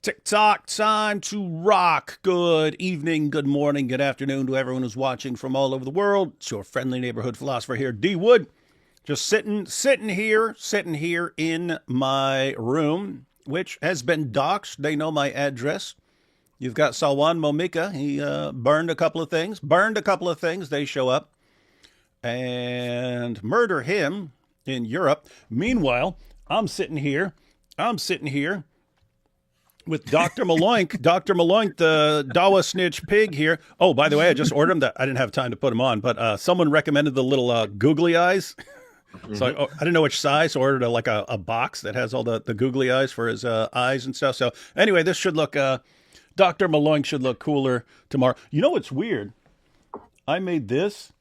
TikTok time to rock. Good evening, good morning, good afternoon to everyone who's watching from all over the world. It's your friendly neighborhood philosopher here, D Wood. Just sitting here in my room, which has been doxxed. They know my address. You've got Salwan Momika. He burned a couple of things. They show up and murder him in Europe. Meanwhile, I'm sitting here with Dr. Maloink, the Dawa snitch pig here. Oh, by the way, I just ordered him. I didn't have time to put him on, but someone recommended the little googly eyes. So I didn't know which size, so I ordered a box that has all the googly eyes for his eyes and stuff. So anyway, this should look, Dr. Maloink should look cooler tomorrow. You know what's weird? I made this,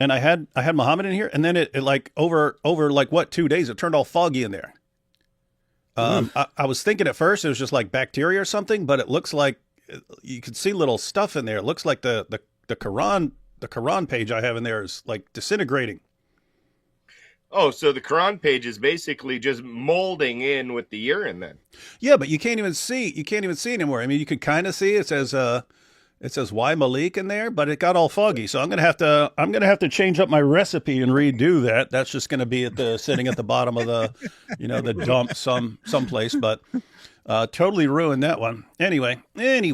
and I had Muhammad in here, and then it like over like what, 2 days, it turned all foggy in there. I was thinking at first it was just like bacteria or something, but it looks like you can see little stuff in there. It looks like the Quran page I have in there is like disintegrating. Oh, so the Quran page is basically just molding in with the urine then. Yeah, but you can't even see anymore. I mean, you could kind of see it says why Malik in there, but it got all foggy. So I'm gonna have to change up my recipe and redo that. That's just gonna be sitting at the bottom of the dump someplace. But totally ruined that one. Anyway, plenty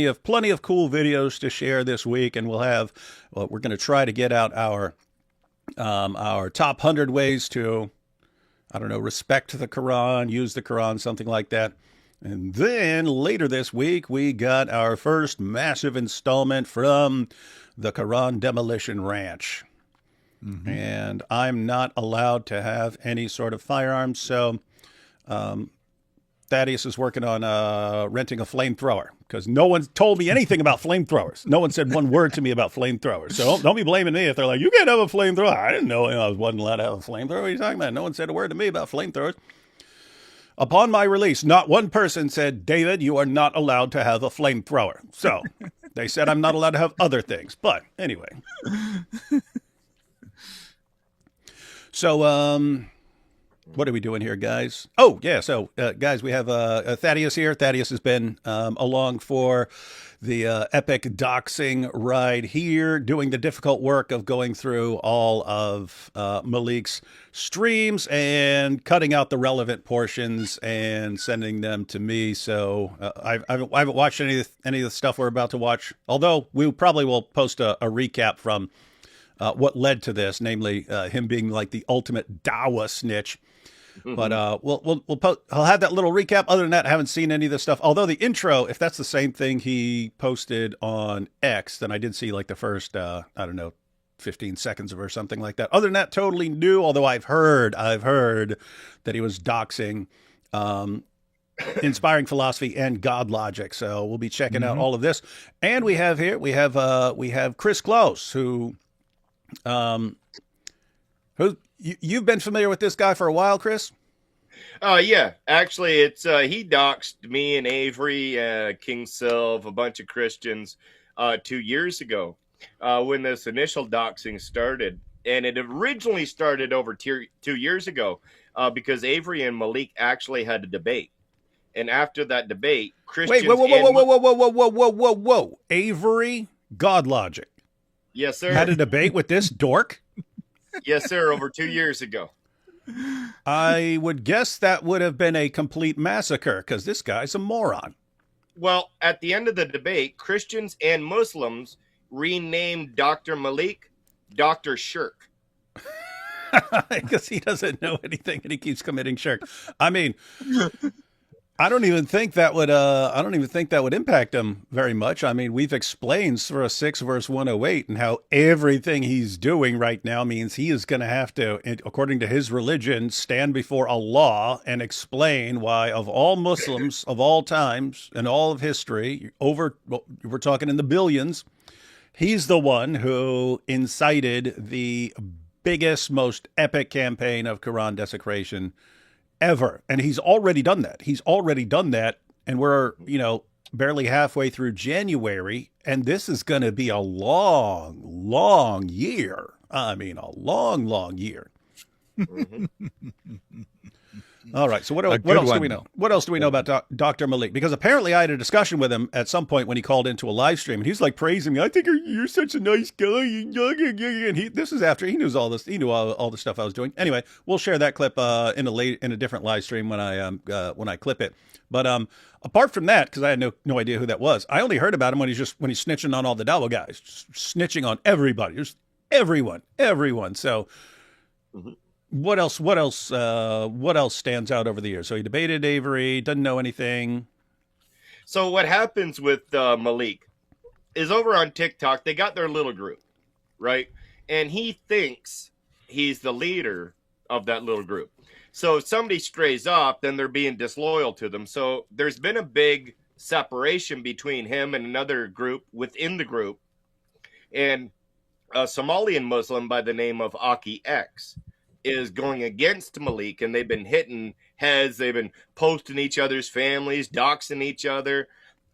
of cool videos to share this week, and we're gonna try to get out our top 100 ways to, I don't know, respect the Quran, use the Quran, something like that. And then later this week, we got our first massive installment from the Quran Demolition Ranch. Mm-hmm. And I'm not allowed to have any sort of firearms, so Thaddeus is working on renting a flamethrower, because no one told me anything about flamethrowers. No one said one word to me about flamethrowers. So don't be blaming me if they're like, you can't have a flamethrower. I didn't know I wasn't allowed to have a flamethrower. What are you talking about? No one said a word to me about flamethrowers. Upon my release, not one person said, David, you are not allowed to have a flamethrower. So they said I'm not allowed to have other things. But anyway. So, what are we doing here, guys? Oh, yeah. So, guys, we have Thaddeus here. Thaddeus has been along for the epic doxing ride here, doing the difficult work of going through all of Malik's streams and cutting out the relevant portions and sending them to me. So I haven't watched any of the stuff we're about to watch, although we probably will post a recap from what led to this, namely him being like the ultimate Dawa snitch. Mm-hmm. But I'll have that little recap. Other than that, I haven't seen any of this stuff. Although the intro, if that's the same thing he posted on X, then I did see like the first, 15 seconds of it or something like that. Other than that, totally new. Although I've heard that he was doxing Inspiring Philosophy and GodLogic. So we'll be checking out all of this. And we have Chris Close, who you've been familiar with this guy for a while, Chris? Yeah. Actually, it's he doxed me and Avery, King Sylv, a bunch of Christians 2 years ago when this initial doxing started. And it originally started over 2 years ago because Avery and Malik actually had a debate. And after that debate, Christians... Wait, whoa. Avery, GodLogic. Yes, sir. Had a debate with this dork? Yes, sir, over 2 years ago. I would guess that would have been a complete massacre, because this guy's a moron. Well, at the end of the debate, Christians and Muslims renamed Dr. Malik Dr. Shirk. Because he doesn't know anything and he keeps committing shirk. I mean... I don't even think that would impact him very much. I mean, we've explained Surah 6 verse 108 and how everything he's doing right now means he is going to have to, according to his religion, stand before Allah and explain why, of all Muslims of all times and all of history, we're talking in the billions, he's the one who incited the biggest, most epic campaign of Quran desecration ever. And he's already done that. And we're, barely halfway through January. And this is going to be a long, long year. I mean, a long, long year. Mm-hmm. All right. So what good else do one. we know? What else do we know about Dr. Malik? Because apparently I had a discussion with him at some point when he called into a live stream, and he's like praising me. I think you're such a nice guy. And this is after he knew all this. He knew all the stuff I was doing. Anyway, we'll share that clip in a different live stream when I clip it. But apart from that, because I had no idea who that was, I only heard about him when he's snitching on all the Dawa guys, just snitching on everybody, just everyone. So. Mm-hmm. What else stands out over the years? So he debated Avery, doesn't know anything. So what happens with Malik is over on TikTok, they got their little group, right? And he thinks he's the leader of that little group. So if somebody strays off, then they're being disloyal to them. So there's been a big separation between him and another group within the group. And a Somalian Muslim by the name of Aki X is going against Malik, and they've been hitting heads. They've been posting each other's families, doxing each other.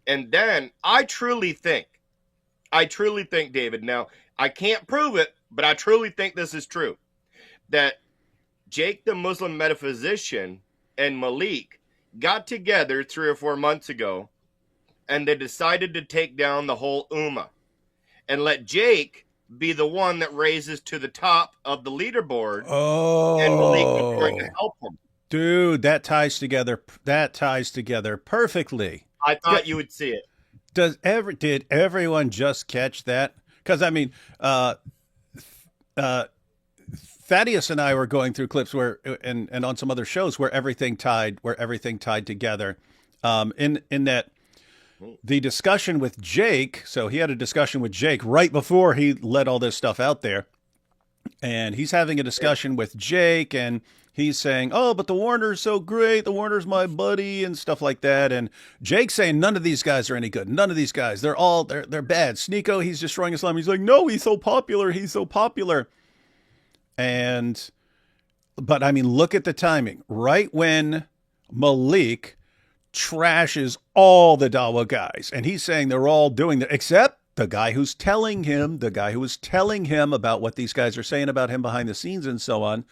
And then I truly think, David, now I can't prove it, but I truly think this is true, that Jake the Muslim metaphysician and Malik got together 3 or 4 months ago, and they decided to take down the whole Ummah and let Jake be the one that raises to the top of the leaderboard. Oh, and Malik was going to help him. Dude, that ties together perfectly. I thought you would see it. Did everyone just catch that? Because I mean, Thaddeus and I were going through clips where, and on some other shows where everything tied together. In that. The discussion with Jake, so he had a discussion with Jake right before he let all this stuff out there. And he's having a discussion with Jake, and he's saying, oh, but the Warner's so great. The Warner's my buddy and stuff like that. And Jake's saying none of these guys are any good. None of these guys. They're bad. Sneeko, he's destroying Islam. He's like, no, he's so popular. But I mean, look at the timing. Right when Malik trashes all the Dawa guys, and he's saying they're all doing that, except the guy who was telling him about what these guys are saying about him behind the scenes and so on.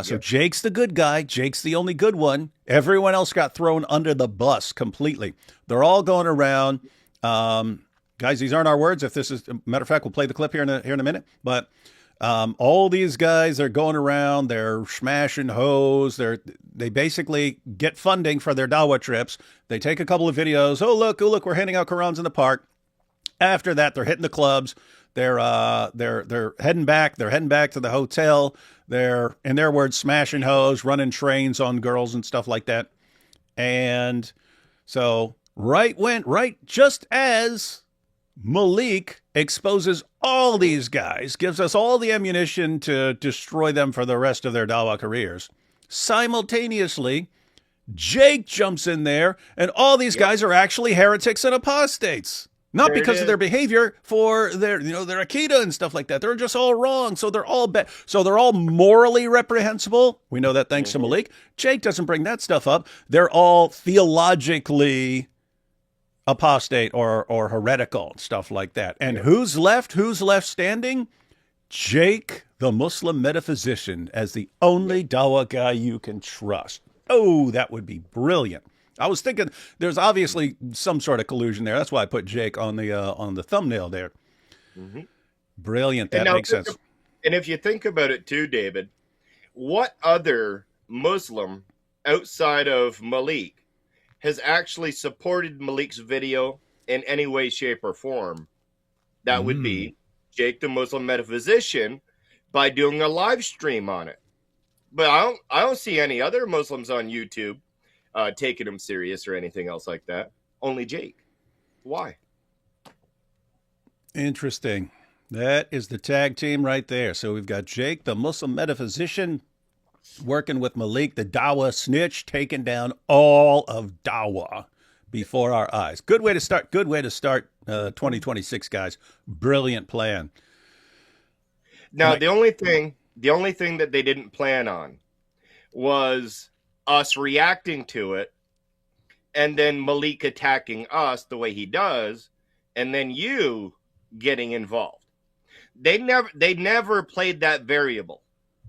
So Jake's the good guy. Jake's the only good one. Everyone else got thrown under the bus completely. They're all going around. Guys, these aren't our words. If this is, matter of fact, we'll play the clip here in a minute. But all these guys are going around, they're smashing hoes. They basically get funding for their Dawa trips. They take a couple of videos. Oh, look, we're handing out Qurans in the park. After that, they're hitting the clubs. They're heading back. They're heading back to the hotel. They're, in their words, smashing hoes, running trains on girls and stuff like that. And so just as Malik exposes all these guys, gives us all the ammunition to destroy them for the rest of their Dawa careers. Simultaneously, Jake jumps in there, and all these guys are actually heretics and apostates. Not because of their behavior, for their Akida and stuff like that. They're just all wrong. So they're all bad. So they're all morally reprehensible. We know that thanks to Malik. Jake doesn't bring that stuff up. They're all theologically apostate or heretical and stuff like that. And who's left standing? Jake, the Muslim metaphysician, as the only Dawa guy you can trust. Oh, that would be brilliant. I was thinking there's obviously some sort of collusion there. That's why I put Jake on the thumbnail there. Mm-hmm. Brilliant. That makes sense. And if you think about it too, David, what other Muslim outside of Malik has actually supported Malik's video in any way, shape, or form? That would be Jake the Muslim metaphysician by doing a live stream on it. But I don't see any other Muslims on YouTube taking him serious or anything else like that. Only Jake. Why? Interesting. That is the tag team right there. So we've got Jake, the Muslim metaphysician, working with Malik, the Dawa snitch, taking down all of Dawa before our eyes. Good way to start 2026, guys. Brilliant plan. Now, the only thing that they didn't plan on was us reacting to it, and then Malik attacking us the way he does, and then you getting involved. They never played that variable,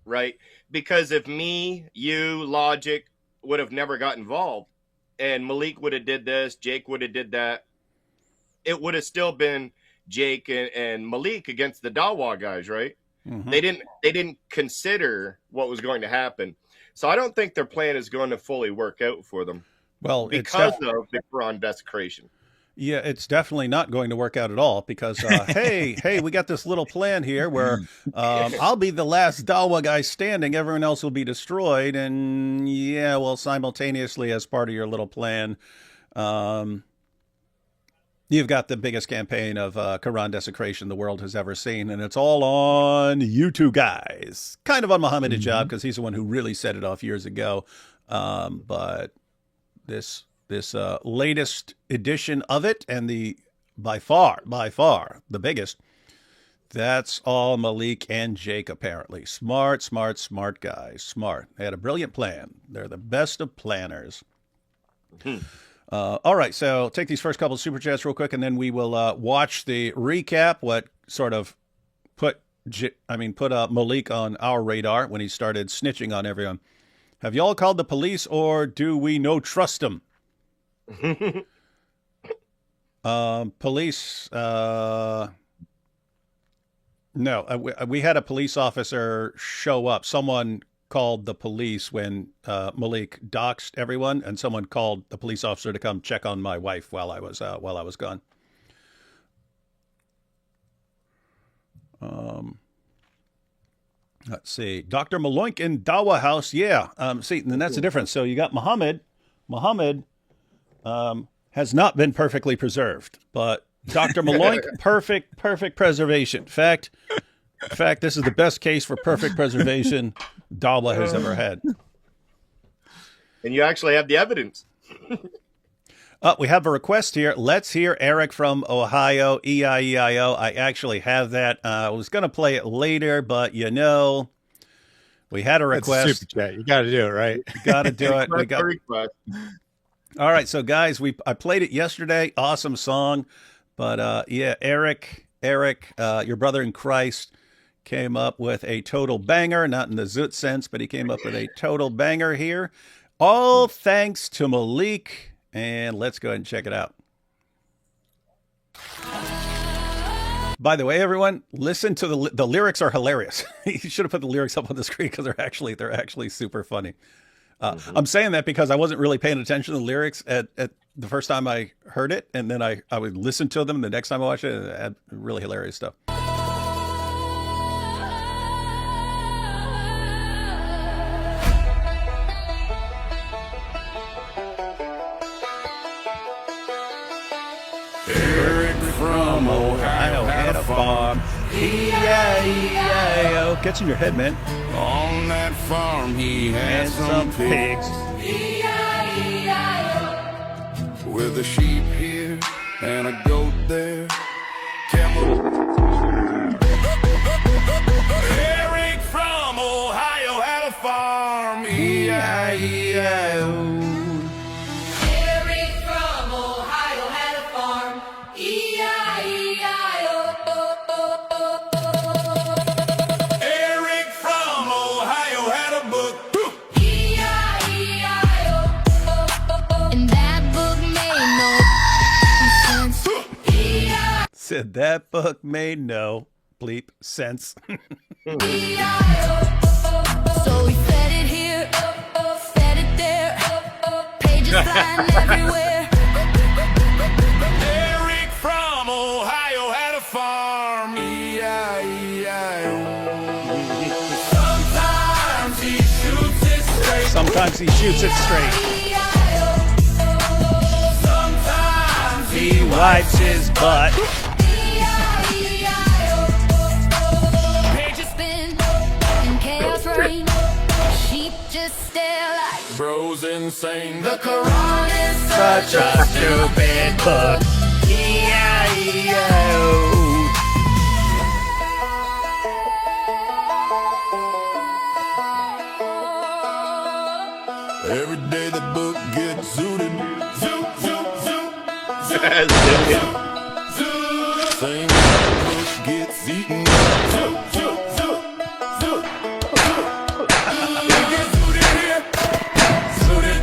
right? Because if me, you, Logic, would have never got involved, and Malik would have did this, Jake would have did that, it would have still been Jake and Malik against the Dawa guys, right? Mm-hmm. They didn't consider what was going to happen. So I don't think their plan is going to fully work out for them. Well, because of the Quran desecration. Yeah, it's definitely not going to work out at all because, hey, we got this little plan here where I'll be the last Dawa guy standing. Everyone else will be destroyed. And yeah, well, simultaneously as part of your little plan, you've got the biggest campaign of Quran desecration the world has ever seen. And it's all on you two guys. Kind of on Muhammad Hijab because he's the one who really set it off years ago. But this latest edition of it, and the by far the biggest, that's all Malik and Jake apparently. Smart guys. Smart. They had a brilliant plan. They're the best of planners. All right, so take these first couple of super chats real quick, and then we will watch the recap. What sort of put Malik on our radar when he started snitching on everyone. Have y'all called the police, or do we no trust them? Police, no, we had a police officer show up. Someone called the police when Malik doxed everyone, and someone called the police officer to come check on my wife while I was gone. Let's see, Dr. Maloink in Dawa House. Yeah, see, and that's the difference. So you got Muhammad. Has not been perfectly preserved, but Dr. Maloink, perfect preservation. In fact, this is the best case for perfect preservation Dawa has ever had. And you actually have the evidence. We have a request here. Let's hear Eric from Ohio, E-I-E-I-O. I actually have that. I was going to play it later, but we had a request. That's a super chat. You got to do it, right? You got to do it. We got request. All right, so guys, I played it yesterday. Awesome song, but yeah, Eric, your brother in Christ, came up with a total banger. Not in the zoot sense, but he came up with a total banger here. All thanks to Malik, and let's go ahead and check it out. By the way, everyone, listen to the lyrics are hilarious. You should have put the lyrics up on the screen because they're actually super funny. I'm saying that because I wasn't really paying attention to the lyrics at the first time I heard it, and then I would listen to them the next time I watched it, and it had really hilarious stuff. Eric from Ohio had a farm. E-I-E-I-O. Gets in your head, man. On that farm he had some pigs. E-I-E-I-O. With a sheep here and a goat there. Eric from Ohio had a farm. E-I-E-I-O. Said that book made no bleep sense. So we fed it here, fed it there, pages flying everywhere. Eric from Ohio had a farm. E-I-E-I-O. Sometimes he shoots it straight. Sometimes he shoots it straight. Sometimes He wipes his butt. Sheep just stare like bro's insane. the Quran is Such a stupid book. E-I-E-I-O. Every day the book gets zooted. Zoot, zoot, zoot. Zoot, same book gets eaten. Zoot, zoot, zoot, zoot. It gets zooted here, zooted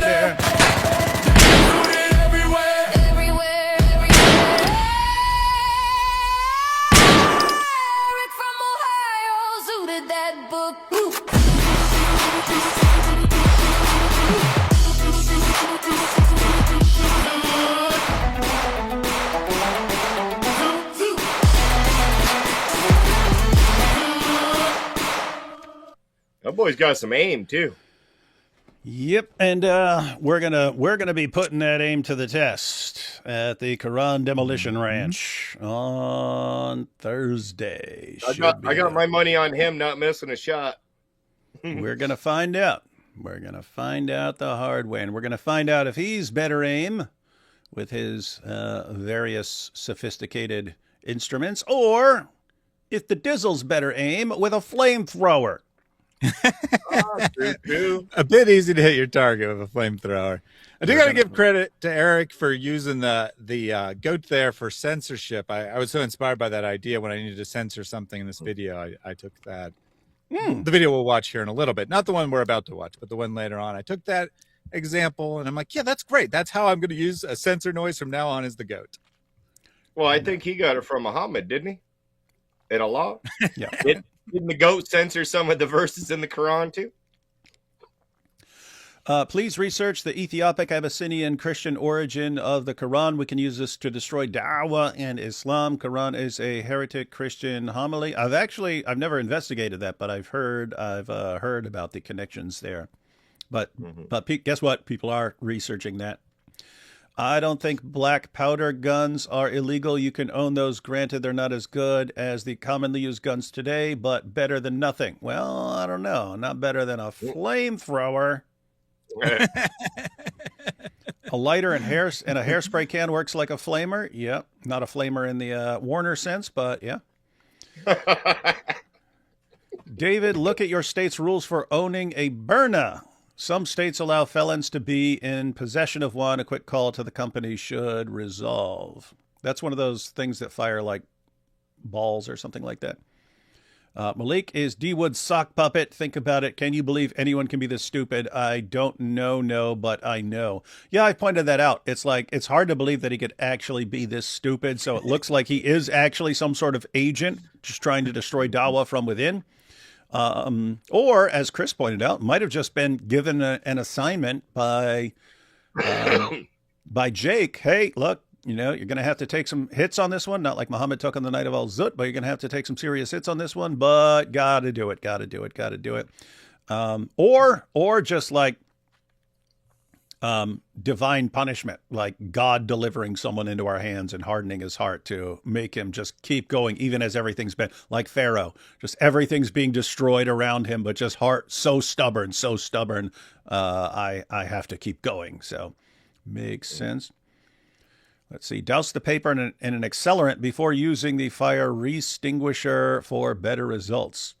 he's got some aim too. Yep, and we're gonna be putting that aim to the test at the Quran Demolition Ranch on Thursday. I got my money on him not missing a shot. We're gonna find out. We're gonna find out the hard way, and we're gonna find out if he's better aim with his various sophisticated instruments, or if the Dizzle's better aim with a flamethrower. A bit easy to hit your target with a flamethrower. I do got to give credit to Eric for using the goat there for censorship. I was so inspired by that idea when I needed to censor something in this video. I took that. The video we'll watch here in a little bit, not the one we're about to watch, but the one later on. I took that example and I'm like, yeah, that's great. That's how I'm going to use a censor noise from now on, is the goat. Well, I think he got it from Muhammad, didn't he? In Allah? Yeah. Didn't the goat censor some of the verses in the Quran too? Please research the Ethiopic Abyssinian Christian origin of the Quran. We can use this to destroy Dawah and Islam. Quran is a heretic Christian homily. I've never investigated that, but I've heard about the connections there. But guess what? People are researching that. I don't think black powder guns are illegal. You can own those. Granted, they're not as good as the commonly used guns today, but better than nothing. Well, I don't know. Not better than a flamethrower. A lighter and a hairspray can works like a flamer. Yep. Not a flamer in the Warner sense, but yeah. David, look at your state's rules for owning a burner. Some states allow felons to be in possession of one. A quick call to the company should resolve. That's one of those things that fire like balls or something like that. Malik is D. Wood's sock puppet. Think about it. Can you believe anyone can be this stupid? I don't know, but I know. Yeah, I pointed that out. It's like, it's hard to believe that he could actually be this stupid. So it looks like he is actually some sort of agent just trying to destroy Dawah from within. Or, as Chris pointed out, might have just been given an assignment by Jake. Hey, look, you're going to have to take some hits on this one. Not like Muhammad took on the night of Al-Zut, but you're going to have to take some serious hits on this one. But got to do it. Or just like divine punishment, like God delivering someone into our hands and hardening his heart to make him just keep going, even as everything's been like Pharaoh, just everything's being destroyed around him, but just heart so stubborn. I have to keep going. So makes sense. Let's see. Douse the paper in an accelerant before using the fire extinguisher for better results.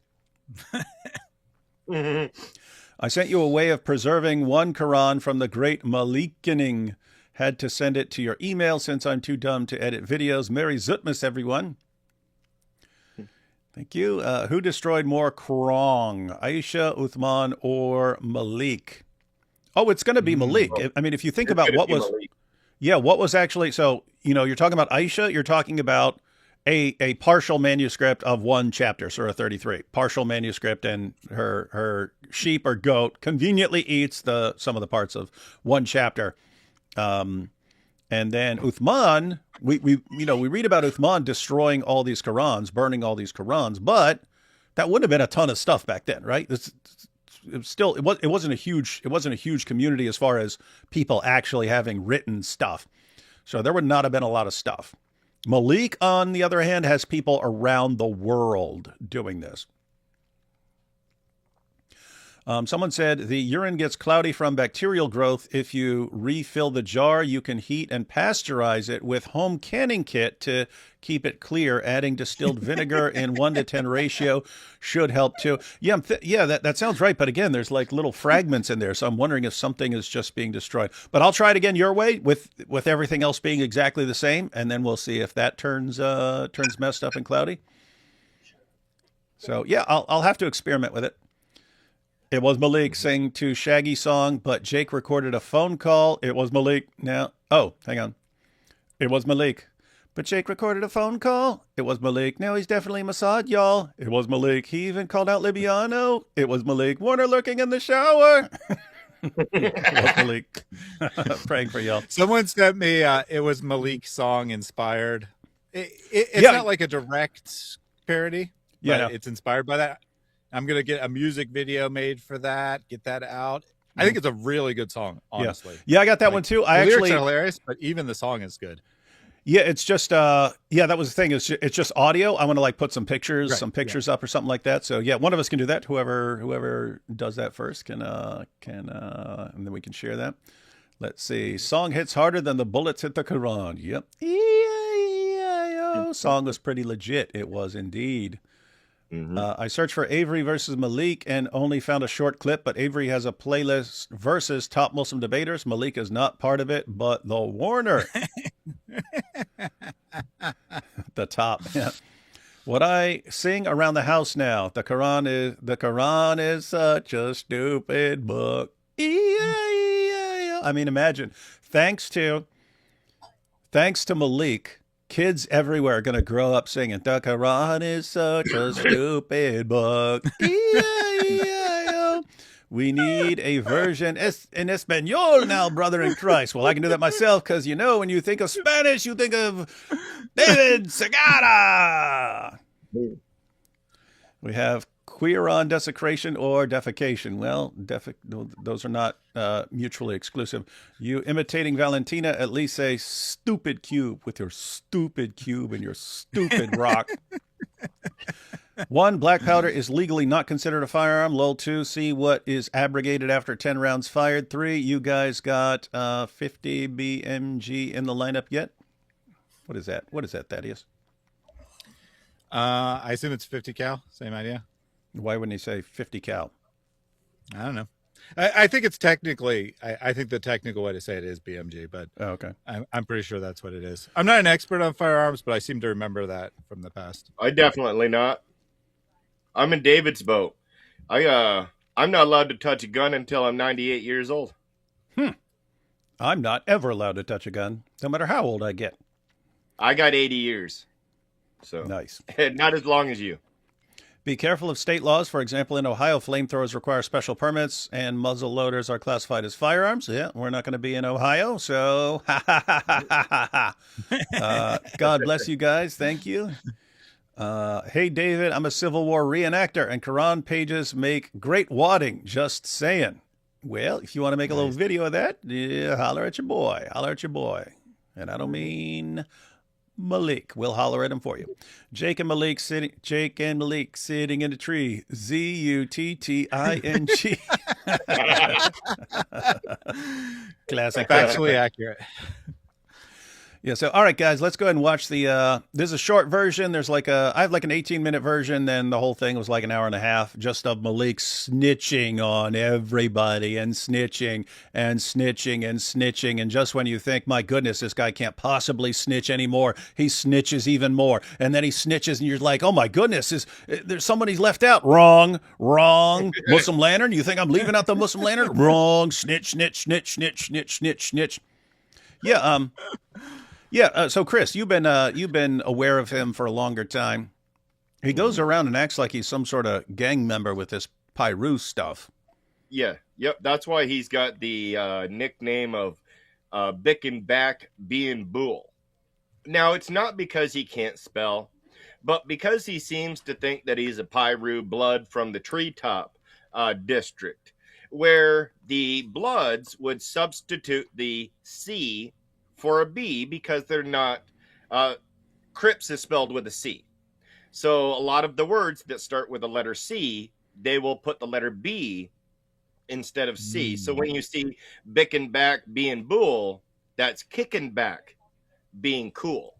I sent you a way of preserving one Quran from the great Malikening. Had to send it to your email since I'm too dumb to edit videos. Merry Zutmas, everyone. Thank you. Who destroyed more Quran, Aisha, Uthman, or Malik? Oh, it's going to be Malik. I mean, if you think about what was... Malik. Yeah, what was actually... So, you're talking about Aisha, you're talking about a partial manuscript of one chapter, Surah 33. Partial manuscript, and her sheep or goat conveniently eats some of the parts of one chapter. And then Uthman, we read about Uthman destroying all these Qurans, burning all these Qurans, but that wouldn't have been a ton of stuff back then, right? It wasn't a huge community as far as people actually having written stuff. So there would not have been a lot of stuff. Malik, on the other hand, has people around the world doing this. Someone said the urine gets cloudy from bacterial growth. If you refill the jar, you can heat and pasteurize it with home canning kit to keep it clear. Adding distilled vinegar in 1:10 ratio should help too. Yeah, that sounds right. But again, there's like little fragments in there, so I'm wondering if something is just being destroyed. But I'll try it again your way with everything else being exactly the same, and then we'll see if that turns messed up and cloudy. So yeah, I'll have to experiment with it. It was Malik sing to Shaggy song, but Jake recorded a phone call. It was Malik. Now, hang on. It was Malik. But Jake recorded a phone call. It was Malik. Now he's definitely Mossad, y'all. It was Malik. He even called out Libiano. It was Malik. Warner lurking in the shower. It was Malik. Praying for y'all. Someone sent me, it was Malik song inspired. It's not like a direct parody. Yeah, no. It's inspired by that. I'm gonna get a music video made for that. Get that out. I think it's a really good song. Honestly, Yeah, I got that one too. I the lyrics actually are hilarious, but even the song is good. Yeah, it's just yeah, that was the thing. It's just audio. I want to like put some pictures, Right, some pictures up or something like that. So yeah, one of us can do that. Whoever does that first can and then we can share that. Let's see. Song hits harder than the bullets hit the Quran. Yep. E-I-E-I-O. Song was pretty legit. It was indeed. I searched for Avery versus Malik and only found a short clip, but Avery has a playlist versus top Muslim debaters. Malik is not part of it, but the Warner. The top. Yeah. What I sing around the house now, the Quran is such a stupid book. E-I-E-I-O. I mean, imagine. Thanks to Malik, kids everywhere are going to grow up singing, the Quran is such a stupid book. E-I-E-I-O. We need a version in Espanol now, brother in Christ. Well, I can do that myself because, you know, when you think of Spanish, you think of David Segura. We have queer on desecration or defecation. Well, those are not mutually exclusive. You imitating Valentina, at least say stupid cube with your stupid cube and your stupid rock. 1, black powder is legally not considered a firearm. Lol. 2, see what is abrogated after 10 rounds fired. 3, you guys got 50 BMG in the lineup yet? What is that? What is that, Thaddeus? I assume it's 50 cal. Same idea. Why wouldn't he say 50 cal? I don't know. I think it's technically, I think the technical way to say it is BMG, but okay. I'm pretty sure that's what it is. I'm not an expert on firearms, but I seem to remember that from the past. I definitely not. I'm in David's boat. I'm not allowed to touch a gun until I'm 98 years old. I'm not ever allowed to touch a gun, no matter how old I get. I got 80 years. So nice. Not as long as you. Be careful of state laws. For example, in Ohio, flamethrowers require special permits and muzzle loaders are classified as firearms. Yeah, we're not going to be in Ohio, so God bless you guys. Thank you. Hey, David, I'm a Civil War reenactor, and Quran pages make great wadding. Just saying. Well, if you want to make a little video of that, yeah, holler at your boy. Holler at your boy. And I don't mean Malik. We'll holler at him for you. Jake and Malik sitting in a tree. Zutting. Classic. Factually accurate. Yeah, so all right, guys, let's go ahead and watch the there's a short version. There's like I have like an 18-minute version, then the whole thing was like an hour and a half just of Malik snitching on everybody and snitching and snitching and snitching. And just when you think, my goodness, this guy can't possibly snitch anymore, he snitches even more. And then he snitches and you're like, oh my goodness, there's somebody left out. Wrong. Muslim lantern. You think I'm leaving out the Muslim lantern? Wrong. Snitch. Yeah, yeah. So Chris, you've been aware of him for a longer time. He goes around and acts like he's some sort of gang member with this Pyru stuff. Yeah. Yep. That's why he's got the nickname of Bick and Back being Bull. Now, it's not because he can't spell, but because he seems to think that he's a Pyru blood from the Treetop district, where the Bloods would substitute the C for a B because they're not, Crips is spelled with a C. So a lot of the words that start with the letter C, they will put the letter B instead of C. So when you see Bickin' Back being Bull, that's kicking back being cool.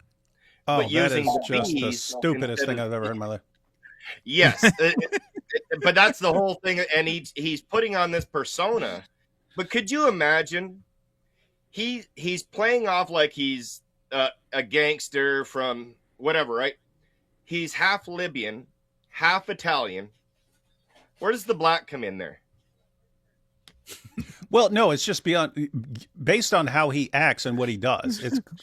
Oh, but that is just the B's stupidest thing I've ever heard in my life. Yes. But that's the whole thing. And he's putting on this persona. But could you imagine? He's playing off like he's a gangster from whatever, right? He's half Libyan, half Italian. Where does the black come in there? Well, no, it's just based on how he acts and what he does.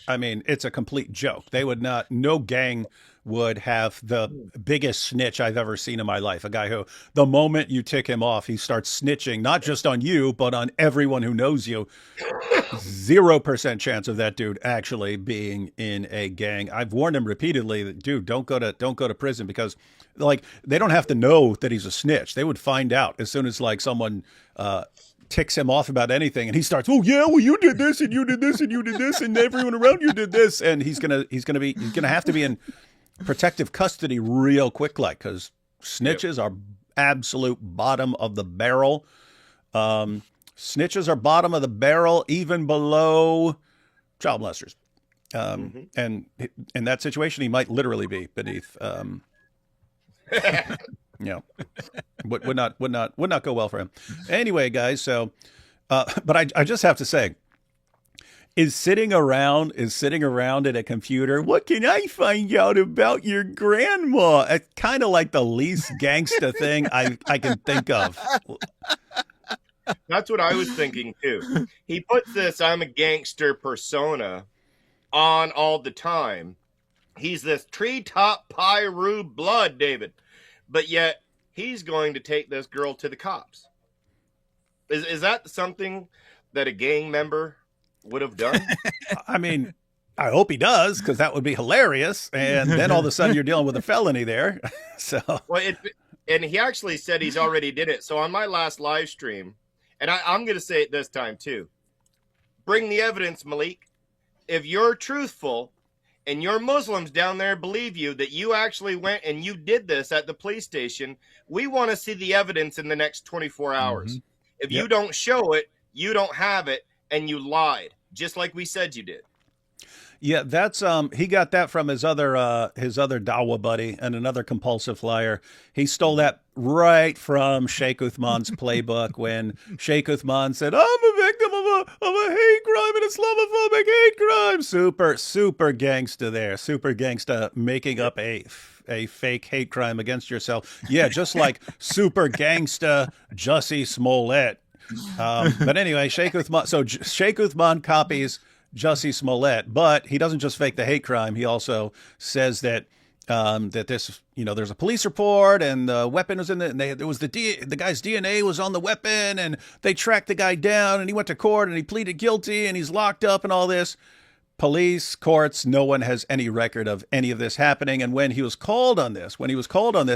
It's a complete joke. They would not, no gang would have the biggest snitch I've ever seen in my life. A guy who, the moment you tick him off, he starts snitching, not just on you, but on everyone who knows you. 0% chance of that dude actually being in a gang. I've warned him repeatedly that, dude, don't go to prison, because like they don't have to know that he's a snitch. They would find out as soon as like someone ticks him off about anything, and he starts, "Oh yeah, well you did this and you did this and you did this and everyone around you did this," and he's gonna have to be in protective custody real quick, like, because snitches are absolute bottom of the barrel. Snitches are bottom of the barrel, even below child molesters. And in that situation, he might literally be beneath. Would not go well for him. Anyway, guys. So, but I just have to say, is sitting around at a computer. What can I find out about your grandma? It's kind of like the least gangsta thing I can think of. That's what I was thinking too. He puts this "I'm a gangster" persona on all the time. He's this treetop Pyru blood, David, but yet he's going to take this girl to the cops. Is that something that a gang member would have done? I mean, I hope he does, because that would be hilarious. And then all of a sudden you're dealing with a felony there. So, well, and he actually said he's already did it. So on my last live stream, and I'm going to say it this time too, bring the evidence, Malik. If you're truthful and your Muslims down there believe you that you actually went and you did this at the police station, we want to see the evidence in the next 24 hours. If you don't show it, you don't have it, and you lied, just like we said you did. Yeah, that's he got that from his other Dawa buddy and another compulsive liar. He stole that right from Sheikh Uthman's playbook when Sheikh Uthman said, "I'm a victim of a hate crime, an Islamophobic hate crime." Super gangsta there, super gangsta, making up a fake hate crime against yourself. Yeah, just like super gangsta Jussie Smollett. But anyway, Sheikh Uthman copies Jussie Smollett, but he doesn't just fake the hate crime. He also says that that this, there's a police report and the weapon was in it, and there was the guy's DNA was on the weapon, and they tracked the guy down, and he went to court and he pleaded guilty and he's locked up and all this. Police, courts, no one has any record of any of this happening. And when he was called on this,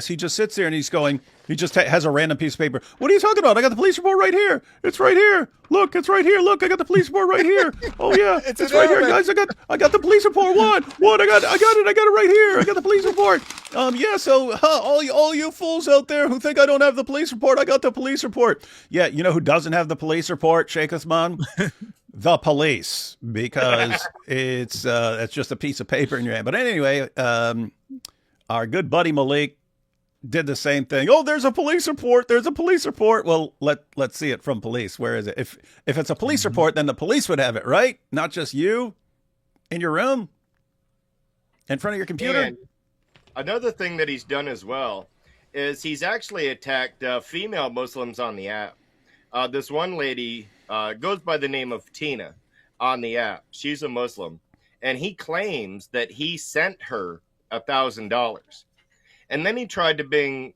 he just sits there and he just has a random piece of paper. "What are you talking about? I got the police report right here. It's right here. Look, it's right here. Look, I got the police report right here. Oh yeah, it's right here, guys. I got the police report. What? I got it right here. I got the police report. Yeah. So all you fools out there who think I don't have the police report, I got the police report. Yeah. You know who doesn't have the police report, Sheikh Uthman? The police, because it's just a piece of paper in your hand. But anyway, our good buddy Malik did the same thing. "Oh, there's a police report. There's a police report." Well, let's see it from police. Where is it? If it's a police report, then the police would have it, right? Not just you in your room in front of your computer. And another thing that he's done as well is he's actually attacked female Muslims on the app. This one lady goes by the name of Tina on the app. She's a Muslim, and he claims that he sent her $1,000. And then he tried to bring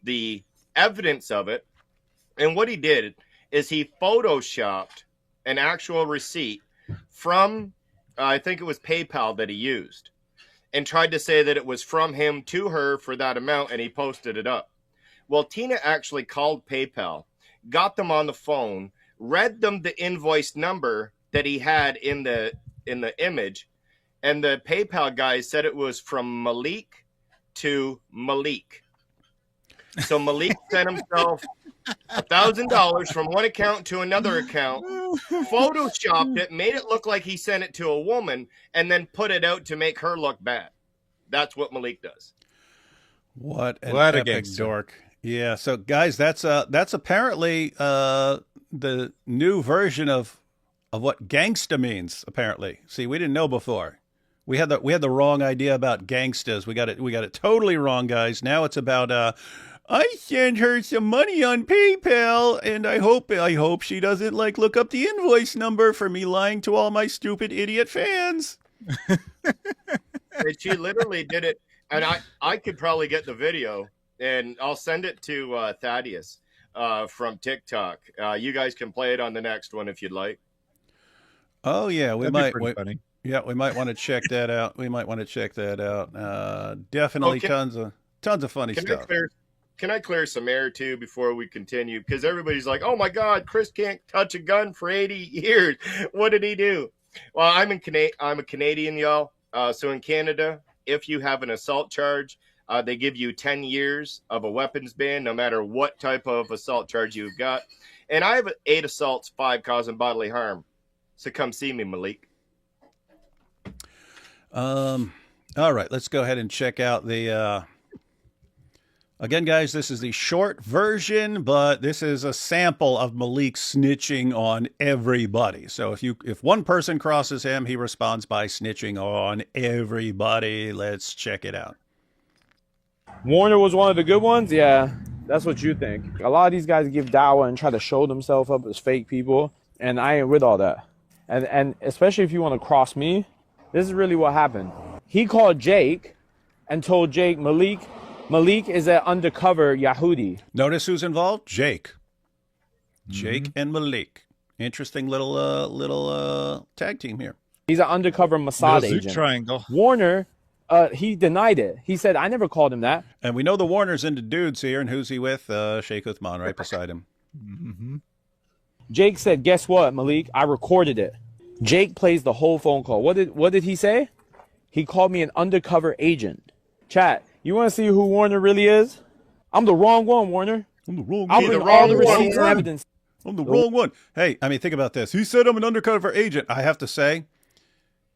the evidence of it. And what he did is he photoshopped an actual receipt from, I think it was PayPal that he used, and tried to say that it was from him to her for that amount, and he posted it up. Well, Tina actually called PayPal, got them on the phone, read them the invoice number that he had in the image, and the PayPal guy said it was from Malik to Malik. So Malik sent himself $1,000 from one account to another account, photoshopped it, made it look like he sent it to a woman, and then put it out to make her look bad. That's what Malik does. What an epic dork. Yeah. So guys, that's apparently the new version of what gangsta means. Apparently, see, we didn't know before. We had the wrong idea about gangstas. We got it totally wrong, guys. Now it's about I sent her some money on PayPal, and I hope she doesn't look up the invoice number for me lying to all my stupid idiot fans. She literally did it, and I could probably get the video, and I'll send it to Thaddeus from TikTok. You guys can play it on the next one if you'd like. Oh yeah, we That'd might. be pretty funny. Yeah, we might want to check that out. Definitely Okay. tons of. Tons of funny stuff. Can I clear some air too before we continue? Because everybody's like, "Oh my God, Chris can't touch a gun for 80 years. What did he do?" Well, I'm a Canadian, y'all. So in Canada, if you have an assault charge, they give you 10 years of a weapons ban, no matter what type of assault charge you've got. And I have 8 assaults, 5 causing bodily harm. So come see me, Malik. All right, let's go ahead and check out the. Again, guys, this is the short version, but this is a sample of Malik snitching on everybody. So if one person crosses him, he responds by snitching on everybody. Let's check it out. Warner was one of the good ones? Yeah, that's what you think. A lot of these guys give dawah and try to show themselves up as fake people, and I ain't with all that. And especially if you want to cross me, this is really what happened. He called Jake and told Jake, Malik is an undercover Yahudi. Notice who's involved? Jake. Jake and Malik. Interesting little tag team here. He's an undercover Mossad agent. Triangle. Warner, he denied it. He said, I never called him that. And we know the Warner's into dudes here, and who's he with? Sheikh Uthman right beside him. Mm-hmm. Jake said, guess what, Malik? I recorded it. Jake plays the whole phone call. What did he say? He called me an undercover agent. Chat, you want to see who Warner really is? I'm the wrong one, Warner. I'm the wrong I'll one. bring all the receipts and evidence. I'm the wrong one. Hey, I mean, think about this. He said I'm an undercover agent. I have to say,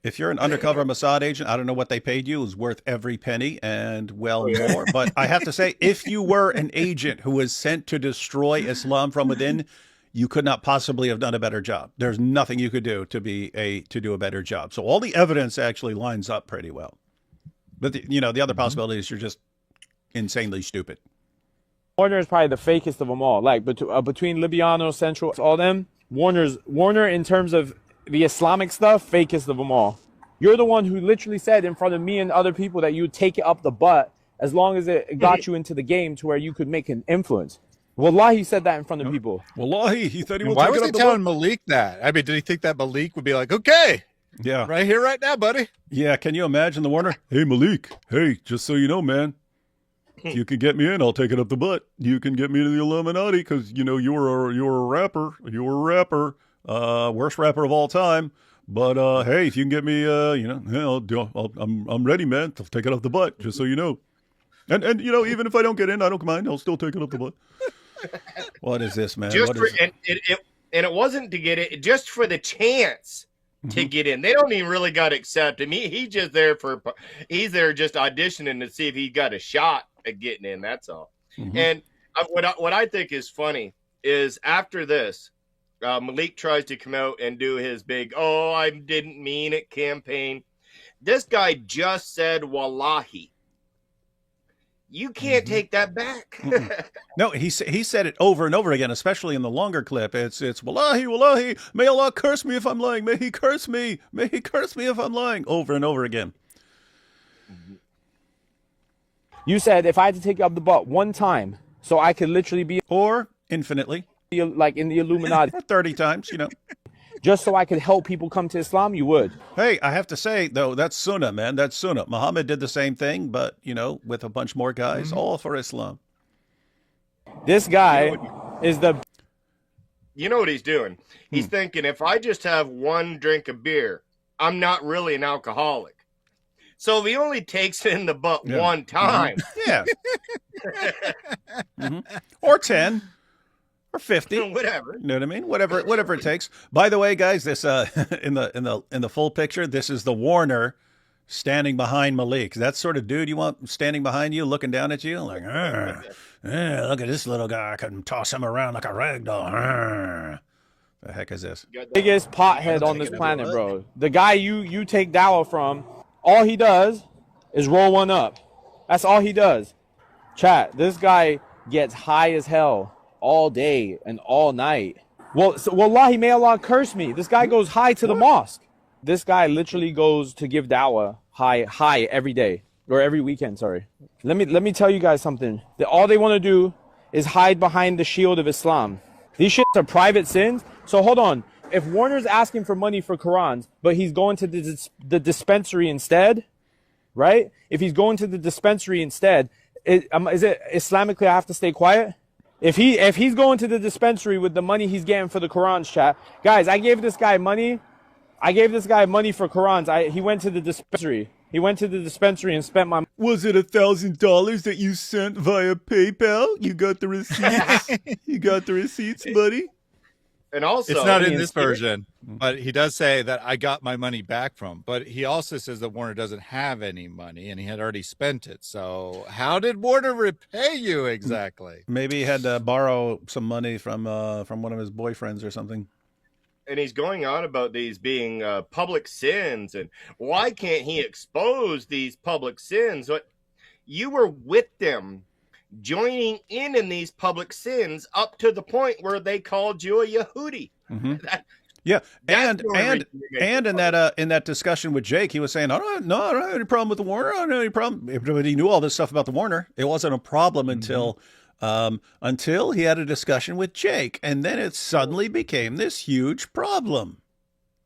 if you're an undercover Mossad agent, I don't know what they paid you. It was worth every penny and well more. But I have to say, if you were an agent who was sent to destroy Islam from within, you could not possibly have done a better job. There's nothing you could do to do a better job. So all the evidence actually lines up pretty well. But the other possibility is you're just insanely stupid. Warner is probably the fakest of them all. Like between Libiano, Central, all them, Warner in terms of the Islamic stuff, fakest of them all. You're the one who literally said in front of me and other people that you would take it up the butt as long as it got you into the game to where you could make an influence. Wallahi said that in front of people. Wallahi, he said he will Why take was it he up the telling butt. Malik that? I mean, did he think that Malik would be like, okay, Yeah. right here, right now, buddy? Yeah, can you imagine the Warner? Hey, Malik. Hey, just so you know, man, if you can get me in, I'll take it up the butt. You can get me to the Illuminati because, you were a rapper. You were a rapper. Worst rapper of all time. But, hey, if you can get me, I'm ready, man. I'll take it up the butt, just so you know. And even if I don't get in, I don't mind. I'll still take it up the butt. What is this, man? It wasn't to get it, just for the chance to get in. They don't even really got to accept him. He's just there he's there just auditioning to see if he got a shot at getting in. That's all. Mm-hmm. And what I think is funny is after this, Malik tries to come out and do his big, "Oh, I didn't mean it" campaign. This guy just said wallahi. You can't take that back. No, he said it over and over again, especially in the longer clip. It's wallahi, wallahi, may Allah curse me if I'm lying. May he curse me. May he curse me if I'm lying. Over and over again. You said if I had to take you up the butt one time, so I could literally be Or infinitely. like in the Illuminati, Or 30 times, just so I could help people come to Islam, you would. Hey, I have to say, though, that's Sunnah, man. That's Sunnah. Muhammad did the same thing, but, with a bunch more guys, all for Islam. This guy is the... You know what he's doing? He's thinking, if I just have one drink of beer, I'm not really an alcoholic. So if he only takes it in the butt one time. Yeah. Or 10. Or 50, whatever. You know what I mean? Whatever it takes. By the way, guys, this in the full picture, this is the Warner standing behind Malik. That sort of dude you want standing behind you, looking down at you, like, look at this little guy. I can toss him around like a rag doll. The heck is this? biggest pothead on this planet, bro. The guy you take dawah from, all he does is roll one up. That's all he does. Chat, this guy gets high as hell all day and all night. Well, so, wallahi, may Allah curse me. This guy goes high to the mosque. This guy literally goes to give dawah high every day or every weekend. Sorry. Let me tell you guys something. All they want to do is hide behind the shield of Islam. These shits are private sins. So hold on. If Warner's asking for money for Qurans, but he's going to the dispensary instead, right? If he's going to the dispensary instead, is it Islamically I have to stay quiet? If he's going to the dispensary with the money he's getting for the Qurans, chat, guys, I gave this guy money. I gave this guy money for Qurans. He went to the dispensary. He went to the dispensary and spent my. Was it $1,000 that you sent via PayPal? You got the receipts. You got the receipts, buddy. And also, It's not in this version, but he does say that I got my money back from. But he also says that Warner doesn't have any money, and he had already spent it. So how did Warner repay you exactly? Maybe he had to borrow some money from one of his boyfriends or something. And he's going on about these being public sins, and why can't he expose these public sins? But you were with them, joining in these public sins up to the point where they called you a Yehudi. Mm-hmm. Yeah, and in that discussion with Jake, he was saying, I don't have any problem with the Warner. I don't have any problem. But he knew all this stuff about the Warner. It wasn't a problem until he had a discussion with Jake, and then it suddenly became this huge problem.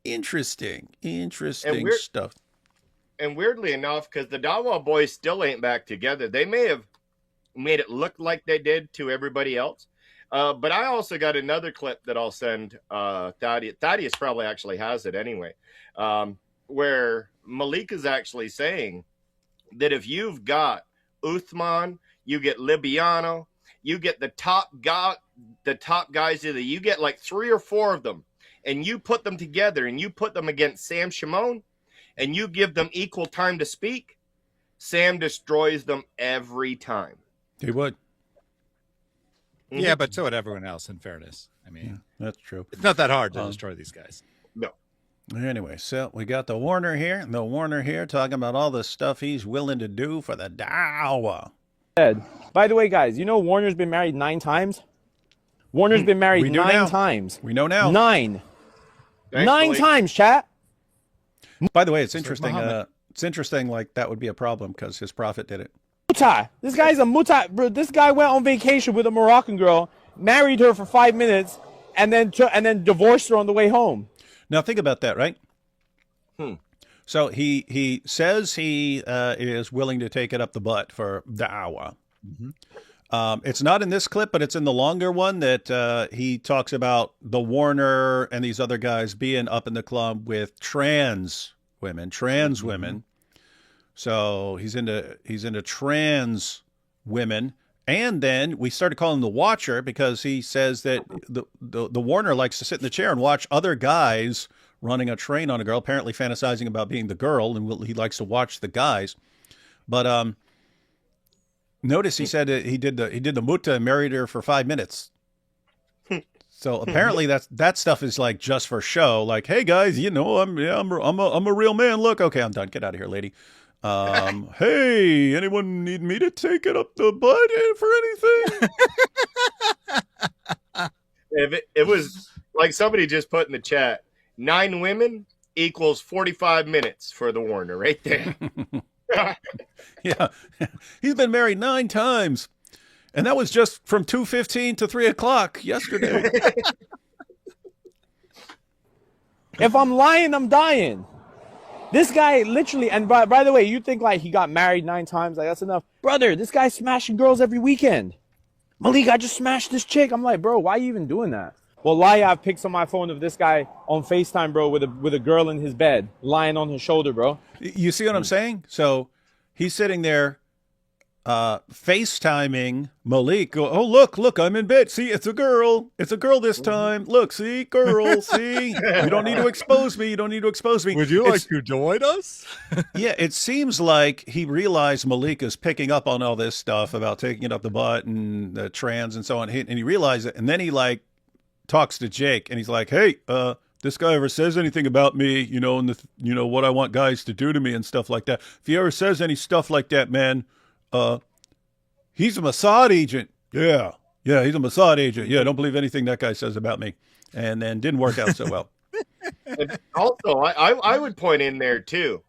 Interesting stuff. And weirdly enough, because the Dawa boys still ain't back together, they may have made it look like they did to everybody else. But I also got another clip that I'll send Thaddeus. Thaddeus probably actually has it anyway, where Malik is actually saying that if you've got Uthman, you get Libiano, you get the top guys of you get like 3 or 4 of them, and you put them together and you put them against Sam Shimon, and you give them equal time to speak, Sam destroys them every time. He would. Yeah, but so would everyone else, in fairness. I mean, that's true. It's not that hard to destroy these guys. No. Anyway, so we got the Warner here talking about all the stuff he's willing to do for the Dawah. By the way, guys, you know Warner's been married 9 times? Warner's been married 9 times. We know now. 9. Thanks, 9 Malik. times, chat. By the way, it's interesting. It's interesting, like, that would be a problem because his prophet did it. Mutai. This guy's a mutai. Bro, this guy went on vacation with a Moroccan girl, married her for 5 minutes, and then divorced her on the way home. Now think about that, right? So he says he is willing to take it up the butt for da'wah. It's not in this clip, but it's in the longer one that he talks about the Warner and these other guys being up in the club with trans women. So he's into trans women. And then we started calling him the Watcher because he says that the Warner likes to sit in the chair and watch other guys running a train on a girl, apparently fantasizing about being the girl, and he likes to watch the guys. But notice he said that he did the mutta and married her for 5 minutes. So apparently that stuff is like just for show. Like, hey guys, I'm a real man. Look, okay, I'm done. Get out of here, lady. Hey, anyone need me to take it up the butt for anything? If it was like somebody just put in the chat, 9 women equals 45 minutes for the Warner right there. Yeah, he's been married 9 times, and that was just from 2:15 to 3 o'clock yesterday. If I'm lying, I'm dying. This guy literally, and by the way, you think like he got married 9 times, like that's enough. Brother, this guy's smashing girls every weekend. Malik, I just smashed this chick. I'm like, bro, why are you even doing that? Well, I have pics on my phone of this guy on FaceTime, bro, with a girl in his bed, lying on his shoulder, bro. You see what I'm saying? So he's sitting there FaceTiming Malik. Go, oh, look, I'm in bed. See, it's a girl. It's a girl this time. Look, see, girl, see. You don't need to expose me. Would you like to join us? Yeah, it seems like he realized Malik is picking up on all this stuff about taking it up the butt and the trans and so on. And he realized it. And then he like talks to Jake and he's like, hey, this guy ever says anything about me, and what I want guys to do to me and stuff like that. If he ever says any stuff like that, man, he's a Mossad agent. Yeah, he's a Mossad agent. Yeah, don't believe anything that guy says about me. And then didn't work out so well. And also, I would point in there too.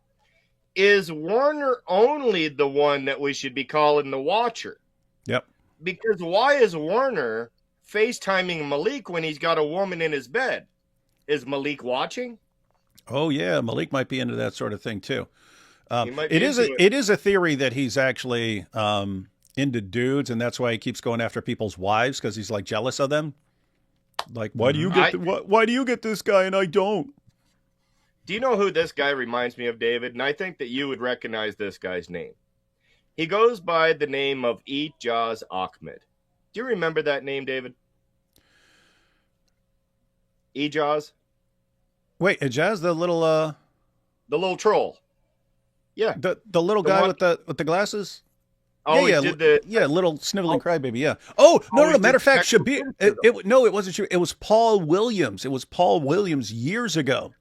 Is Warner only the one that we should be calling the Watcher? Yep. Because why is Warner FaceTiming Malik when he's got a woman in his bed? Is Malik watching? Oh yeah, Malik might be into that sort of thing too. It is a theory that he's actually into dudes, and that's why he keeps going after people's wives because he's like jealous of them. Like, why do you get why do you get this guy and I don't? Do you know who this guy reminds me of, David? And I think that you would recognize this guy's name. He goes by the name of Ijaz Ahmed. Do you remember that name, David? Ijaz? Wait, Ijaz, the little troll. Yeah. The little guy with the glasses? Oh, yeah, little sniveling crybaby. Yeah. Oh no. Matter of fact, Shabir. It wasn't Shabir. It was Paul Williams. It was Paul Williams years ago,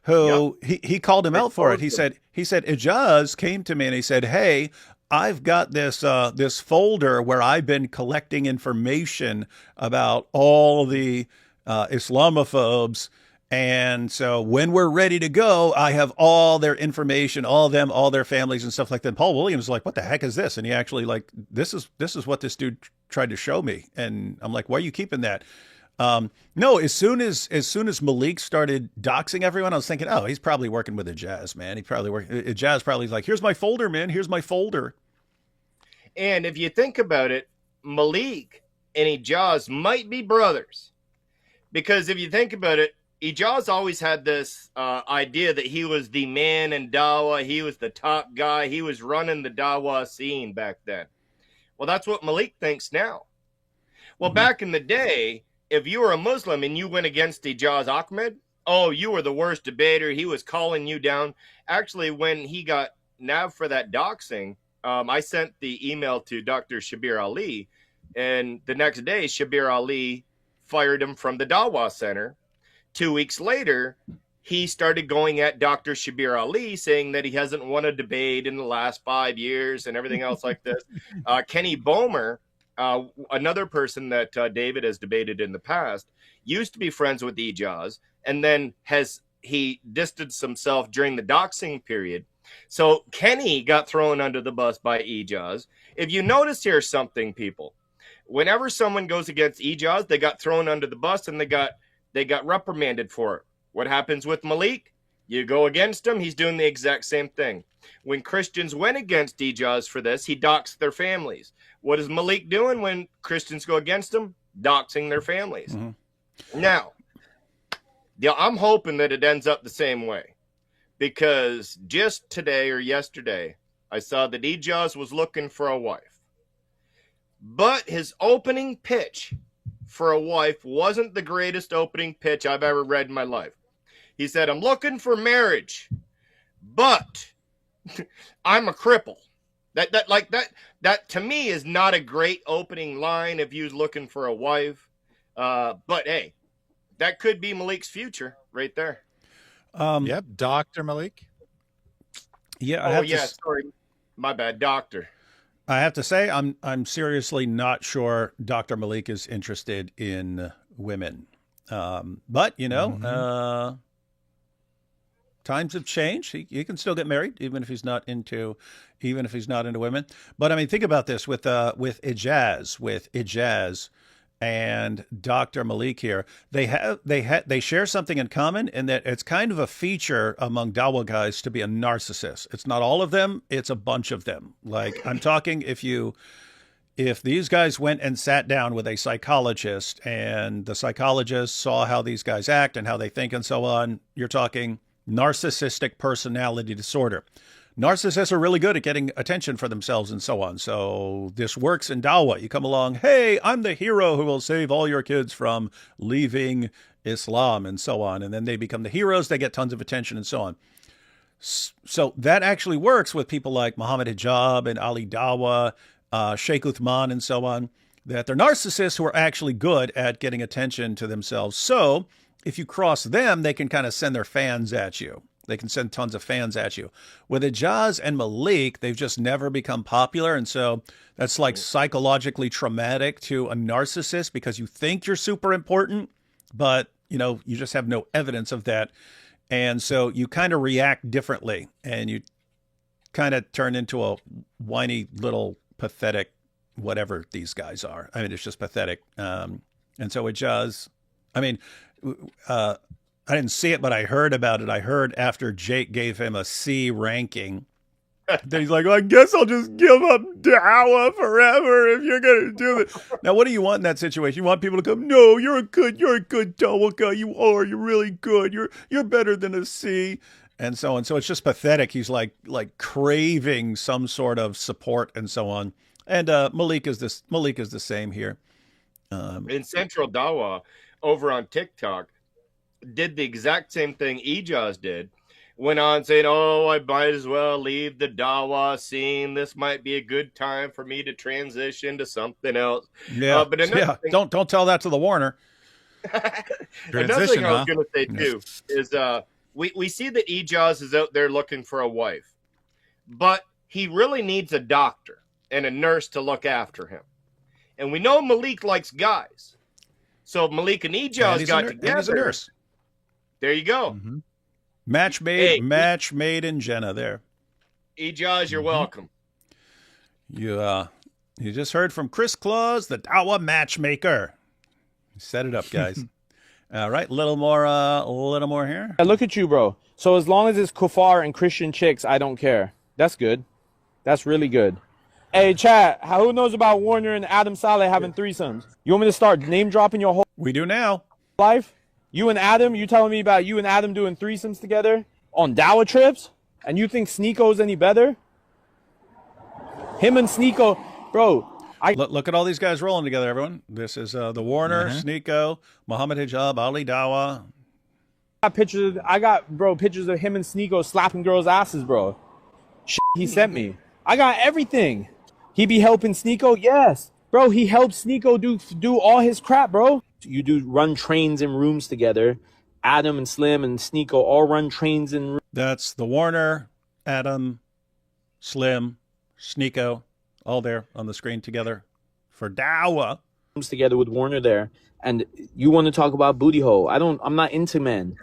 who he called him out for it. He said Ijaz came to me and he said, "Hey, I've got this folder where I've been collecting information about all the Islamophobes." And so when we're ready to go, I have all their information, all their families and stuff like that. And Paul Williams is like, what the heck is this? And he actually like, this is what this dude tried to show me. And I'm like, why are you keeping that? No, as soon as Malik started doxing everyone, I was thinking, oh, he's probably working with Ijaz, man. Ijaz probably like, here's my folder, man. Here's my folder. And if you think about it, Malik and Ijaz might be brothers. Because if you think about it, Ijaz always had this idea that he was the man in Dawa. He was the top guy. He was running the Dawa scene back then. Well, that's what Malik thinks now. Well, back in the day, if you were a Muslim and you went against Ijaz Ahmed, oh, you were the worst debater. He was calling you down. Actually, when he got nabbed for that doxing, I sent the email to Dr. Shabir Ali, and the next day, Shabir Ali fired him from the Dawa Center. 2 weeks later, he started going at Dr. Shabir Ali, saying that he hasn't won a debate in the last 5 years and everything else like this. Kenny Bomer, another person that David has debated in the past, used to be friends with Ijaz, and then he distanced himself during the doxing period. So Kenny got thrown under the bus by Ijaz. If you notice here something, people, whenever someone goes against Ijaz, they got thrown under the bus and they got reprimanded for it. What happens with Malik? You go against him, he's doing the exact same thing. When Christians went against Ijaz for this, he doxed their families. What is Malik doing when Christians go against him? Doxing their families. Mm-hmm. Now, I'm hoping that it ends up the same way. Because just today or yesterday, I saw that Ijaz was looking for a wife. But his opening pitch for a wife wasn't the greatest opening pitch I've ever read in my life. He said, I'm looking for marriage, but I'm a cripple. That to me is not a great opening line if you're looking for a wife. But hey, that could be Malik's future right there. Yep, Dr. Malik. Yeah. Sorry. My bad, doctor. I have to say, I'm seriously not sure Dr. Malik is interested in women. But times have changed. He can still get married, even if he's not into women. But I mean, think about this with Ijaz and Dr. Malik here. They share something in common in that it's kind of a feature among Dawa guys to be a narcissist. It's not all of them, it's a bunch of them. Like I'm talking if these guys went and sat down with a psychologist and the psychologist saw how these guys act and how they think and so on, you're talking narcissistic personality disorder. Narcissists are really good at getting attention for themselves and so on. So this works in Dawa. You come along, hey, I'm the hero who will save all your kids from leaving Islam and so on. And then they become the heroes. They get tons of attention and so on. So that actually works with people like Muhammad Hijab and Ali Dawa, Sheikh Uthman and so on, that they're narcissists who are actually good at getting attention to themselves. So if you cross them, they can kind of send their fans at you. They can send tons of fans at you. With Ijaz and Malik, they've just never become popular. And so that's like psychologically traumatic to a narcissist because you think you're super important, but you just have no evidence of that. And so you kind of react differently and you kind of turn into a whiny little pathetic, whatever these guys are. I mean, it's just pathetic. And so Ijaz, I didn't see it, but I heard about it. I heard after Jake gave him a C ranking Then he's like, well, I guess I'll just give up Dawa forever if you're gonna do it. Now, what do you want in that situation? You want people to come, no, you're a good Dawa guy. You're really good. You're better than a C, and so on. So it's just pathetic. He's like craving some sort of support and so on. And Malik is the same here. In Central Dawa over on TikTok did the exact same thing Ijaz did. Went on saying, oh, I might as well leave the Dawa scene. This might be a good time for me to transition to something else. Yeah, but another thing, don't tell that to the Warner. another thing I was going to say too is we see that Ijaz is out there looking for a wife, but he really needs a doctor and a nurse to look after him. And we know Malik likes guys. So Malik and Ijaz got together. And he's a nurse. There you go. Mm-hmm. Match made in Jenna there. Ijaz, you're welcome. You just heard from Chris Claus, the Dawa matchmaker. Set it up, guys. All right, a little more here. Yeah, look at you, bro. So as long as it's kuffar and Christian chicks, I don't care. That's good. That's really good. Hey, chat, who knows about Warner and Adam Saleh having threesomes? You want me to start name dropping your whole We do now. life? You and Adam, you telling me about you and Adam doing threesomes together on Dawa trips? And you think Sneeko's any better? Him and Sneeko, bro. Look at all these guys rolling together, everyone. This is the Warner, Sneeko, Muhammad Hijab, Ali Dawa. I got pictures of him and Sneeko slapping girls' asses, bro. Shit he sent me. I got everything. He be helping Sneeko? Yes. Bro, he helps Sneeko do all his crap, bro. You do run trains in rooms together. Adam and Slim and Sneeko all run trains in rooms. That's the Warner, Adam, Slim, Sneeko, all there on the screen together for Dawa. Together with Warner there. And you want to talk about booty hole. I'm not into men.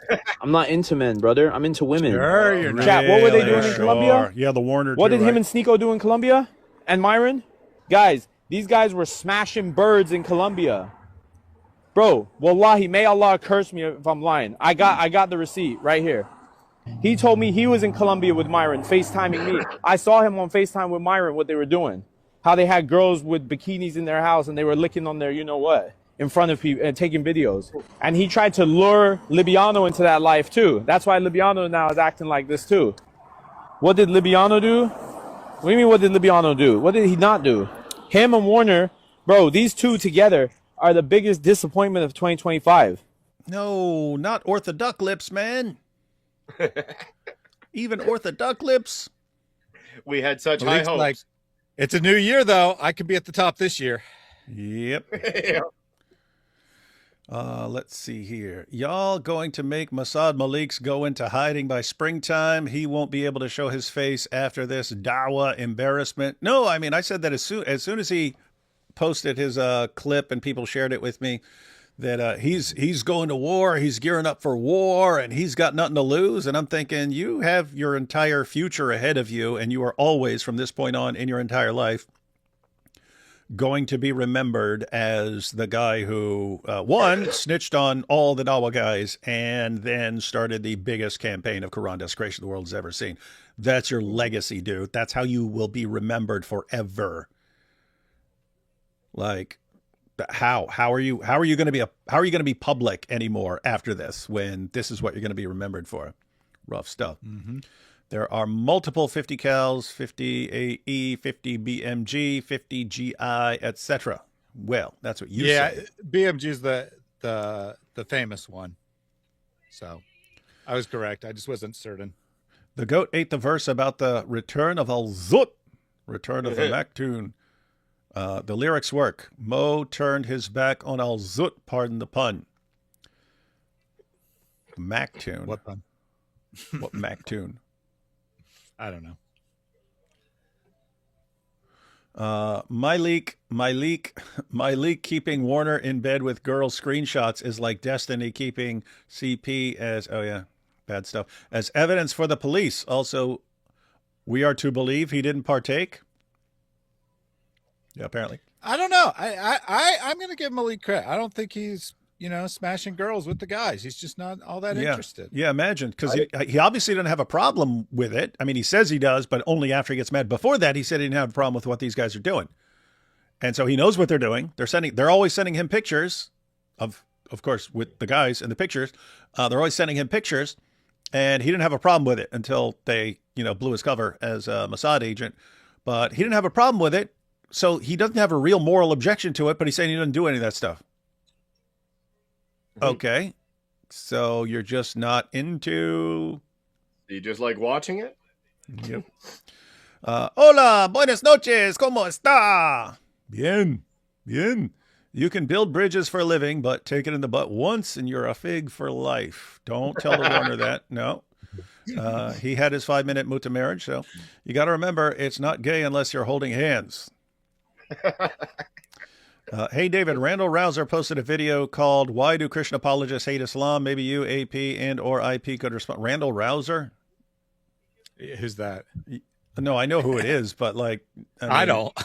I'm not into men, brother. I'm into women. Sure, you're not. Chat, what were they doing in Colombia? Yeah, the Warner. What did him and Sneeko do in Colombia? And Myron? Guys, these guys were smashing birds in Colombia. Bro, wallahi, may Allah curse me if I'm lying. I got the receipt right here. He told me he was in Colombia with Myron, FaceTiming me. I saw him on FaceTime with Myron, what they were doing. How they had girls with bikinis in their house and they were licking on their you-know-what in front of people and taking videos. And he tried to lure Libiano into that life too. That's why Libiano now is acting like this too. What did Libiano do? What do you mean, what did Libiano do? What did he not do? Him and Warner, bro, these two together are the biggest disappointment of 2025. No, not Orthoduck lips, man. Even Orthoduck lips. We had such high hopes. Like, it's a new year, though. I could be at the top this year. Yep. Yeah. Let's see here. Y'all going to make Masad Malik's go into hiding by springtime? He won't be able to show his face after this Dawa embarrassment. No, I mean, I said that as soon as he posted his clip and people shared it with me, that he's going to war, he's gearing up for war, and he's got nothing to lose. And I'm thinking, you have your entire future ahead of you, and you are always, from this point on in your entire life, going to be remembered as the guy who, one, snitched on all the Dawa guys, and then started the biggest campaign of Quran desecration the world has ever seen. That's your legacy, dude. That's how you will be remembered forever. Like, how are you going to be public anymore after this, when this is what you're going to be remembered for? Rough stuff. Mm-hmm. There are multiple 50 cals, 50 AE, 50 BMG, 50 GI, etc. Well, that's what you say. BMG is the famous one. So I was correct. I just wasn't certain. The goat ate the verse about the return of Al-Zut, return of the Maktoon. The lyrics work. Mo turned his back on Al-Zut, pardon the pun. Maktoon. What pun? What Maktoon? I don't know. My leak keeping Warner in bed with girl screenshots is like Destiny keeping CP as, oh yeah, bad stuff, as evidence for the police. Also, we are to believe he didn't partake. Yeah, apparently. I don't know. I'm going to give Malik credit. I don't think he's smashing girls with the guys. He's just not all that Yeah. interested. Yeah, imagine, because he obviously doesn't have a problem with it. I mean, he says he does, but only after he gets mad. Before that, he said he didn't have a problem with what these guys are doing. And so he knows what they're doing. They're always sending him pictures of course, with the guys in the pictures. They're always sending him pictures, and he didn't have a problem with it until they, blew his cover as a Mossad agent. But he didn't have a problem with it, so he doesn't have a real moral objection to it, but he's saying he doesn't do any of that stuff. Okay. So you're just not into... You just like watching it? Yep. Hola, buenas noches, ¿cómo está? Bien, bien. You can build bridges for a living, but take it in the butt once and you're a fig for life. Don't tell the Warner that. No. He had his 5-minute muta marriage, so you got to remember, it's not gay unless you're holding hands. Hey, David, Randall Rouser posted a video called Why Do Christian Apologists Hate Islam? Maybe you, AP, and or IP could respond. Randall Rouser? Who's that? No, I know who it is, but like... I don't.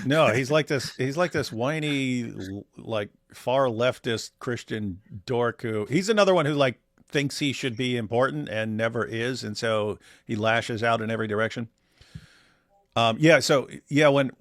No, he's like this whiny, like far leftist Christian dork who... He's another one who like thinks he should be important and never is, and so he lashes out in every direction. When...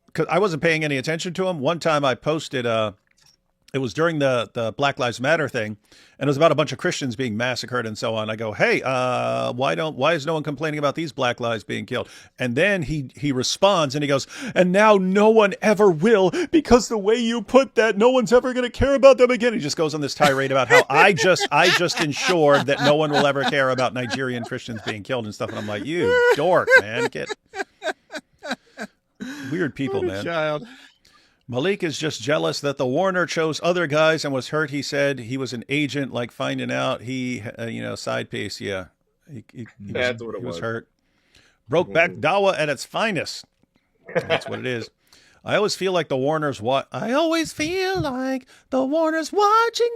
Because I wasn't paying any attention to him. One time I posted, it was during the Black Lives Matter thing, and it was about a bunch of Christians being massacred and so on. I go, hey, why is no one complaining about these black lives being killed? And then he responds and he goes, and now no one ever will, because the way you put that, no one's ever going to care about them again. He just goes on this tirade about how I just ensured that no one will ever care about Nigerian Christians being killed and stuff. And I'm like, you dork, man, weird people, man. Child. Malik is just jealous that the Warner chose other guys and was hurt. He said he was an agent, like finding out he, side piece. Yeah. He That's what it was. Was hurt. Broke back Dawa at its finest. That's what it is. I always feel like the Warner's watching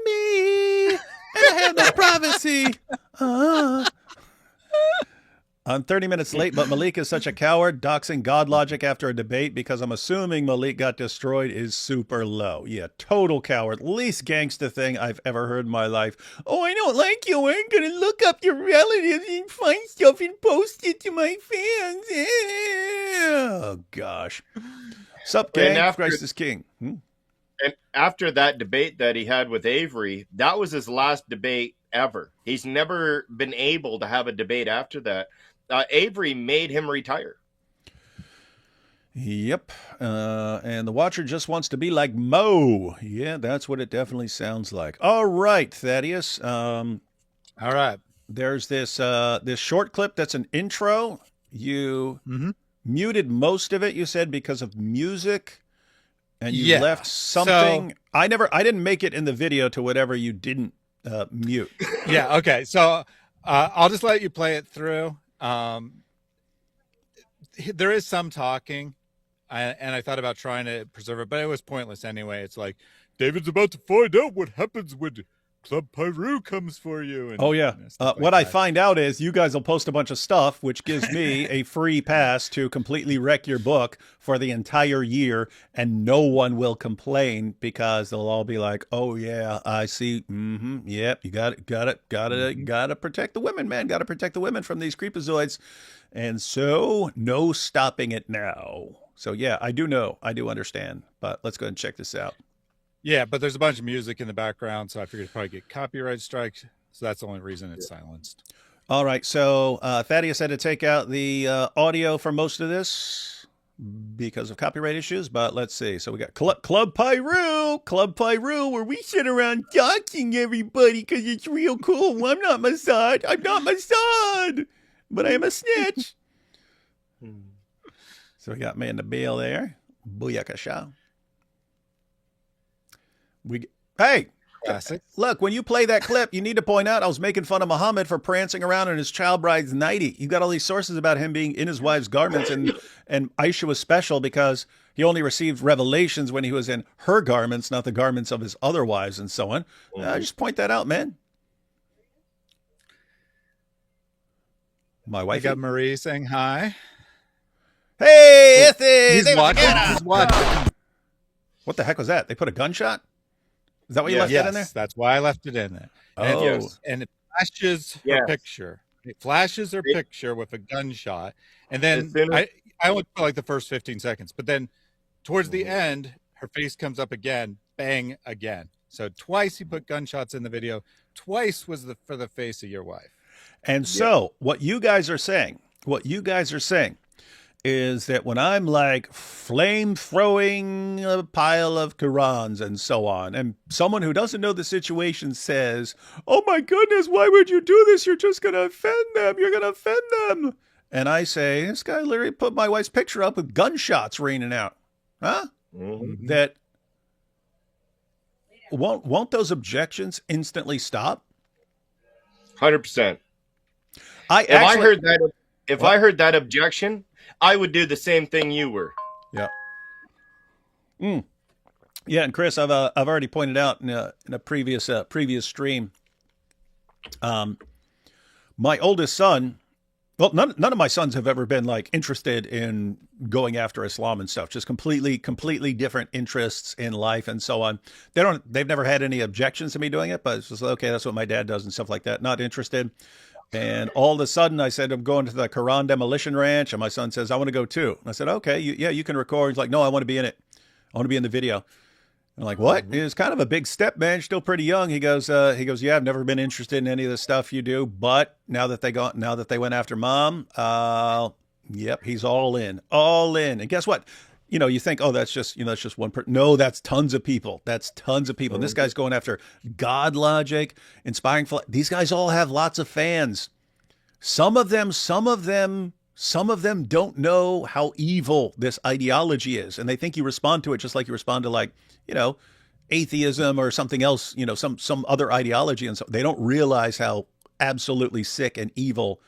me. And I have no privacy. I'm 30 minutes late, but Malik is such a coward. Doxing GodLogic after a debate because I'm assuming Malik got destroyed is super low. Yeah, total coward. Least gangsta thing I've ever heard in my life. Oh, I don't like you. I'm going to look up your relatives and find stuff and post it to my fans. Oh, gosh. Sup, gang? Christ is king. And after that debate that he had with Avery, that was his last debate ever. He's never been able to have a debate after that. Avery made him retire. Yep. And the watcher just wants to be like Mo. Yeah, that's what it definitely sounds like. All right, Thaddeus. All right. There's this short clip that's an intro. You muted most of it, you said, because of music. And you left something. So, I didn't make it in the video to whatever you didn't mute. Yeah. Okay. So I'll just let you play it through. There is some talking, and I thought about trying to preserve it, but it was pointless anyway. It's like, David's about to find out what happens when Club Pyru comes for you. And, what I find out is you guys will post a bunch of stuff, which gives me a free pass to completely wreck your book for the entire year, and no one will complain because they'll all be like, oh, yeah, I see. Yep, you got to protect the women, man. Got to protect the women from these creepazoids. And so no stopping it now. So, yeah, I do know. I do understand. But let's go ahead and check this out. Yeah, but there's a bunch of music in the background, so I figured it'd probably get copyright strikes. So that's the only reason it's silenced. All right. So Thaddeus had to take out the audio for most of this because of copyright issues. But let's see. So we got Club Pyru, where we sit around doxing everybody because it's real cool. I'm not Mossad, but I am a snitch. So we got me in the bail there. Booyakasha. Hey, classic. Look, when you play that clip, you need to point out I was making fun of Muhammad for prancing around in his child bride's nightie. You got all these sources about him being in his wife's garments, and Aisha was special because he only received revelations when he was in her garments, not the garments of his other wives and so on. Just point that out, man. My wife got Marie saying hi. Hey, he's watching. What the heck was that? They put a gunshot? Is that why you Yes. left that in there? Yes, that's why I left it in there. And, Oh. Yes. and it flashes Yes. her picture. It flashes her picture with a gunshot, and then It's in it. I only put like the first 15 seconds, but then towards the end, her face comes up again, bang again. So twice he put gunshots in the video. Twice was for the face of your wife. And so what you guys are saying is that when I'm like flame throwing a pile of Qurans and so on, and someone who doesn't know the situation says, "Oh my goodness, why would you do this? You're just going to offend them. You're going to offend them." And I say, this guy literally put my wife's picture up with gunshots raining out. Huh? Mhm. That won't those objections instantly stop? 100%. I If I heard that objection, I would do the same thing you were. Yeah. Yeah, and Chris, I've already pointed out in a previous stream. My oldest son, well, none of my sons have ever been like interested in going after Islam and stuff. Just completely different interests in life and so on. They've never had any objections to me doing it, but it's just okay. That's what my dad does and stuff like that. Not interested. And all of a sudden, I said, I'm going to the Quran demolition ranch. And my son says, I want to go too. And I said, okay, you can record. He's like, no, I want to be in it. I want to be in the video. I'm like, what? It's kind of a big step, man. You're still pretty young. He goes, yeah, I've never been interested in any of the stuff you do. But now that they went after mom, yep, he's all in. And guess what? You think, oh, that's just one person. No, that's tons of people. And this guy's going after GodLogic, Inspiring Philosophy. These guys all have lots of fans. Some of them don't know how evil this ideology is. And they think you respond to it just like you respond to like, atheism or something else, some other ideology. And so they don't realize how absolutely sick and evil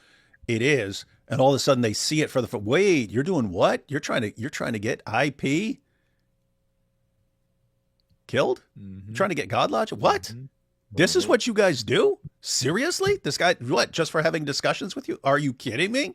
it is. And all of a sudden they see it for the wait, you're doing what? You're trying to get IP killed? Mm-hmm. You're trying to get GodLogic? What? Mm-hmm. This is what you guys do? Seriously? This guy, what, just for having discussions with you? Are you kidding me?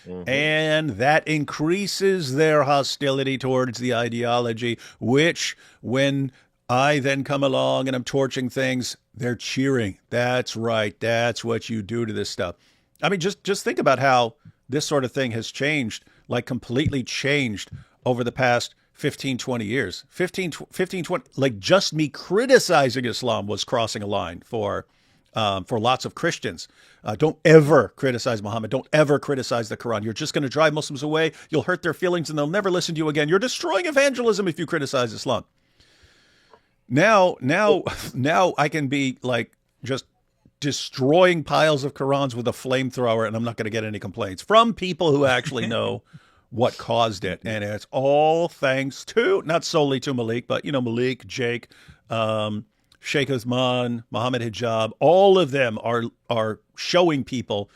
Mm-hmm. And that increases their hostility towards the ideology, which when I then come along and I'm torching things, they're cheering. That's right. That's what you do to this stuff. I mean, just think about how this sort of thing has changed, like completely changed over the past 15, 20 years. 15, 20, like just me criticizing Islam was crossing a line for lots of Christians. Don't ever criticize Muhammad. Don't ever criticize the Quran. You're just going to drive Muslims away. You'll hurt their feelings and they'll never listen to you again. You're destroying evangelism if you criticize Islam. Now I can be like just destroying piles of Qurans with a flamethrower and I'm not going to get any complaints from people who actually know what caused it. And it's all thanks to, not solely to Malik, but, Malik, Jake, Sheikh Uthman, Muhammad Hijab, all of them are showing people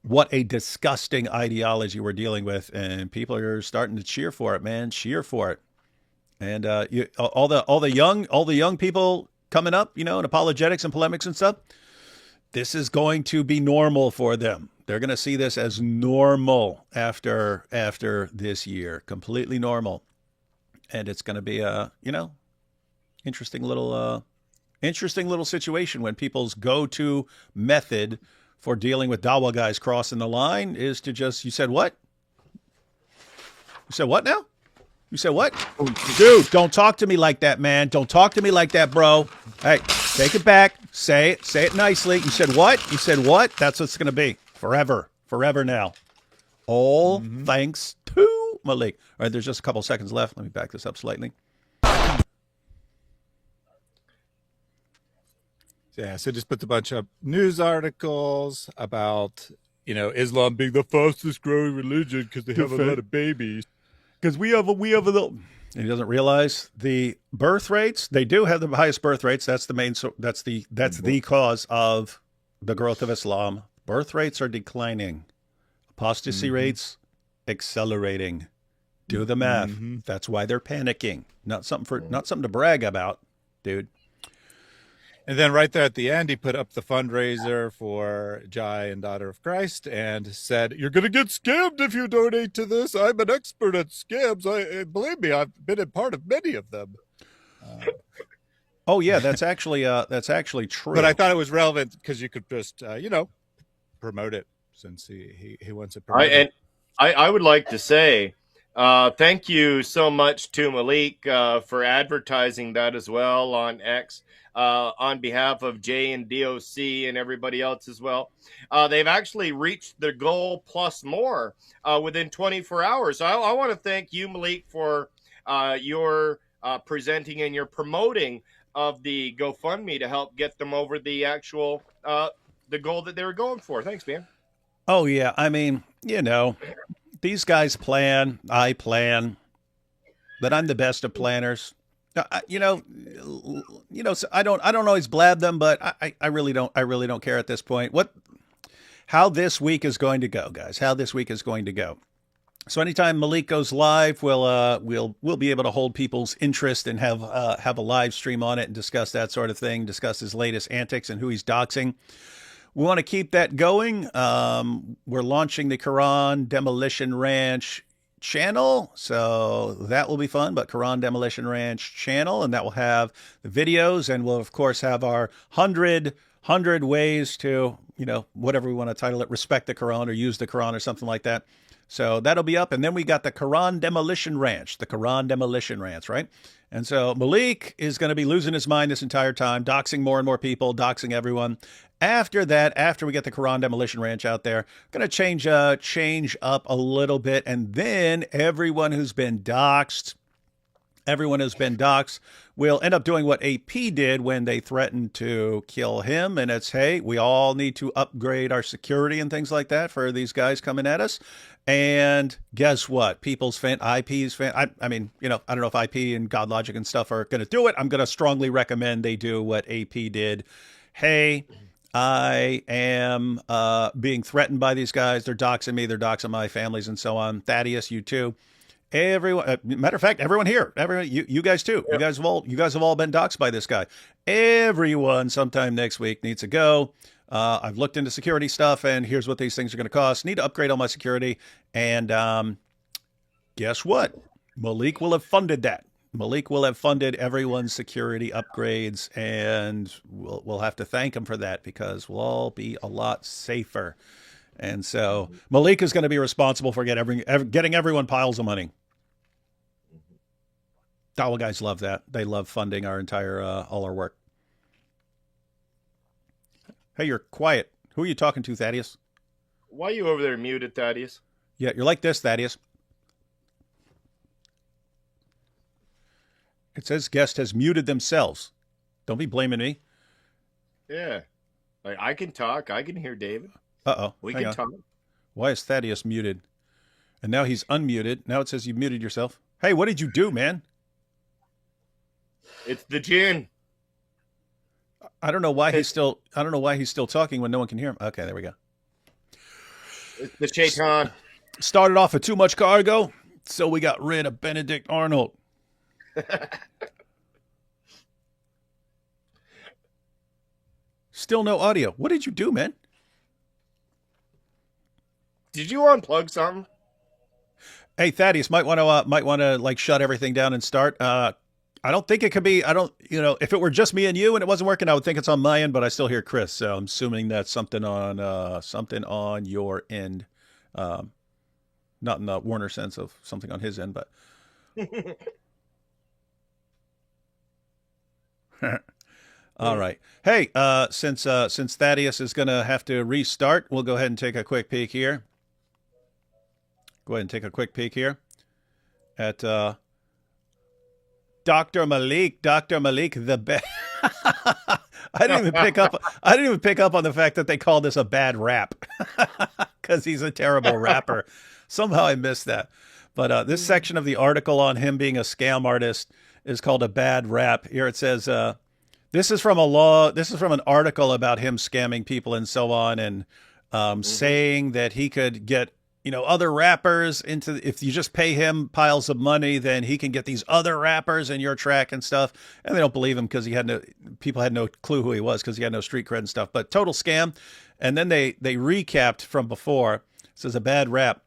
what a disgusting ideology we're dealing with. And people are starting to cheer for it, man. Cheer for it. And all the young people coming up, in apologetics and polemics and stuff, this is going to be normal for them. They're going to see this as normal after this year, completely normal. And it's going to be a, interesting little situation when people's go-to method for dealing with Dawa guys crossing the line is to just, you said what? You said what now? You said what? Dude, don't talk to me like that, man. Don't talk to me like that, bro. Hey, take it back. Say it nicely. You said what? You said what? That's what it's going to be. Forever now. All thanks to Malik. All right, there's just a couple seconds left. Let me back this up slightly. Yeah, so just put a bunch of news articles about, Islam being the fastest growing religion because they have a lot of babies. Because we have a and he doesn't realize the birth rates. They do have the highest birth rates. That's the main. That's the cause of the growth of Islam. Birth rates are declining. Apostasy rates accelerating. Do the math. That's why they're panicking. Not something to brag about, dude. And then right there at the end, he put up the fundraiser for Jai and Daughter of Christ and said, "You're going to get scammed if you donate to this. I'm an expert at scams. Believe me, I've been a part of many of them." Oh yeah, that's actually true. But I thought it was relevant because you could just, promote it since he wants it promoted. I would like to say thank you so much to Malik for advertising that as well on X on behalf of Jay and DOC and everybody else as well. They've actually reached their goal plus more within 24 hours. So I want to thank you, Malik, for your presenting and your promoting of the GoFundMe to help get them over the actual the goal that they were going for. Thanks, man. Oh yeah, I mean, these guys plan, I plan, but I'm the best of planners. So I don't always blab them, but I really don't care at this point. How this week is going to go, guys? How this week is going to go? So anytime Malik goes live, we'll be able to hold people's interest and have a live stream on it and discuss that sort of thing, discuss his latest antics and who he's doxing. We want to keep that going. We're launching the Quran Demolition Ranch channel, so that will be fun. But Quran Demolition Ranch channel, and that will have the videos, and we'll of course have our 100 ways to, whatever we want to title it, respect the Quran or use the Quran or something like that. So that'll be up. And then we got the Quran Demolition Ranch, right? And so Malik is going to be losing his mind this entire time, doxing more and more people, doxing everyone. After that, after we get the Quran Demolition Ranch out there, going to change up a little bit. And then everyone who's been doxed will end up doing what AP did when they threatened to kill him. And it's, hey, we all need to upgrade our security and things like that for these guys coming at us. And guess what? IP's fan. I mean, I don't know if IP and GodLogic and stuff are going to do it. I'm going to strongly recommend they do what AP did. Hey, I am being threatened by these guys. They're doxing me. They're doxing my families and so on. Thaddeus, you too. Everyone, matter of fact, everyone here, you guys too. Yep. You guys have all been doxed by this guy. Everyone sometime next week needs to go. I've looked into security stuff, and here's what these things are going to cost. Need to upgrade all my security, and guess what? Malik will have funded that. Malik will have funded everyone's security upgrades, and we'll have to thank him for that because we'll all be a lot safer. And so Malik is going to be responsible for getting everyone piles of money. Dawa guys love that. They love funding our entire all our work. Hey, you're quiet. Who are you talking to, Thaddeus? Why are you over there muted, Thaddeus? Yeah, you're like this, Thaddeus. It says guest has muted themselves. Don't be blaming me. Yeah. Like, I can talk. I can hear David. Uh-oh. We can talk. Why is Thaddeus muted? And now he's unmuted. Now it says you muted yourself. Hey, what did you do, man? It's the Jinn. I don't know why he's still talking when no one can hear him. Okay, there we go. It's the Shaitan. Started off with too much cargo, so we got rid of Benedict Arnold. Still no audio. What did you do, man? Did you unplug something? Hey, Thaddeus, might want to like shut everything down and start. I don't think it could be. If it were just me and you and it wasn't working, I would think it's on my end, but I still hear Chris. So I'm assuming that's something on your end. Not in the Warner sense of something on his end, but. All right. Hey, since Thaddeus is going to have to restart, we'll go ahead and take a quick peek here. At Dr. Malik, the best. I didn't even pick up on the fact that they called this a bad rap because he's a terrible rapper. Somehow I missed that. But this section of the article on him being a scam artist is called a bad rap. Here it says, this is from an article about him scamming people and so on, and saying that he could get other rappers if you just pay him piles of money, then he can get these other rappers in your track and stuff. And they don't believe him because people had no clue who he was because he had no street cred and stuff, but total scam. And then they recapped from before. It says a bad rap.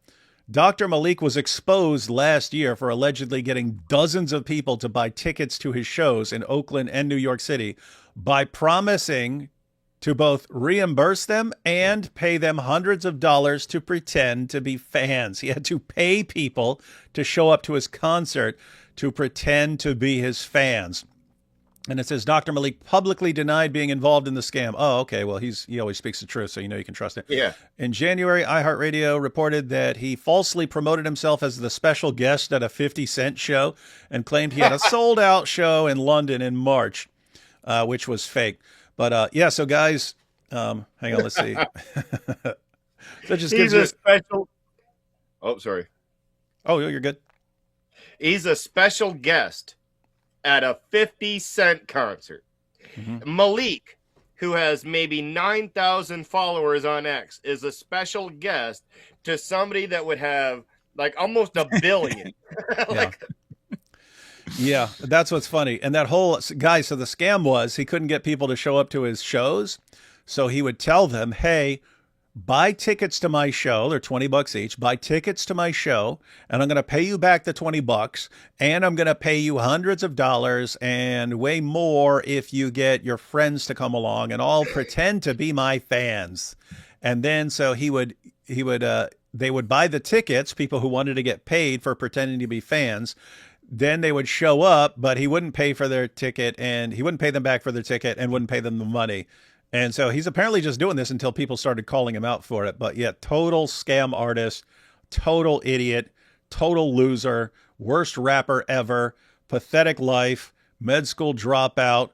Dr. Malik was exposed last year for allegedly getting dozens of people to buy tickets to his shows in Oakland and New York City by promising to both reimburse them and pay them hundreds of dollars to pretend to be fans. He had to pay people to show up to his concert to pretend to be his fans. And it says Dr. Malik publicly denied being involved in the scam. Oh, okay. Well, he always speaks the truth, so you know you can trust him. Yeah. In January, iHeartRadio reported that he falsely promoted himself as the special guest at a 50 Cent show and claimed he had a sold-out show in London in March, which was fake. But yeah, so guys, hang on, let's see. That just He's gives you... a special. Oh, sorry. Oh, you're good. He's a special guest at a 50 Cent concert. Mm-hmm. Malik, who has maybe 9,000 followers on X, is a special guest to somebody that would have like almost a billion. Like, yeah, that's what's funny. And that whole guy, so the scam was he couldn't get people to show up to his shows. So he would tell them, hey, buy tickets to my show. They're $20 each. Buy tickets to my show, and I'm going to pay you back the $20, and I'm going to pay you hundreds of dollars and way more if you get your friends to come along, and I'll pretend to be my fans. And then so they would buy the tickets, people who wanted to get paid for pretending to be fans. Then they would show up, but he wouldn't pay for their ticket, and he wouldn't pay them back for their ticket and wouldn't pay them the money. And so he's apparently just doing this until people started calling him out for it. But yeah, total scam artist, total idiot, total loser, worst rapper ever, pathetic life, med school dropout.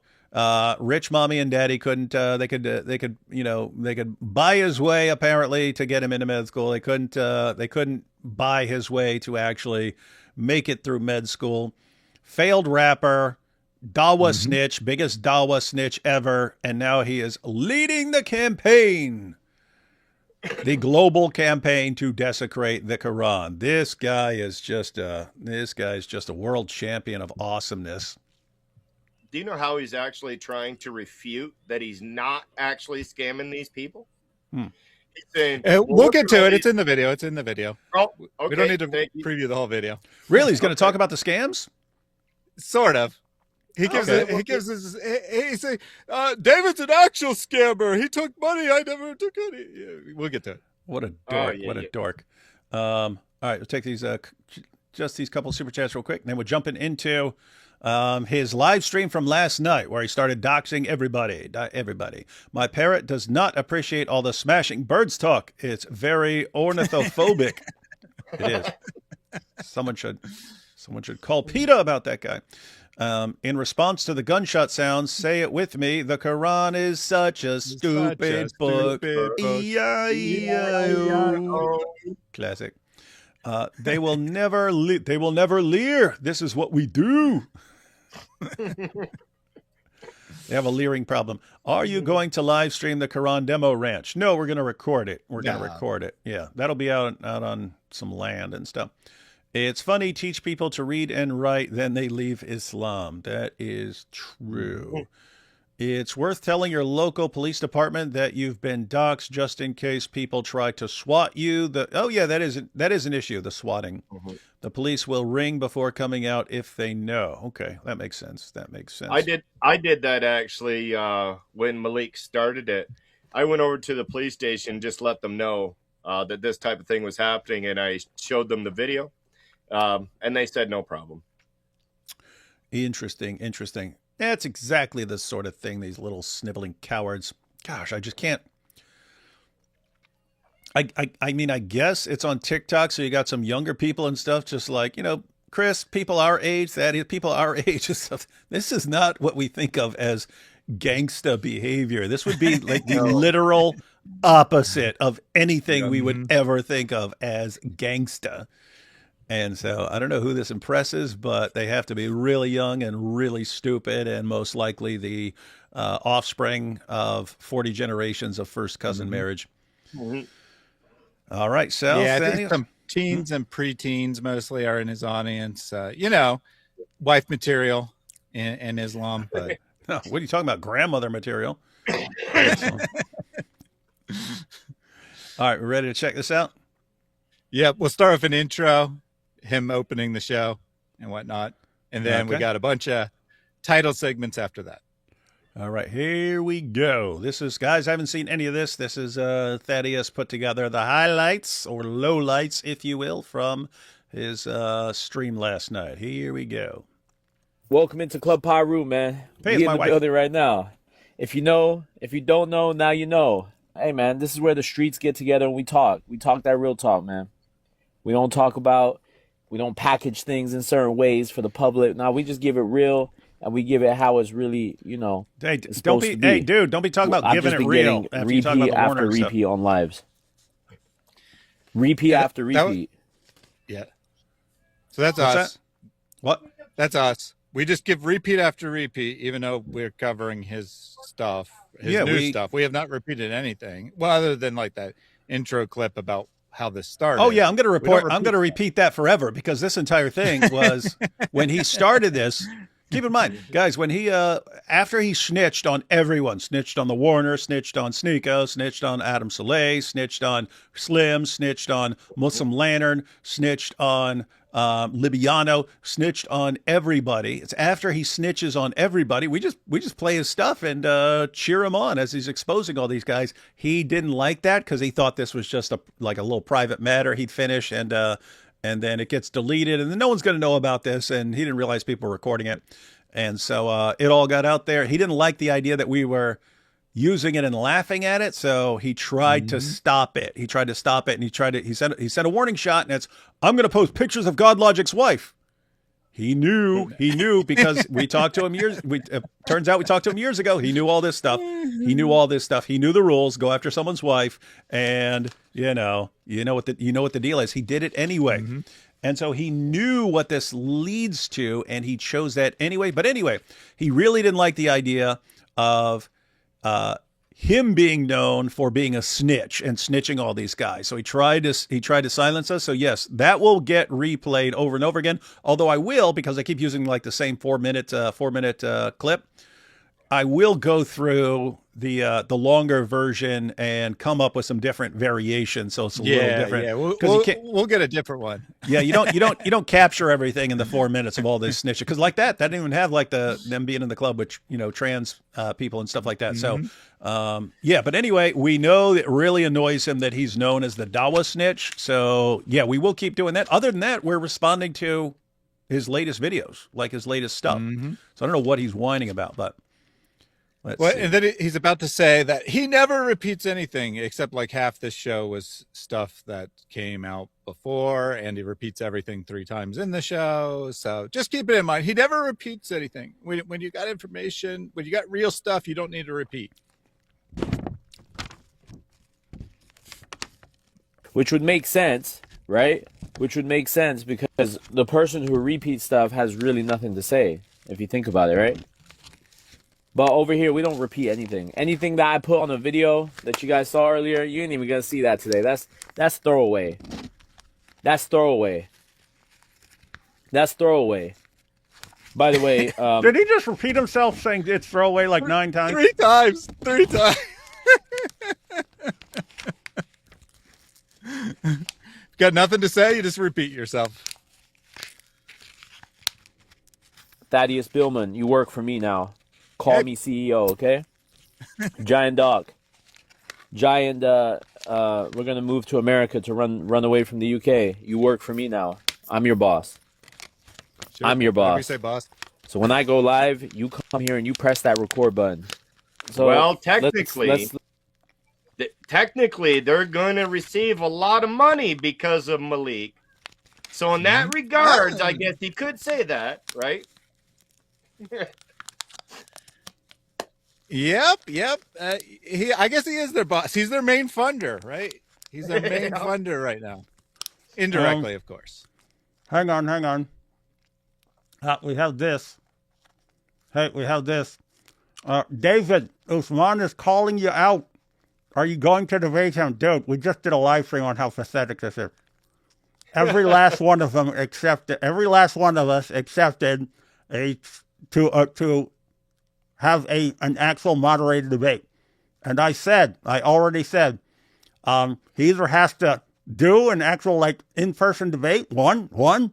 Rich mommy and daddy couldn't, they could buy his way apparently to get him into med school. They couldn't buy his way to actually make it through med school. Failed rapper. Dawa snitch, biggest Dawa snitch ever, and now he is leading the campaign, the global campaign to desecrate the Quran. This guy is just a world champion of awesomeness. do you know how he's actually trying to refute that he's not actually scamming these people? He's saying, we'll get to it. It's in the video. It's in the video. Oh, okay. We don't need to preview the whole video. Really, he's going to talk about the scams? Sort of. He gives he say, David's an actual scammer. He took money. I never took any. Yeah, we'll get to it. What a dork. What a dork. All right, we'll take these just these couple super chats real quick, and then we're jumping into his live stream from last night where he started doxing everybody. My parrot does not appreciate all the smashing birds talk. It's very ornithophobic. It is. Someone should call PETA about that guy. In response to the gunshot sounds, say it with me. The Quran is such a stupid book. E-I-E-I-O. Classic. They will never leer. This is what we do. They have a leering problem. Are you going to live stream the Quran demo ranch? No, we're going to record it. Yeah, that'll be out on some land and stuff. It's funny, teach people to read and write, then they leave Islam. That is true. It's worth telling your local police department that you've been doxxed just in case people try to swat you. That is an issue, the swatting. Mm-hmm. The police will ring before coming out if they know. Okay, that makes sense. I did that actually when Malik started it. I went over to the police station, just let them know that this type of thing was happening, and I showed them the video. And they said no problem. Interesting. That's exactly the sort of thing, these little sniveling cowards. Gosh, I just can't. I mean, I guess it's on TikTok, so you got some younger people and stuff, just like, Chris, people our age, that is, people our age and stuff. This is not what we think of as gangsta behavior. This would be like the literal opposite of anything we would ever think of as gangsta. And so I don't know who this impresses, but they have to be really young and really stupid, and most likely the offspring of 40 generations of first cousin marriage. Mm-hmm. All right, Sal. Yeah, I think some teens and preteens mostly are in his audience. Wife material in Islam. But no, what are you talking about? Grandmother material. All right, we're ready to check this out? Yeah, we'll start with an intro, him opening the show and whatnot. And then we Okay. got a bunch of title segments after that. All right, here we go. This is, guys, I haven't seen any of this. This is Thaddeus put together the highlights or lowlights, if you will, from his stream last night. Here we go. Welcome into Club Pyru, man. Hey, We it's my in the wife. building right now. If you know, if you don't know, now you know. Hey, man, this is where the streets get together and we talk. We talk that real talk, man. We don't package things in certain ways for the public. Now we just give it real, and we give it how it's really, Hey, it's don't supposed be, to be. hey, dude, don't be talking about I've giving just it been real getting after you talk about repeat the after Warner stuff. repeat on lives. Repeat after that was- repeat. Yeah. So that's What's us. that? What? That's us. We just give repeat after repeat, even though we're covering his stuff, his new stuff. We have not repeated anything. Well, other than like that intro clip about how this started. Oh yeah, I'm going to We don't report. I'm going to repeat that forever because this entire thing was when he started this. Keep in mind, guys, when he after he snitched on everyone, snitched on the Warner, snitched on Sneeko, snitched on Adam Soleil, snitched on Slim, snitched on Muslim Lantern, snitched on Libiano, snitched on everybody. It's after he snitches on everybody. We just play his stuff and cheer him on as he's exposing all these guys. He didn't like that because he thought this was just like a little private matter he'd finish and then it gets deleted, and then no one's going to know about this, and he didn't realize people were recording it. And so it all got out there. He didn't like the idea that we were using it and laughing at it, so he tried to stop it. He tried to stop it, and he sent a warning shot, and it's, I'm going to post pictures of GodLogic's wife. He knew because we talked to him turns out we talked to him years ago. He knew all this stuff. He knew the rules. Go after someone's wife, and you know what the deal is. He did it anyway, and so he knew what this leads to, and he chose that anyway. But anyway, he really didn't like the idea of him being known for being a snitch and snitching all these guys. So he tried to silence us. So yes, that will get replayed over and over again. Although I will, because I keep using like the same 4-minute clip, I will go through the longer version and come up with some different variations. So it's a little different. Yeah, we'll get a different one. Yeah, you don't capture everything in the 4 minutes of all this snitching, because like that didn't even have like them being in the club with trans people and stuff like that. So yeah, but anyway, we know it really annoys him that he's known as the Dawa snitch. So yeah, we will keep doing that. Other than that, we're responding to his latest videos, like his latest stuff. So I don't know what he's whining about, but let's see. And then he's about to say that he never repeats anything, except like half this show was stuff that came out before, and he repeats everything 3 times in the show. So just keep it in mind. He never repeats anything. When you got information, when you got real stuff, you don't need to repeat. Which would make sense, right? Which would make sense because the person who repeats stuff has really nothing to say, if you think about it, right? But over here, we don't repeat anything. Anything that I put on a video that you guys saw earlier, you ain't even gonna see that today. That's throwaway. That's throwaway. That's throwaway. By the way, Did he just repeat himself saying it's throwaway like 9 times? 3 times. 3 times. Got nothing to say, you just repeat yourself. Thaddeus Billman, you work for me now. Call me CEO, okay? Giant Dog. Giant, we're gonna move to America to run away from the UK. You work for me now. I'm your boss. Sure. I'm your Whatever boss. you say, boss. So when I go live, you come here and you press that record button. So Well, technically, they're going to receive a lot of money because of Malik. So in that regards, I guess he could say that, right? Yep. I guess he is their boss. He's their main funder, right? He's their main funder right now. Indirectly, of course. Hang on. We have this. Hey, we have this. David, Usman is calling you out. Are you going to debate him? Dude, we just did a live stream on how pathetic this is. Every last one of them accepted. Every last one of us accepted to have an actual moderated debate. And I already said, he either has to do an actual like in-person debate, one,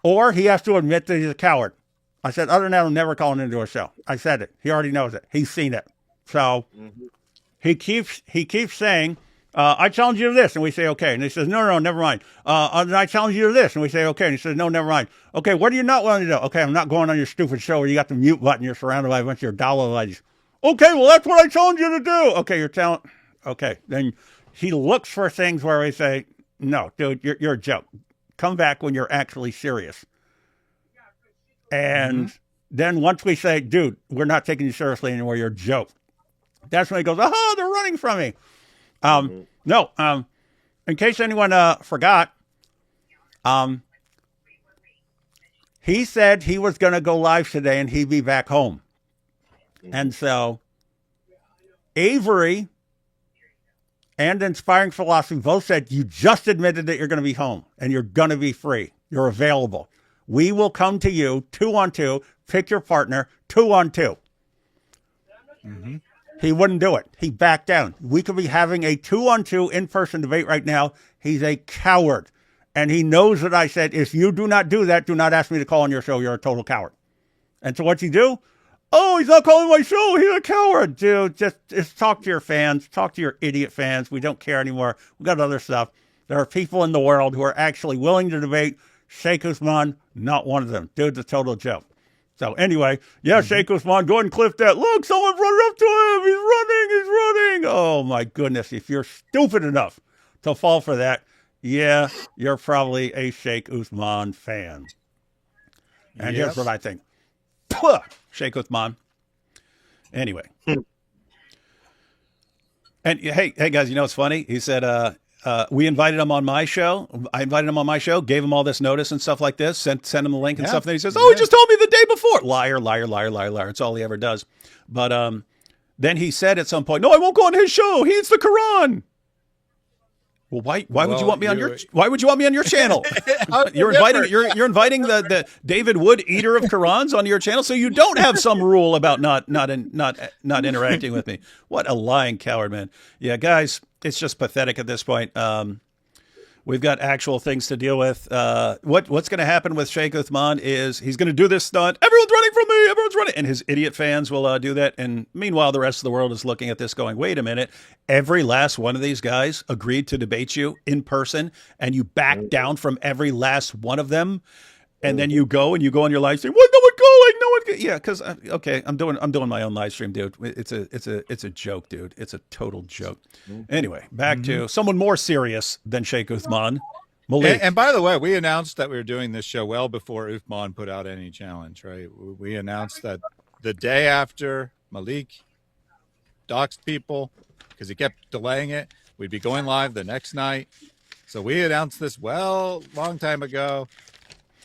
or he has to admit that he's a coward. I said, other than that, I'm never calling into a show. I said it. He already knows it. He's seen it. So he keeps saying, I challenge you to this. And we say, okay. And he says, no, never mind. I challenge you to this. And we say, okay. And he says, no, never mind. Okay, what are you not willing to do? Okay, I'm not going on your stupid show where you got the mute button. You're surrounded by a bunch of your dollar ladies. Okay, well, that's what I challenge you to do. Okay, you're telling. Okay, then he looks for things where we say, no, dude, you're a joke. Come back when you're actually serious. And then once we say, dude, we're not taking you seriously anymore, you're a joke. That's when he goes, oh, they're running from me. No, in case anyone forgot, he said he was going to go live today and he'd be back home. And so Avery and Inspiring Philosophy both said, you just admitted that you're going to be home and you're going to be free. You're available. We will come to you 2-on-2, pick your partner 2-on-2. He wouldn't do it. He backed down. We could be having a 2-on-2 in-person debate right now. He's a coward. And he knows that I said, if you do not do that, do not ask me to call on your show. You're a total coward. And so what's he do? Oh, he's not calling my show. He's a coward. Dude, just talk to your fans. Talk to your idiot fans. We don't care anymore. We got other stuff. There are people in the world who are actually willing to debate. Sheikh Usman, not one of them. Dude's a total joke. So anyway, yeah, Sheikh Usman, go ahead and clip that. Look, someone run up to him. He's running. Oh, my goodness. If you're stupid enough to fall for that, yeah, you're probably a Sheikh Usman fan. And here's what I think. Puh, Sheikh Usman. Anyway. And hey, guys, you know what's funny? He said, we invited him on my show. I invited him on my show, gave him all this notice and stuff like this, sent him the link and stuff. And then he says, he just told me the day before. Liar. It's all he ever does. But then he said at some point, no, I won't go on his show. He eats the Quran. Well, why would you want me on your why would you want me on your channel? You're inviting the David Wood eater of Qurans onto your channel, so you don't have some rule about not interacting with me. What a lying coward, man. Yeah, guys, it's just pathetic at this point. We've got actual things to deal with. What's going to happen with Sheikh Uthman is he's going to do this stunt. Everyone's running from me. Everyone's running. And his idiot fans will do that. And meanwhile, the rest of the world is looking at this going, wait a minute. Every last one of these guys agreed to debate you in person, and you back down from every last one of them. And then you go on your live stream. What? No one calling. No one. Yeah, because okay, I'm doing my own live stream, dude. It's a joke, dude. It's a total joke. Anyway, back to someone more serious than Sheikh Uthman. Malik. And by the way, we announced that we were doing this show well before Uthman put out any challenge, right? We announced that the day after Malik doxed people because he kept delaying it, we'd be going live the next night. So we announced this long time ago.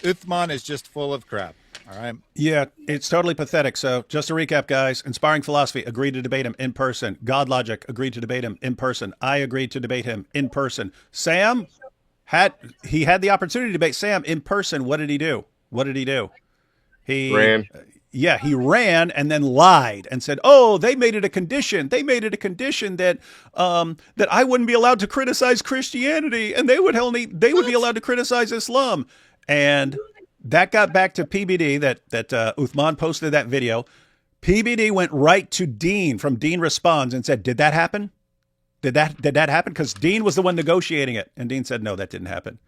Uthman is just full of crap. All right. Yeah, it's totally pathetic. So just to recap, guys, Inspiring Philosophy agreed to debate him in person. GodLogic agreed to debate him in person. I agreed to debate him in person. Sam had the opportunity to debate Sam in person. What did he do? He ran. Yeah, he ran and then lied and said, "Oh, they made it a condition. They made it a condition that that I wouldn't be allowed to criticize Christianity, and they would be allowed to criticize Islam." And that got back to PBD. That Uthman posted that video. PBD went right to Dean from Dean Responds and said, "Did that happen? Did that happen?" Because Dean was the one negotiating it, and Dean said, "No, that didn't happen."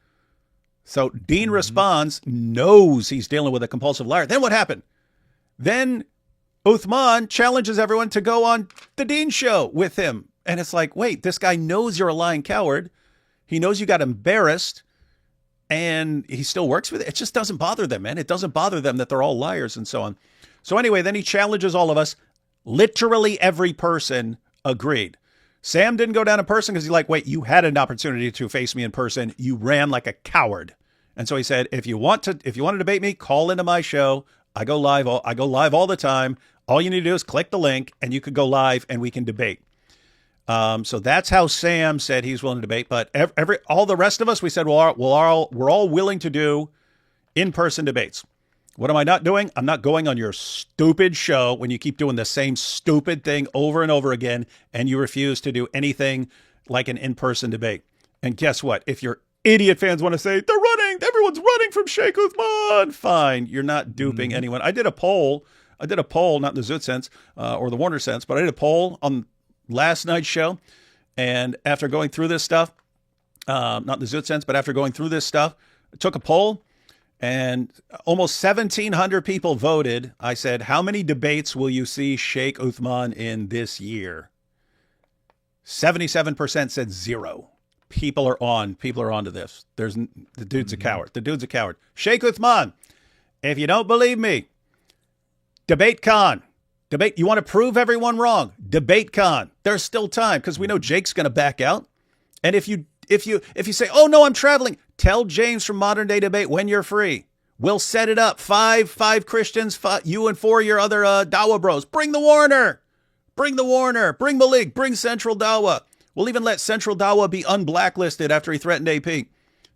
So Dean Responds, knows he's dealing with a compulsive liar. Then what happened? Then Uthman challenges everyone to go on the Dean show with him. And it's like, wait, this guy knows you're a lying coward. He knows you got embarrassed, and he still works with it. It just doesn't bother them, man. It doesn't bother them that they're all liars and so on. So anyway, then he challenges all of us. Literally every person agreed. Sam didn't go down in person because he's like, wait, you had an opportunity to face me in person. You ran like a coward. And so he said, if you want to debate me, call into my show. I go live all the time. All you need to do is click the link and you could go live and we can debate. So that's how Sam said he's willing to debate. But all the rest of us, we said, we're all willing to do in-person debates. What am I not doing? I'm not going on your stupid show when you keep doing the same stupid thing over and over again, and you refuse to do anything like an in-person debate. And guess what? If your idiot fans want to say, everyone's running from Sheikh Uthman, fine. You're not duping anyone. I did a poll, not in the Zoot sense or the Warner sense, but I did a poll on last night's show. And after going through this stuff, not the Zoot sense, but after going through this stuff, I took a poll and almost 1,700 people voted. I said, how many debates will you see Sheikh Uthman in this year? 77% said 0. People are on to this. The dude's a coward. The dude's a coward. Sheikh Uthman, if you don't believe me, debate Khan. Debate. You want to prove everyone wrong? Debate Khan. There's still time because we know Jake's going to back out. And if you say, oh no, I'm traveling, tell James from Modern Day Debate when you're free. We'll set it up. Five Christians, you and 4 of your other Dawa bros. Bring the Warner. Bring Malik. Bring Central Dawa. We'll even let Central Dawa be unblacklisted after he threatened AP.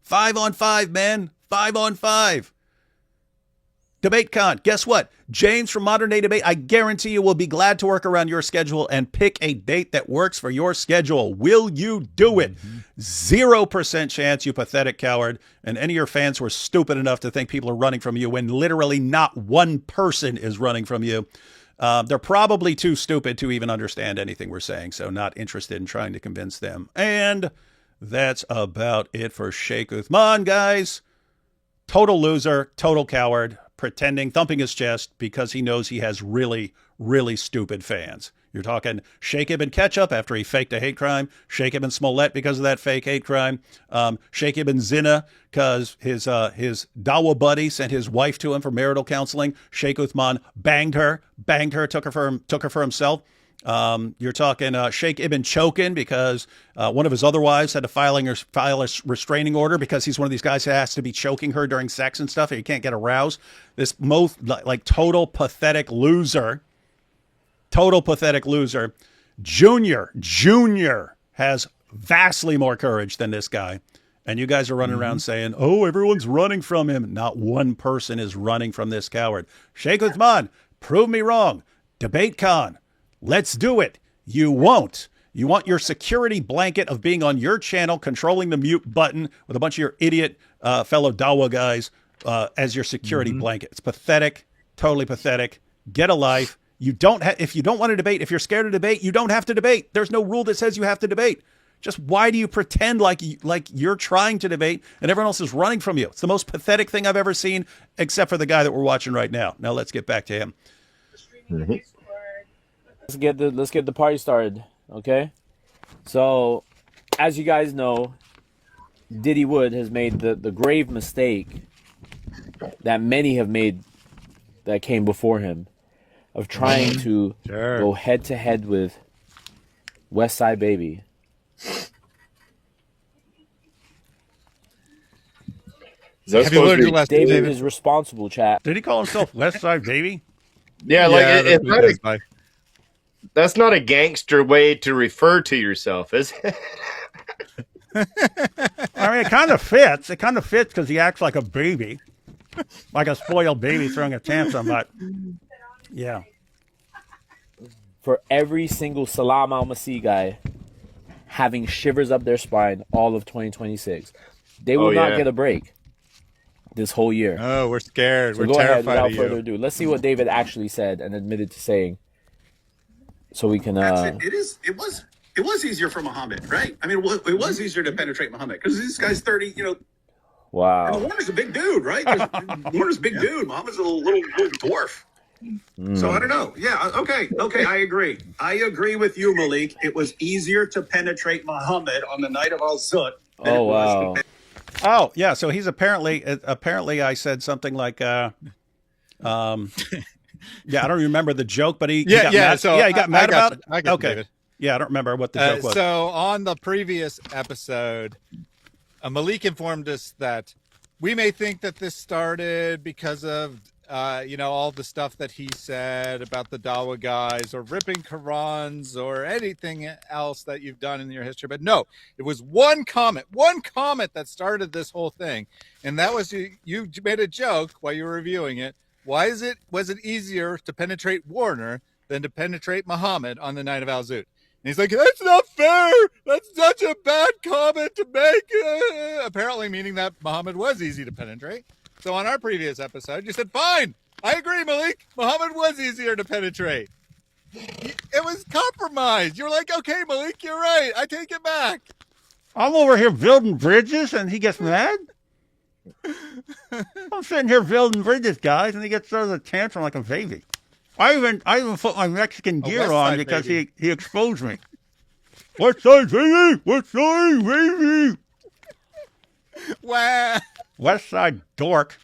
5 on 5, man. 5 on 5. Debate Con. Guess what? James from Modern Day Debate, I guarantee you will be glad to work around your schedule and pick a date that works for your schedule. Will you do it? 0% chance, you pathetic coward. And any of your fans who are stupid enough to think people are running from you when literally not one person is running from you. They're probably too stupid to even understand anything we're saying, so not interested in trying to convince them. And that's about it for Sheikh Uthman, guys. Total loser, total coward, pretending, thumping his chest because he knows he has really, really stupid fans. You're talking Sheikh Ibn Ketchup after he faked a hate crime, Sheikh Ibn Smollett because of that fake hate crime, Sheikh Ibn Zina because his Dawa buddy sent his wife to him for marital counseling. Sheikh Uthman banged her, took her for himself. You're talking Sheikh Ibn Chokin because one of his other wives had to file a restraining order because he's one of these guys who has to be choking her during sex and stuff and he can't get aroused. This most like total pathetic loser. Junior has vastly more courage than this guy. And you guys are running around saying, oh, everyone's running from him. Not one person is running from this coward. Sheikh Uthman, prove me wrong. Debate Con. Let's do it. You won't. You want your security blanket of being on your channel, controlling the mute button with a bunch of your idiot fellow Dawa guys as your security blanket. It's pathetic. Totally pathetic. Get a life. You don't if you don't want to debate, if you're scared to debate, you don't have to debate. There's no rule that says you have to debate. Just why do you pretend like you're trying to debate and everyone else is running from you? It's the most pathetic thing I've ever seen, except for the guy that we're watching right now. Now let's get back to him. Let's get the party started, okay? So, as you guys know, Diddy Wood has made the grave mistake that many have made that came before him of trying to go head to head with West Side Baby. Have you learned your lesson, David is responsible, chat. Did he call himself West Side Baby? Yeah, like that's not a gangster way to refer to yourself, is it? I mean, it kind of fits. It kind of fits because he acts like a baby, like a spoiled baby throwing a tantrum. But yeah, for every single Salam Al-Masih guy having shivers up their spine all of 2026, they will not get a break this whole year. Oh, we're scared. So we're go terrified ahead, without of you. further ado. Let's see what David actually said and admitted to saying, so we can. It was easier for Muhammad, right? I mean, it was easier to penetrate Muhammad because this guy's 30. Wow. And Warner's a big dude, right? Warner's a big dude. Muhammad's a little dwarf. So I don't know. Yeah. Okay. I agree. I agree with you, Malik. It was easier to penetrate Muhammad on the night of Al-Zut. Oh wow. Oh yeah. So he's apparently I said something like yeah, I don't remember the joke, but he got mad. So he got mad about it. Okay. David. Yeah, I don't remember what the joke was. So on the previous episode, Malik informed us that we may think that this started because of all the stuff that he said about the Dawa guys or ripping Qurans or anything else that you've done in your history. But no, it was one comment that started this whole thing. And that was you made a joke while you were reviewing it. Was it easier to penetrate Warner than to penetrate Muhammad on the night of Al-Zut? he's like, that's not fair. That's such a bad comment to make. Apparently meaning that Muhammad was easy to penetrate. So on our previous episode, you said, fine, I agree, Malik. Muhammad was easier to penetrate. It was compromised. You're like, okay, Malik, you're right. I take it back. I'm over here building bridges, and he gets mad. I'm sitting here building bridges, guys, and he gets throws a tantrum like a baby. I even put my Mexican gear on because he exposed me. What side, baby? What side, baby? Wow. West side dork.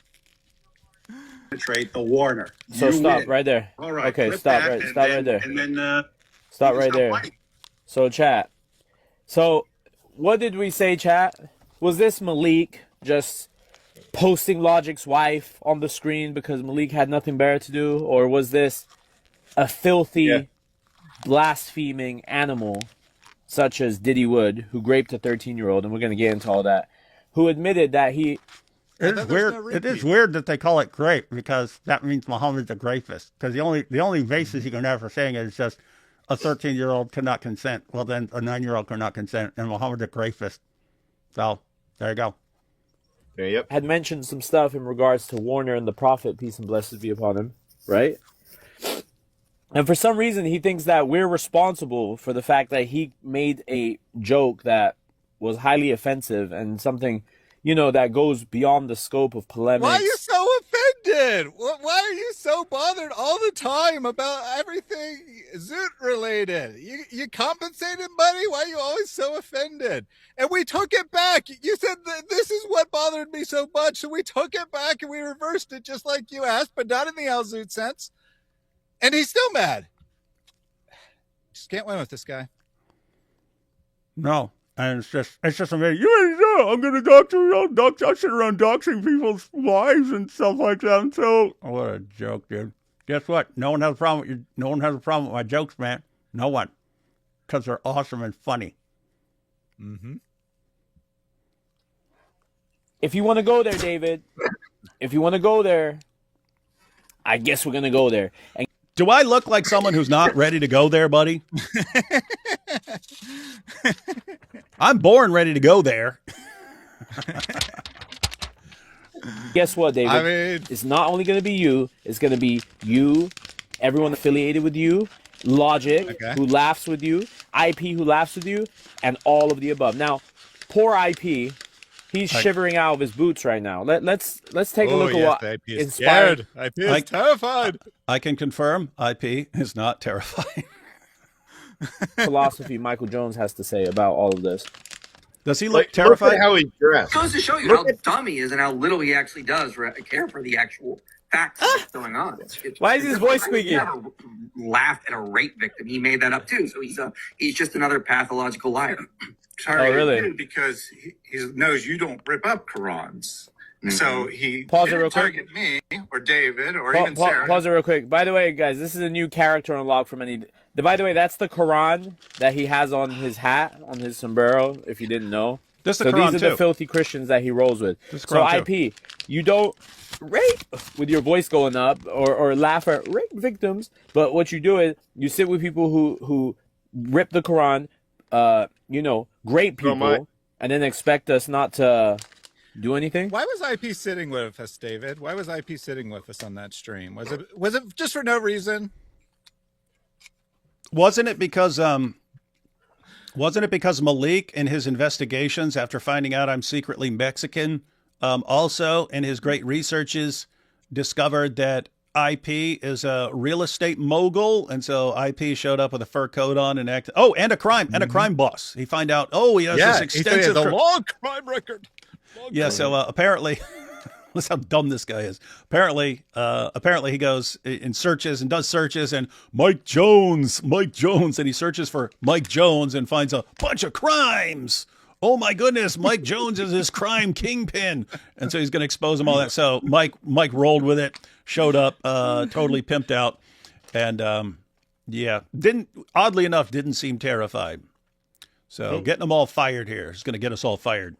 Penetrate the Warner. So You stop win. right there. All right. Okay, flip stop that, right, and stop then- right there. And then Stop you right stop there. fighting. So chat. So what did we say, chat? Was this Malik just posting Logic's wife on the screen because Malik had nothing better to do, or was this a filthy, blaspheming animal such as Diddy Wood, who raped a 13-year-old, and we're gonna get into all that, who admitted that he It is weird. It is weird that they call it grape because that means Muhammad's a rapist. Because the only basis you can have for saying it is just a 13-year-old cannot consent. Well, then a 9-year-old cannot consent, and Muhammad's a rapist. So there you go. Yeah, yep. had mentioned some stuff in regards to Warner and the Prophet, peace and blessings be upon him, right? And for some reason, he thinks that we're responsible for the fact that he made a joke that was highly offensive and something, you know, that goes beyond the scope of polemics. Why are you so offended? Why are you so bothered all the time about everything Zoot related? You compensated, buddy? Why are you always so offended? And we took it back. You said that this is what bothered me so much, so we took it back and we reversed it just like you asked, but not in the Al Zoot sense. And he's still mad. Just can't win with this guy. No. And it's just amazing. You know, I'm gonna I sit around doxing people's wives and stuff like that. And so, what a joke, dude. Guess what? No one has a problem with you. No one has a problem with my jokes, man. No one, because they're awesome and funny. Mm-hmm. If you want to go there, David, if you want to go there, I guess we're gonna go there. And Do I look like someone who's not ready to go there, buddy? I'm born ready to go there. guess what, David? I mean, It's not only going to be you. It's going to be you, everyone affiliated with you, Logic, Okay. who laughs with you, IP, who laughs with you, and all of the above. Now, poor IP, he's shivering out of his boots right now. Let's take a look at what IP is inspired scared. IP is terrified. I can confirm IP is not terrifying. philosophy Michael Jones has to say about all of this. Does he look Look terrified? at how he's dressed. Goes to show you how dumb he is and how little he actually does care for the actual facts that's going on. Why is his voice I squeaky? never laughed at a rape victim. He made that up too. So he's just another pathological liar. Oh, really? Because he knows you don't rip up Qurans. So he Pause it didn't real quick. target me or David or even Sarah. Pause it real quick. By the way, guys, this is a new character unlock from any. By the way, that's the Quran that he has on his hat, on his sombrero. If you didn't know, This is so the Quran these are too. the filthy Christians that he rolls with. This is So Quran too. IP, you don't rape with your voice going up or laugh at rape victims, but what you do is you sit with people who rip the Quran, great people, and then expect us not to do anything. Why was IP sitting with us, David? Why was IP sitting with us on that stream? Was it just for no reason? Wasn't it because Malik in his investigations after finding out I'm secretly Mexican, also in his great researches discovered that IP is a real estate mogul, and so IP showed up with a fur coat on and and a crime boss. He find out he has this extensive the long crime record. So apparently, that's how dumb this guy is. Apparently he goes and searches and does searches and Mike Jones, and he searches for Mike Jones and finds a bunch of crimes. Oh my goodness, Mike Jones is this crime kingpin, and so he's going to expose them all that. So Mike rolled with it, showed up, totally pimped out, and oddly enough didn't seem terrified. So getting them all fired here is going to get us all fired.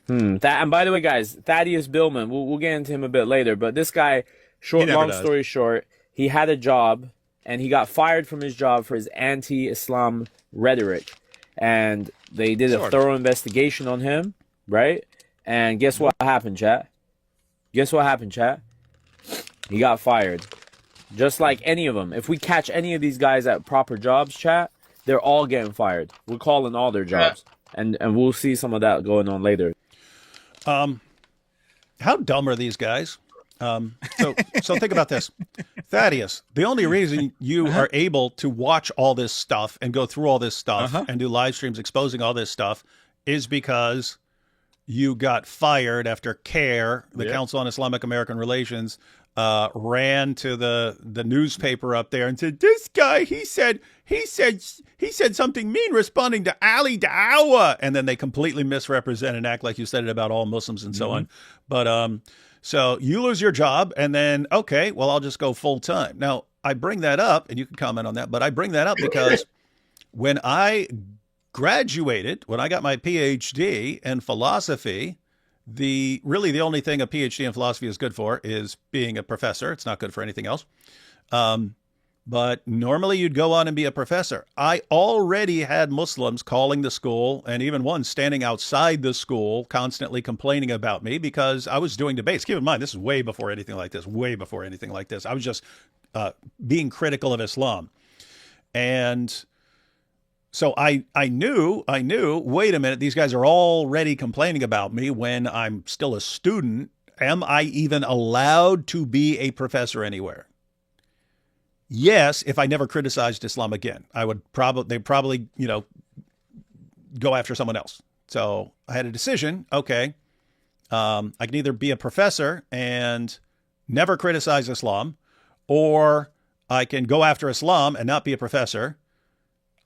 And by the way, guys, Thaddeus Billman, we'll get into him a bit later, but this guy Long story short, he had a job and he got fired from his job for his anti-Islam rhetoric. And they did a thorough investigation on him, right? And guess what happened, chat? He got fired. Just like any of them. If we catch any of these guys at proper jobs, chat, they're all getting fired. We're calling all their jobs. And we'll see some of that going on later. How dumb are these guys? So think about this. Thaddeus, the only reason you are able to watch all this stuff and go through all this stuff and do live streams exposing all this stuff is because you got fired after CARE, the Council on Islamic American Relations, ran to the newspaper up there and said, this guy, he said something mean responding to Ali Dawah. And then they completely misrepresent and act like you said it about all Muslims and so on. But so you lose your job and then, okay, well, I'll just go full time. Now, I bring that up, and you can comment on that, but I bring that up because when I graduated, when I got my PhD in philosophy, the only thing a PhD in philosophy is good for is being a professor. It's not good for anything else. But normally you'd go on and be a professor. I already had Muslims calling the school and even one standing outside the school constantly complaining about me because I was doing debates. Keep in mind, this is way before anything like this, I was just being critical of Islam. And so I knew, wait a minute, these guys are already complaining about me when I'm still a student. Am I even allowed to be a professor anywhere? Yes, if I never criticized Islam again, they'd probably, go after someone else. So I had a decision. Okay, I can either be a professor and never criticize Islam, or I can go after Islam and not be a professor.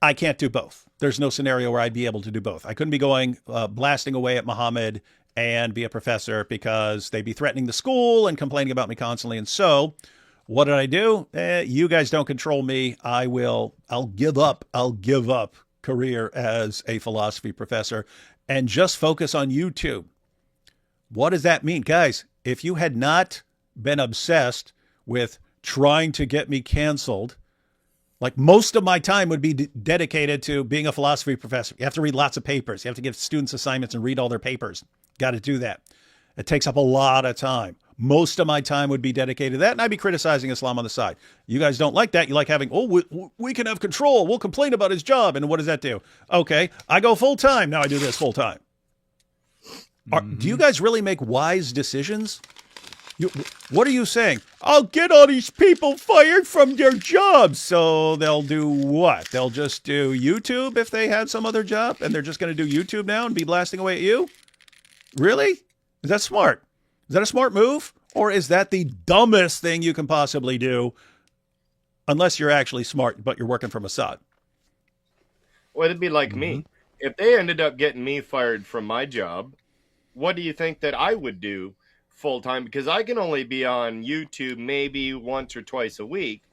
I can't do both. There's no scenario where I'd be able to do both. I couldn't be going blasting away at Muhammad and be a professor because they'd be threatening the school and complaining about me constantly. And so what did I do? You guys don't control me. I'll give up career as a philosophy professor and just focus on YouTube. What does that mean? Guys, if you had not been obsessed with trying to get me canceled, like most of my time would be dedicated to being a philosophy professor. You have to read lots of papers. You have to give students assignments and read all their papers. Got to do that. It takes up a lot of time. Most of my time would be dedicated to that, and I'd be criticizing Islam on the side. You guys don't like that. You like having, we can have control. We'll complain about his job. And what does that do? Okay, I go full time. Now I do this full time. Do you guys really make wise decisions? What are you saying? I'll get all these people fired from their jobs. So they'll do what? They'll just do YouTube if they had some other job, and they're just going to do YouTube now and be blasting away at you? Really? Is that smart? Is that a smart move? Or is that the dumbest thing you can possibly do unless you're actually smart, but you're working from Assad? Well, it'd be like me. If they ended up getting me fired from my job, what do you think that I would do full time? Because I can only be on YouTube maybe once or twice a week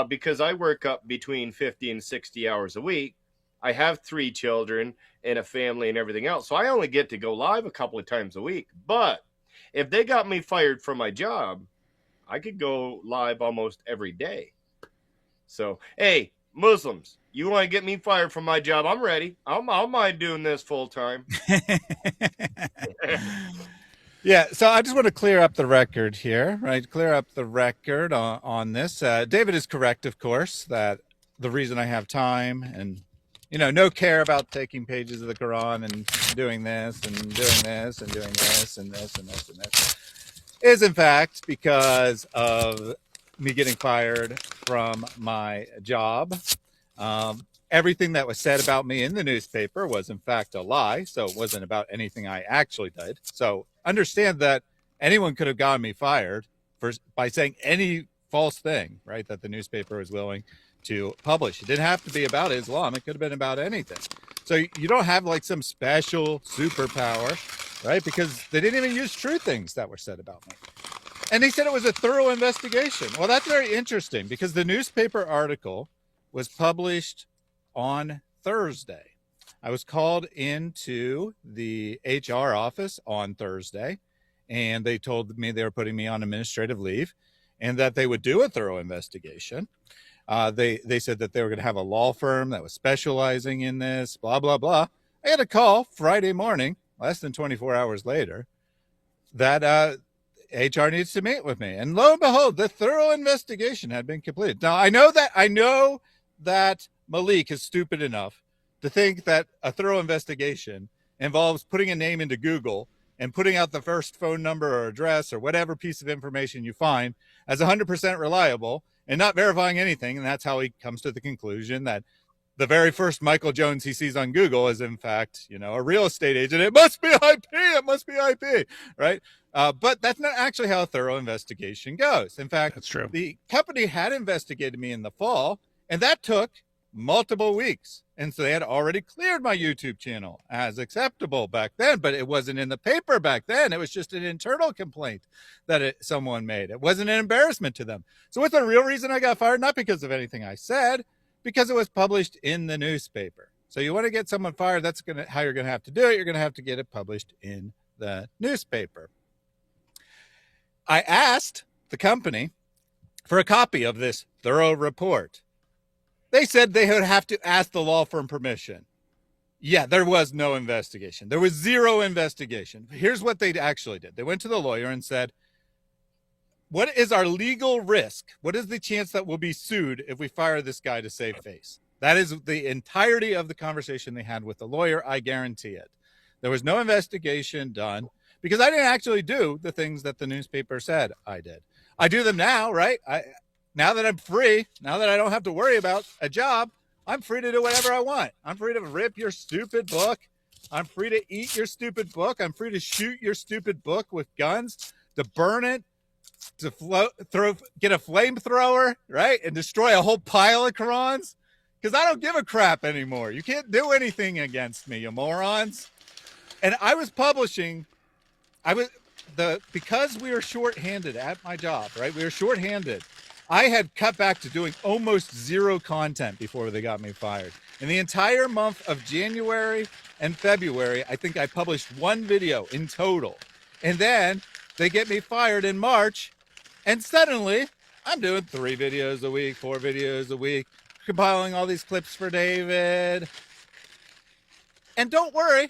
because I work up between 50 and 60 hours a week. I have 3 children and a family and everything else. So I only get to go live a couple of times a week. But if they got me fired from my job, I could go live almost every day. So, hey, Muslims, you want to get me fired from my job? I'm ready. I don't mind doing this full time. Yeah, so I just want to clear up the record here, right? Clear up the record on this. David is correct, of course, that the reason I have time and no care about taking pages of the Quran and doing this and doing this and doing this and this and this and this is in fact because of me getting fired from my job. Everything that was said about me in the newspaper was in fact a lie. So it wasn't about anything I actually did. So understand that anyone could have gotten me fired by saying any false thing, right, that the newspaper was willing to publish. It didn't have to be about Islam. It could have been about anything. So you don't have like some special superpower, right? Because they didn't even use true things that were said about me. And they said it was a thorough investigation. Well, that's very interesting because the newspaper article was published on Thursday. I was called into the HR office on Thursday, and they told me they were putting me on administrative leave. and that they would do a thorough investigation. They said that they were going to have a law firm that was specializing in this, blah, blah, blah. I had a call Friday morning, less than 24 hours later, that HR needs to meet with me. And lo and behold, the thorough investigation had been completed. Now, I know that Malik is stupid enough to think that a thorough investigation involves putting a name into Google and putting out the first phone number or address or whatever piece of information you find as 100% reliable and not verifying anything. And that's how he comes to the conclusion that the very first Michael Jones he sees on Google is, in fact, a real estate agent. It must be IP. It must be IP, right? But that's not actually how a thorough investigation goes. In fact, That's true. The company had investigated me in the fall, and that took multiple weeks. And so they had already cleared my YouTube channel as acceptable back then, but it wasn't in the paper back then. It was just an internal complaint that someone made. It wasn't an embarrassment to them. So what's the real reason I got fired? Not because of anything I said, because it was published in the newspaper. So you want to get someone fired, that's how you're going to have to do it. You're going to have to get it published in the newspaper. I asked the company for a copy of this thorough report. They said they would have to ask the law firm permission. Yeah, there was no investigation. There was zero investigation. Here's what they actually did. They went to the lawyer and said, what is our legal risk? What is the chance that we'll be sued if we fire this guy to save face? That is the entirety of the conversation they had with the lawyer. I guarantee it. There was no investigation done because I didn't actually do the things that the newspaper said I did. I do them now, right? Now that I'm free, now that I don't have to worry about a job, I'm free to do whatever I want. I'm free to rip your stupid book. I'm free to eat your stupid book. I'm free to shoot your stupid book with guns, to burn it, to get a flamethrower, right? And destroy a whole pile of Qurans. Because I don't give a crap anymore. You can't do anything against me, you morons. And I was publishing, because we were shorthanded at my job, right? We were shorthanded. I had cut back to doing almost zero content before they got me fired. In the entire month of January and February, I think I published one video in total. And then they get me fired in March, and suddenly I'm doing 3 videos a week, 4 videos a week, compiling all these clips for David. And don't worry,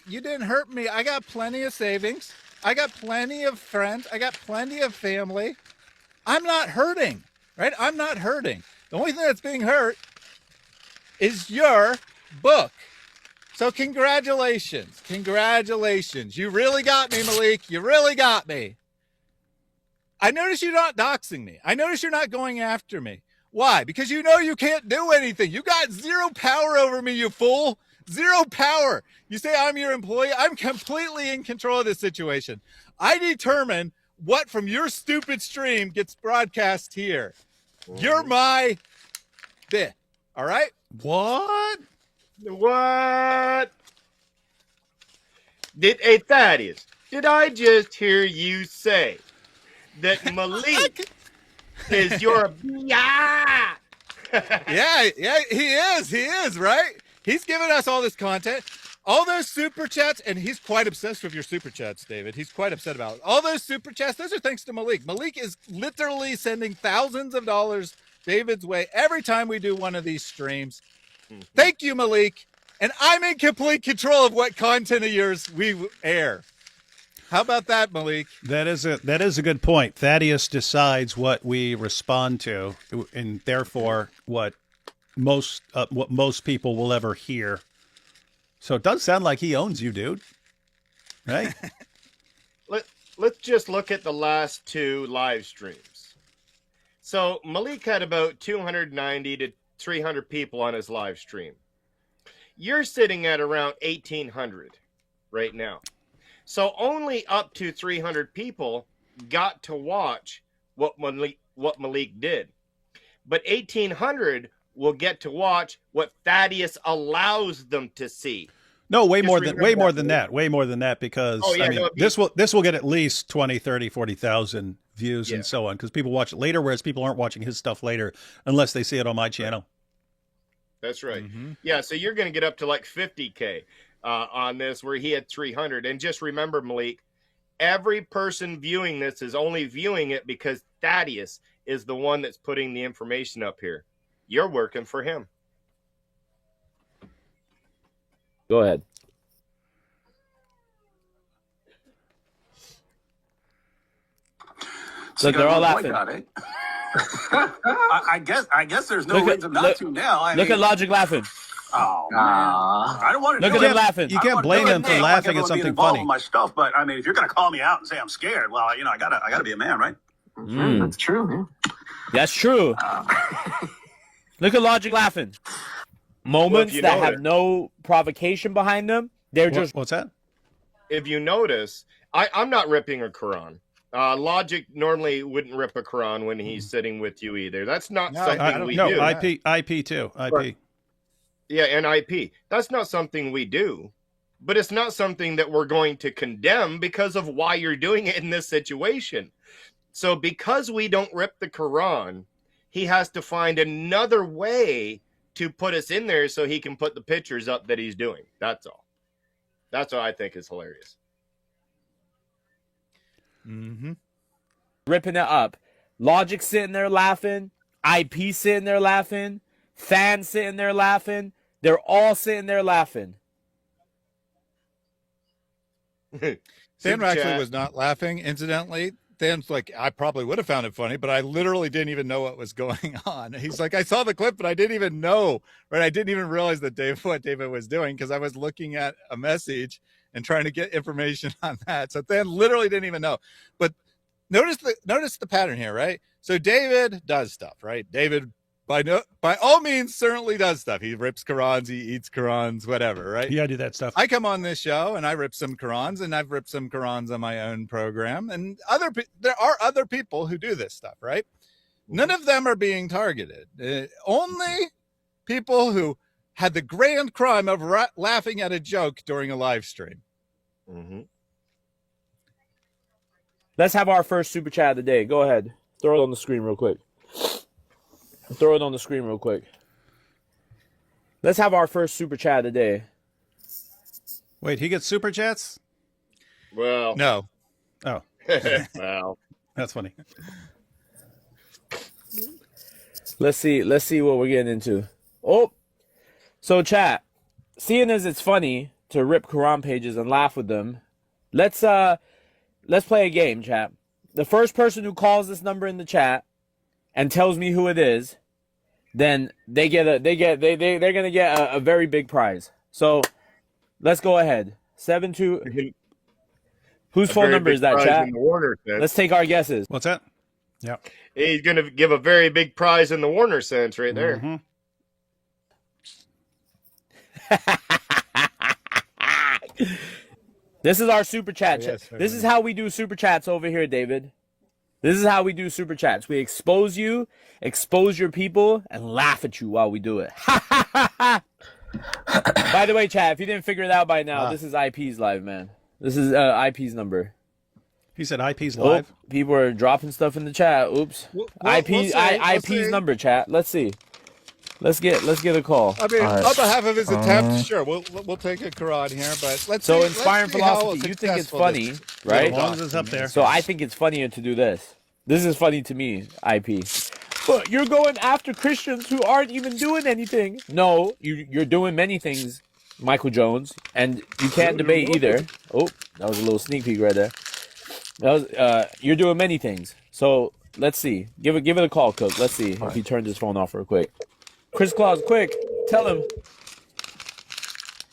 you didn't hurt me. I got plenty of savings. I got plenty of friends. I got plenty of family. I'm not hurting, right? I'm not hurting. The only thing that's being hurt is your book. So congratulations. Congratulations. You really got me, Malik. You really got me. I notice you're not doxing me. I notice you're not going after me. Why? Because you know you can't do anything. You got zero power over me, you fool. Zero power. You say I'm your employee. I'm completely in control of this situation. I determine what from your stupid stream gets broadcast here. You're my bit. All right? What? Hey, Thaddeus, did I just hear you say that Malik is your yeah? Yeah, he is, right? He's giving us all this content. All those super chats, and he's quite obsessed with your super chats, David. He's quite upset about it. All those super chats, those are thanks to Malik. Malik is literally sending thousands of dollars David's way every time we do one of these streams. Thank you, Malik. And I'm in complete control of what content of yours we air. How about that, Malik? That is a good point. Thaddeus decides what we respond to, and therefore what most people will ever hear. So it does sound like he owns you, dude. Right? Let's just look at the last 2 live streams. So Malik had about 290 to 300 people on his live stream. You're sitting at around 1,800 right now. So only up to 300 people got to watch what Malik did. But 1,800 will get to watch what Thaddeus allows them to see. No, way more than that, because this will get at least 20, 30, 40,000 views and so on, because people watch it later, whereas people aren't watching his stuff later unless they see it on my channel. That's right. Mm-hmm. Yeah, so you're going to get up to like 50K on this, where he had 300. And just remember, Malik, every person viewing this is only viewing it because Thaddeus is the one that's putting the information up here. You're working for him. Go ahead. So Look, they're all laughing. I guess there's no reason not to now. Look at Logic laughing. Oh man, I don't want to. Look at him laughing. You can't blame him for laughing at something funny. My stuff, but I mean, if you're gonna call me out and say I'm scared, well, I gotta be a man, right? That's true, man. That's true. Look at Logic laughing. Moments that have no provocation behind them. They're just. What's that? If you notice, I'm not ripping a Quran. Logic normally wouldn't rip a Quran when he's sitting with you either. That's not something we do. IP too. IP. Yeah, and IP. That's not something we do. But it's not something that we're going to condemn because of why you're doing it in this situation. So because we don't rip the Quran, he has to find another way to put us in there so he can put the pictures up that he's doing. That's all. That's what I think is hilarious. Ripping it up. Logic sitting there laughing. IP sitting there laughing. Fan sitting there laughing. They're all sitting there laughing. Dan actually was not laughing, incidentally. Dan's like, I probably would have found it funny, but I literally didn't even know what was going on. He's like, I saw the clip, but I didn't even know, right? I didn't even realize that what David was doing because I was looking at a message and trying to get information on that. So Dan literally didn't even know. But notice the pattern here, right? So David does stuff, right? David, by all means, certainly does stuff. He rips Qurans, he eats Qurans, whatever, right? Yeah, I do that stuff. I come on this show and I rip some Qurans, and I've ripped some Qurans on my own program. And there are other people who do this stuff, right? None of them are being targeted. Only people who had the grand crime of laughing at a joke during a live stream. Let's have our first super chat of the day. Go ahead. Throw it on the screen real quick. Let's have our first super chat of the day. Wait, he gets super chats? Well, no. Oh, well, that's funny. Let's see what we're getting into. Oh, so chat. Seeing as it's funny to rip Quran pages and laugh with them, let's play a game, chat. The first person who calls this number in the chat and tells me who it is, then they're gonna get a very big prize. So let's go ahead. 72. Whose phone number is that, chat? Let's take our guesses. What's that? Yeah. He's going to give a very big prize in the Warner sense right there. This is our super chat. This is how we do super chats over here, David. This is how we do super chats. We expose you, expose your people, and laugh at you while we do it. By the way, chat, if you didn't figure it out by now, this is IP's live, man. This is IP's number. He said IP's live. People are dropping stuff in the chat. Oops. IP's number, chat. Let's see. Let's get a call. I mean, on behalf of his attempt, sure, we'll take a Quran here, but let's. So Inspiring Philosophy, you think it's funny, right? As long as it's up there. So I think it's funnier to do this. This is funny to me, IP. But you're going after Christians who aren't even doing anything. No, you're doing many things, Michael Jones, and you can't debate either. Oh, that was a little sneak peek right there. That was you're doing many things. So let's see. Give it a call, Cook. Let's see if he turns his phone off real quick. Chris Claus, quick, tell him.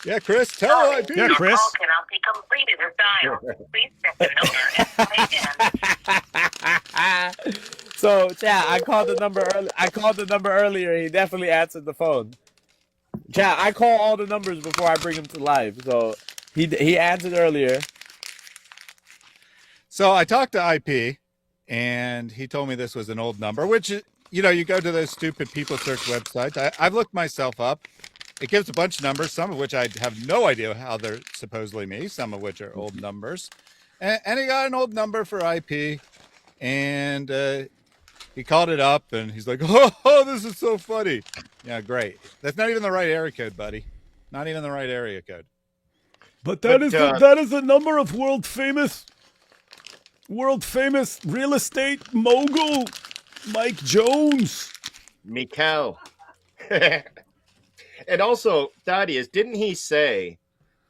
Yeah, Chris, tell him. Yeah, Chris. Call cannot be completed or dialed. Please check the number. So, chat, I called the number earlier. He definitely answered the phone. Chat, I call all the numbers before I bring him to live. So he answered earlier. So I talked to IP, and he told me this was an old number, which, you know, you go to those stupid people search websites. I've looked myself up. It gives a bunch of numbers, some of which I have no idea how they're supposedly me, some of which are old numbers. And he got an old number for IP, and he called it up, and he's like, oh, this is so funny. Yeah, great. That's not even the right area code, buddy. Not even the right area code. But that is the number of world famous World famous real estate mogul Mike Jones. Mikal. And also, Thaddeus, didn't he say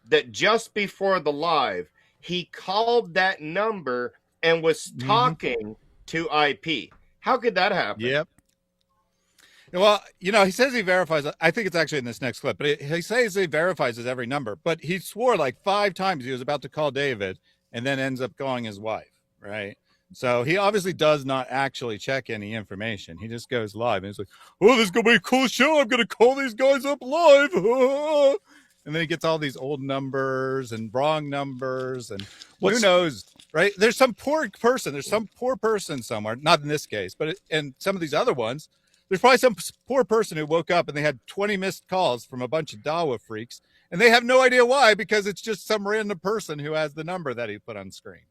that just before the live, he called that number and was talking to IP? How could that happen? Yep. Well, he says he verifies. I think it's actually in this next clip, but he says he verifies his every number. But he swore like 5 times he was about to call David, and then ends up calling his wife. Right. So he obviously does not actually check any information. He just goes live, and he's like, "Oh, this is gonna be a cool show. I'm gonna call these guys up live." And then he gets all these old numbers and wrong numbers, and who knows, right? There's some poor person somewhere. Not in this case, but in some of these other ones. There's probably some poor person who woke up and they had 20 missed calls from a bunch of Dawa freaks, and they have no idea why, because it's just some random person who has the number that he put on screen.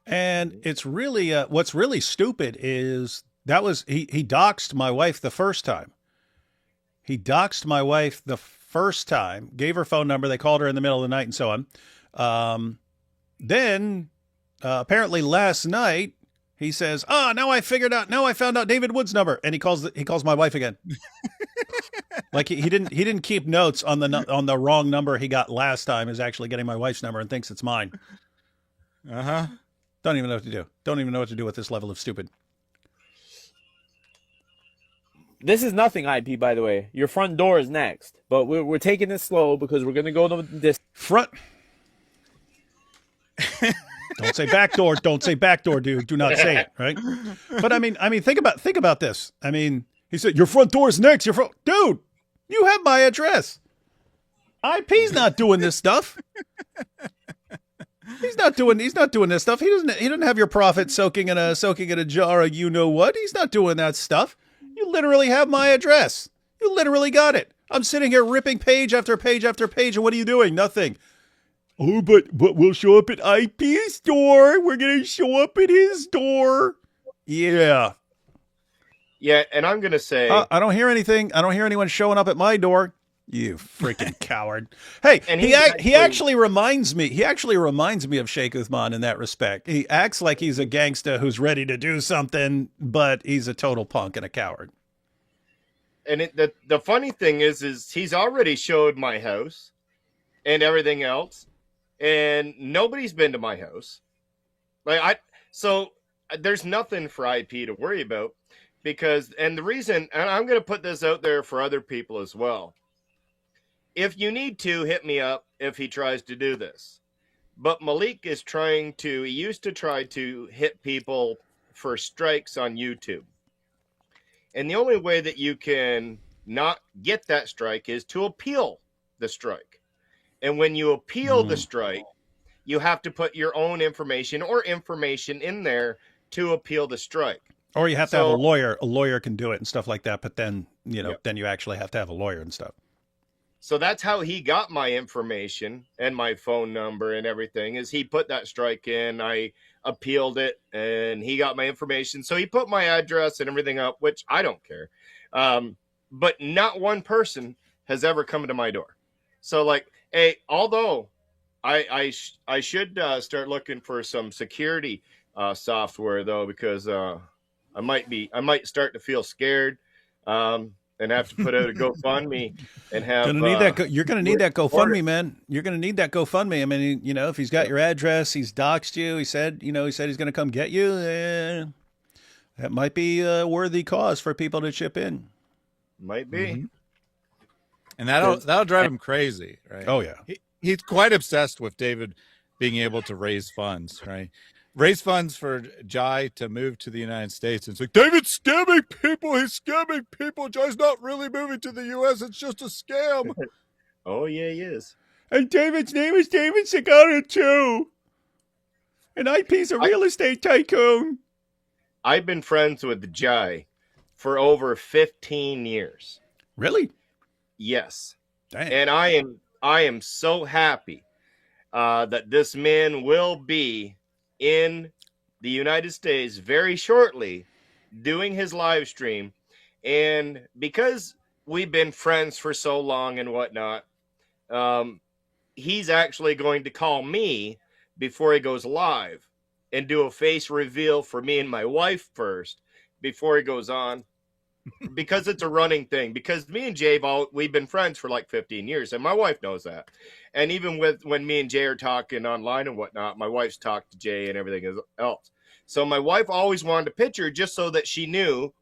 And it's really, what's really stupid is he doxed my wife the first time. He doxed my wife the first time, gave her phone number. They called her in the middle of the night and so on. Then apparently last night, he says, now I found out David Wood's number. And he calls my wife again. Like he didn't keep notes on the wrong number he got last time, is actually getting my wife's number and thinks it's mine. Uh-huh. Don't even know what to do. Don't even know what to do with this level of stupid. This is nothing, IP, by the way. Your front door is next. But we're taking it slow because we're going to go to this front. Don't say back door. Don't say back door, dude. Do not say it, right? But I mean, think about this. I mean, he said, your front door is next. Dude, you have my address. IP's not doing this stuff. He's not doing this stuff. He doesn't have your profit soaking in a jar of you know what. He's not doing that stuff. You literally have my address. You literally got it. I'm sitting here ripping page after page after page, and what are you doing? Nothing. Oh, but we'll show up at IP's door. We're going to show up at his door. Yeah. Yeah, and I'm going to say... I don't hear anything. I don't hear anyone showing up at my door. You freaking coward. Hey, and he actually reminds me of Sheikh Uthman in that respect. He acts like he's a gangster who's ready to do something, but he's a total punk and a coward. And the funny thing is he's already showed my house and everything else. And nobody's been to my house. So there's nothing for IP to worry about, because, and the reason, and I'm going to put this out there for other people as well. If you need to, hit me up if he tries to do this. But Malik he used to try to hit people for strikes on YouTube. And the only way that you can not get that strike is to appeal the strike. And when you appeal the strike, you have to put your own information or information in there to appeal the strike. Or you have to have a lawyer. A lawyer can do it and stuff like that. But then, then you actually have to have a lawyer and stuff. So that's how he got my information and my phone number and everything, is he put that strike in. I appealed it and he got my information. So he put my address and everything up, which I don't care. But not one person has ever come to my door. So hey, although I should start looking for some security software though, because I might start to feel scared and have to put out a GoFundMe and have. You're gonna need that GoFundMe, man. You're gonna need that GoFundMe. I mean, if he's got your address, he's doxed you. He said he's gonna come get you. That might be a worthy cause for people to chip in. Might be. Mm-hmm. And that'll drive him crazy, right? Oh, yeah. He's quite obsessed with David being able to raise funds, right? Raise funds for Jai to move to the United States. It's like, David's scamming people. He's scamming people. Jai's not really moving to the U.S. It's just a scam. Oh, yeah, he is. And David's name is David Segura, too. And IP's a real estate tycoon. I've been friends with Jai for over 15 years. Really? Yes. Dang. And I am so happy that this man will be in the United States very shortly doing his live stream. And because we've been friends for so long and whatnot, he's actually going to call me before he goes live and do a face reveal for me and my wife first before he goes on. Because it's a running thing. Because me and Jay, we've been friends for like 15 years, and my wife knows that. And even when me and Jay are talking online and whatnot, my wife's talked to Jay and everything else. So my wife always wanted a picture just so that she knew,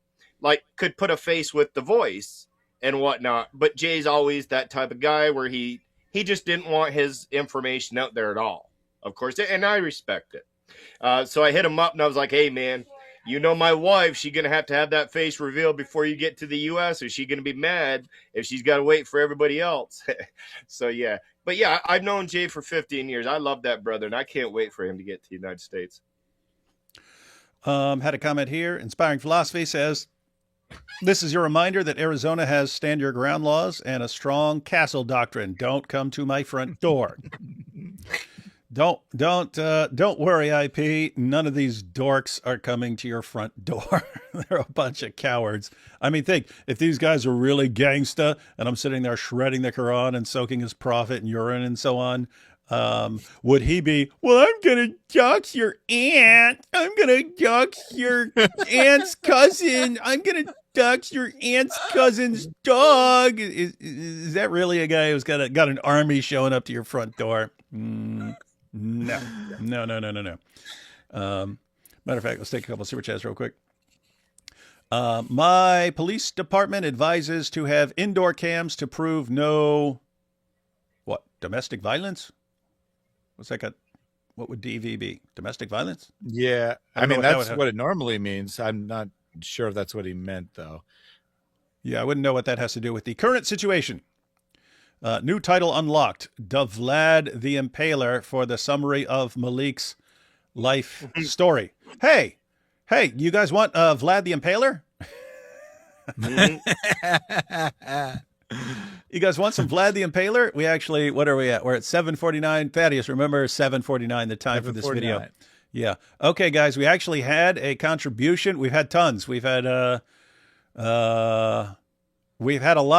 like, could put a face with the voice and whatnot. But Jay's always that type of guy where he just didn't want his information out there at all, of course, and I respect it. So I hit him up and I was like, hey, man, you know my wife, she's going to have that face reveal before you get to the U.S. or she's going to be mad if she's got to wait for everybody else. So, yeah. But, yeah, I've known Jay for 15 years. I love that brother, and I can't wait for him to get to the United States. Had a comment here. Inspiring Philosophy says, this is your reminder that Arizona has stand your ground laws and a strong castle doctrine. Don't come to my front door. Don't worry, IP. None of these dorks are coming to your front door. They're a bunch of cowards. I mean, think, if these guys are really gangsta and I'm sitting there shredding the Quran and soaking his prophet and urine and so on, would he be, well, I'm going to dox your aunt. I'm going to dox your aunt's cousin. I'm going to dox your aunt's cousin's dog. Is that really a guy who's got an army showing up to your front door? No. Matter of fact, let's take a couple of super chats real quick. My police department advises to have indoor cams to prove no, domestic violence? What's that got? What would DV be? Domestic violence? Yeah. I mean, that's what it normally means. I'm not sure if that's what he meant, though. Yeah, I wouldn't know what that has to do with the current situation. New title unlocked. Vlad the Impaler for the summary of Malik's life story. Hey, you guys want Vlad the Impaler? You guys want some Vlad the Impaler? We actually, what are we at? We're at 7:49. Thaddeus, remember 7:49, the time for this video. Yeah. Okay, guys, we actually had a contribution. We've had tons. We've had a lot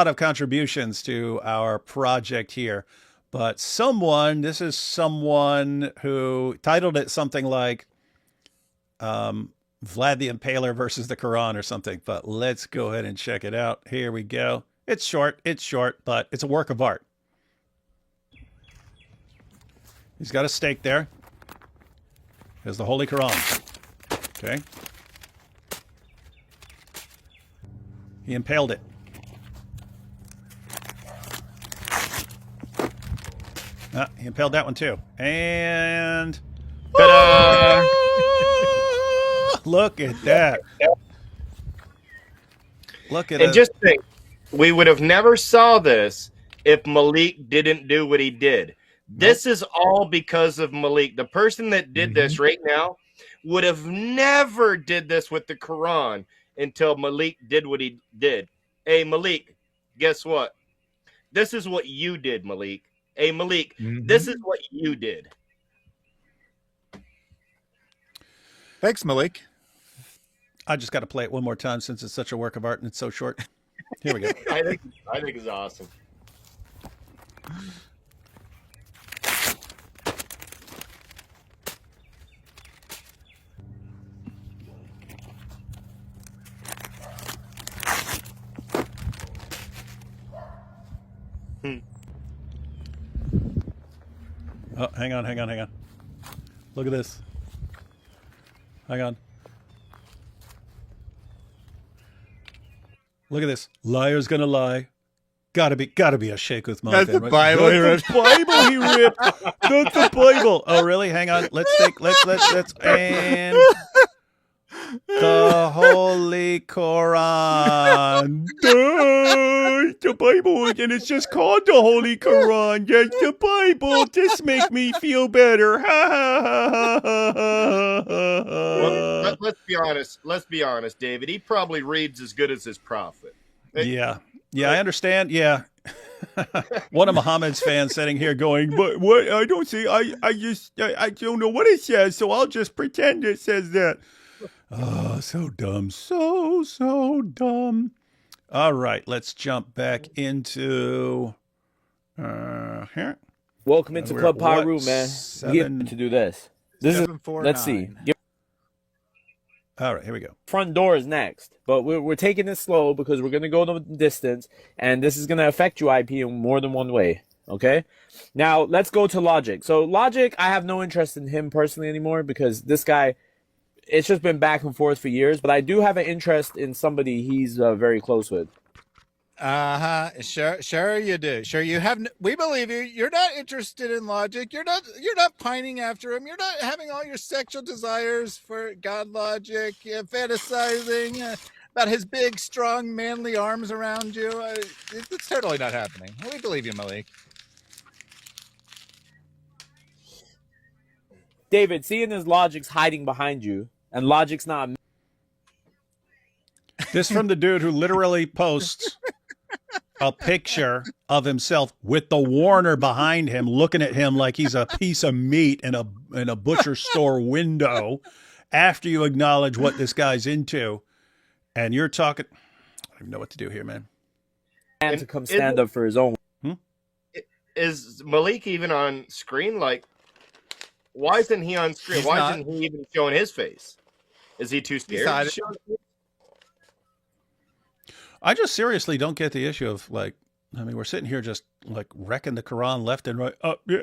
of contributions to our project here, but this is someone who titled it something like Vlad the Impaler versus the Quran or something, but let's go ahead and check it out. Here we go. It's short, but it's a work of art. He's got a stake there. There's the Holy Quran. Okay. He impaled it. He impaled that one too. And ta-da! Look at that. Look at it. And just think, we would have never saw this if Malik didn't do what he did. This is all because of Malik. The person that did this right now would have never did this with the Quran until Malik did what he did. Hey, Malik, guess what? This is what you did, Malik. Hey, Malik, this is what you did. Thanks, Malik. I just got to play it one more time since it's such a work of art and it's so short. Here we go. I think it's awesome. Oh, hang on. Look at this. Hang on. Look at this. Liar's gonna lie. Gotta be a shake with my That's the Bible he ripped. Bible he ripped. That's the Bible. Oh, really? Hang on. Let's and the Holy Quran. The Bible, and it's just called the Holy Quran. Yes, the Bible. This make me feel better. Well, let's be honest, David. He probably reads as good as his prophet. Yeah, I understand. Yeah. One of Muhammad's fans sitting here going, but what? I don't see. I don't know what it says, so I'll just pretend it says that. Oh, so dumb. So dumb. All right, let's jump back into here. Welcome into Club Pyru, man. We get to do this. This is 749. let's see. All right, here we go. Front door is next, but we're taking it slow because we're gonna go the distance, and this is gonna affect you, IP, in more than one way. Okay, now let's go to Logic. So Logic, I have no interest in him personally anymore because this guy, it's just been back and forth for years. But I do have an interest in somebody he's very close with. Sure you do. Sure you have. We believe you. You're not interested in Logic. You're not pining after him. You're not having all your sexual desires for GodLogic. You're fantasizing about his big, strong, manly arms around you. It's totally not happening. We believe you, Malik. David, seeing as Logic's hiding behind you, and Logic's not. This from the dude who literally posts a picture of himself with the Warner behind him, looking at him like he's a piece of meat in a butcher store window. After you acknowledge what this guy's into, and you're talking, I don't even know what to do here, man. And to come stand up for his own. Is Malik even on screen? Like, why isn't he on screen? Why isn't he even showing his face? Is he too scared to show his face? I just seriously don't get the issue of, like, I mean, we're sitting here just like wrecking the Quran left and right.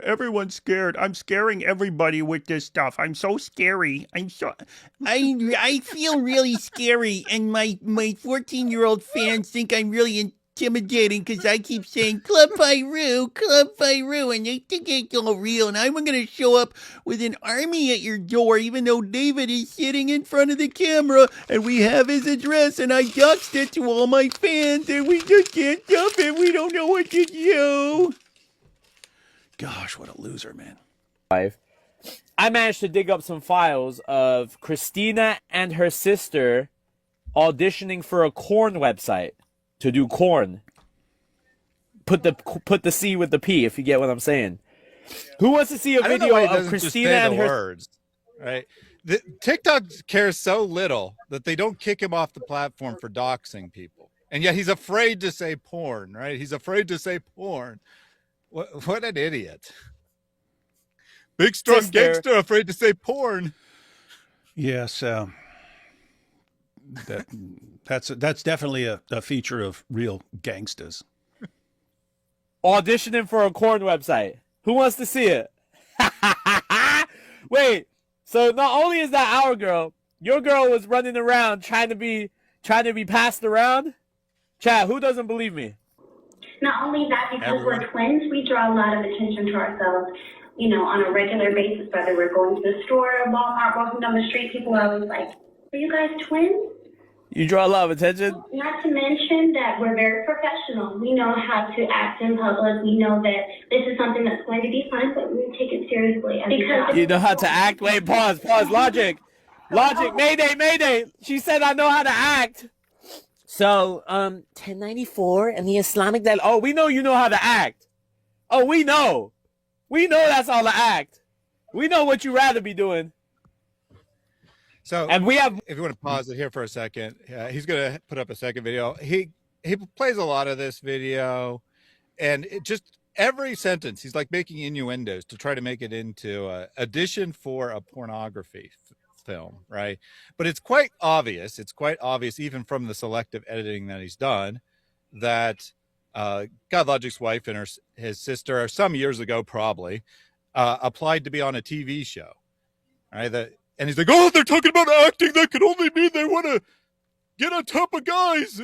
Everyone's scared. I'm scaring everybody with this stuff. I'm so scary. I feel really scary, and my 14-year-old fans think I'm really intimidating because I keep saying Club Pyru, and they think it's all real. And I'm going to show up with an army at your door, even though David is sitting in front of the camera and we have his address, and I doxed it to all my fans, and we just can't dump it. We don't know what to do. Gosh, what a loser, man. I managed to dig up some files of Christina and her sister auditioning for a corn website. To do corn. Put the C with the P, if you get what I'm saying. Who wants to see a video of Christina and her words? Right. The TikTok cares so little that they don't kick him off the platform for doxing people, and yet he's afraid to say porn. Right? He's afraid to say porn. What an idiot! Big strong gangster afraid to say porn. Yes. That's definitely a feature of real gangsters. Auditioning for a corn website. Who wants to see it? Wait, so not only is that our girl, your girl was running around trying to be passed around? Chat, who doesn't believe me? Not only that, because we're twins, we draw a lot of attention to ourselves, you know, on a regular basis, whether we're going to the store or Walmart, walking down the street, people are always like, are you guys twins? You draw a lot of attention? Not to mention that we're very professional. We know how to act in public. We know that this is something that's going to be fun, but we take it seriously. Because you know how to act? Wait, pause. Logic, mayday. She said I know how to act. So, 1094 and the Islamic that. Oh, we know you know how to act. Oh, we know. We know that's all the act. We know what you'd rather be doing. So, and we have. If you want to pause it here for a second, he's going to put up a second video. He plays a lot of this video, and it just every sentence he's like making innuendos to try to make it into a audition for a pornography film, right? But it's quite obvious. It's quite obvious, even from the selective editing that he's done, that GodLogic's wife and his sister, some years ago probably, applied to be on a TV show, right? And he's like, oh, they're talking about acting. That could only mean they want to get on top of guys.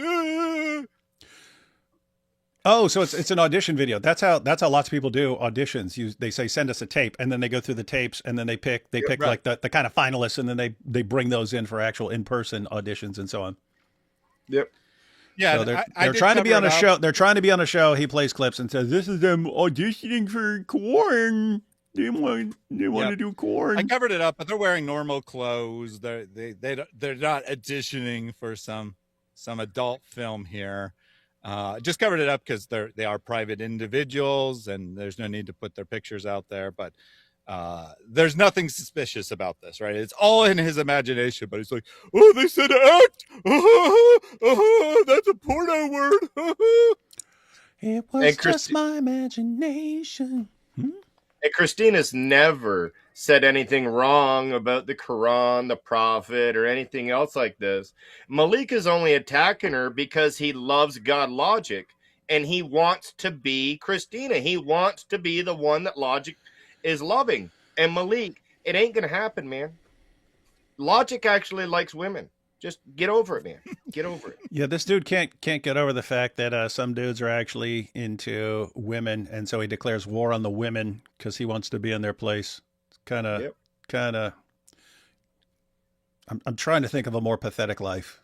Oh, so it's an audition video. That's how lots of people do auditions. They say send us a tape, and then they go through the tapes, and then they pick right. Like the kind of finalists, and then they bring those in for actual in-person auditions and so on. Yep. Yeah, so they're trying to be on a show. They're trying to be on a show. He plays clips and says, "This is them auditioning for corn. They want to do corn." I covered it up, but they're wearing normal clothes. They're not auditioning for some adult film here. Just covered it up because they are private individuals, and there's no need to put their pictures out there. But there's nothing suspicious about this, right? It's all in his imagination. But he's like, "Oh, they said act. That's a porno word." It was just my imagination. And Christina's never said anything wrong about the Quran, the Prophet, or anything else like this. Malik is only attacking her because he loves GodLogic and he wants to be Christina. He wants to be the one that Logic is loving. And Malik, it ain't going to happen, man. Logic actually likes women. Just get over it, man. Get over it. Yeah, this dude can't get over the fact that some dudes are actually into women, and so he declares war on the women because he wants to be in their place. Kind of. I'm trying to think of a more pathetic life.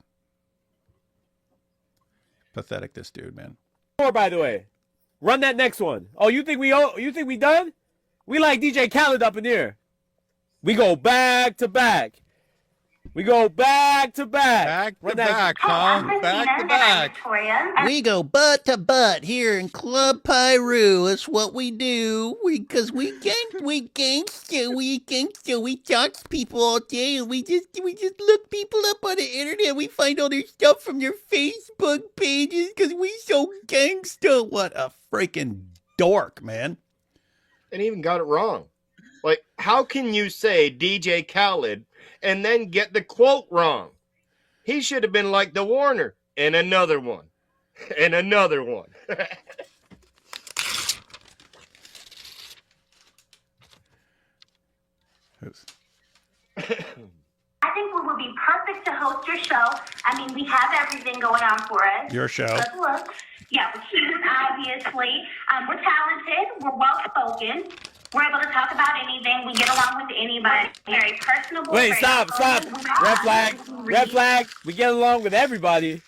Pathetic, this dude, man. More, by the way, run that next one. Oh, you think we done? We like DJ Khaled up in here. We go back to back. We go back to back. Back to back, huh? Back to back. We go butt to butt here in Club Pyru. That's what we do. We gangsta. We talk to people all day, and we just look people up on the internet. We find all their stuff from their Facebook pages because we so gangsta. What a freaking dork, man! And even got it wrong. Like, how can you say DJ Khaled and then get the quote wrong? He should have been like the Warner, and another one, and another one. I think we would be perfect to host your show. I mean, we have everything going on for us. Your show. Good looks. Yeah, we're cute, obviously. We're talented. We're well-spoken. We're able to talk about anything. We get along with anybody. Very personable. Wait, very stop. Red flag. Red flag. We get along with everybody.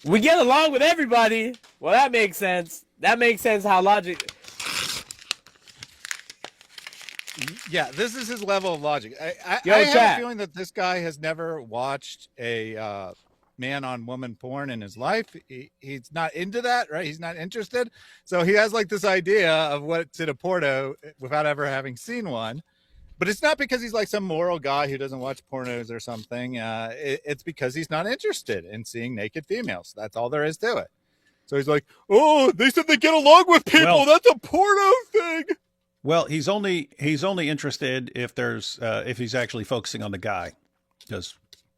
We get along with everybody. Well, that makes sense. That makes sense how Logic... Yeah, this is his level of logic. I Chat. have a feeling that this guy has never watched a man-on-woman porn in his life. He's not into that, right? He's not interested. So he has like this idea of what's in a porno without ever having seen one. But it's not because he's like some moral guy who doesn't watch pornos or something. It's because he's not interested in seeing naked females. That's all there is to it. So he's like, oh, they said they get along with people. Well, that's a porno thing. Well, he's only interested if if he's actually focusing on the guy, because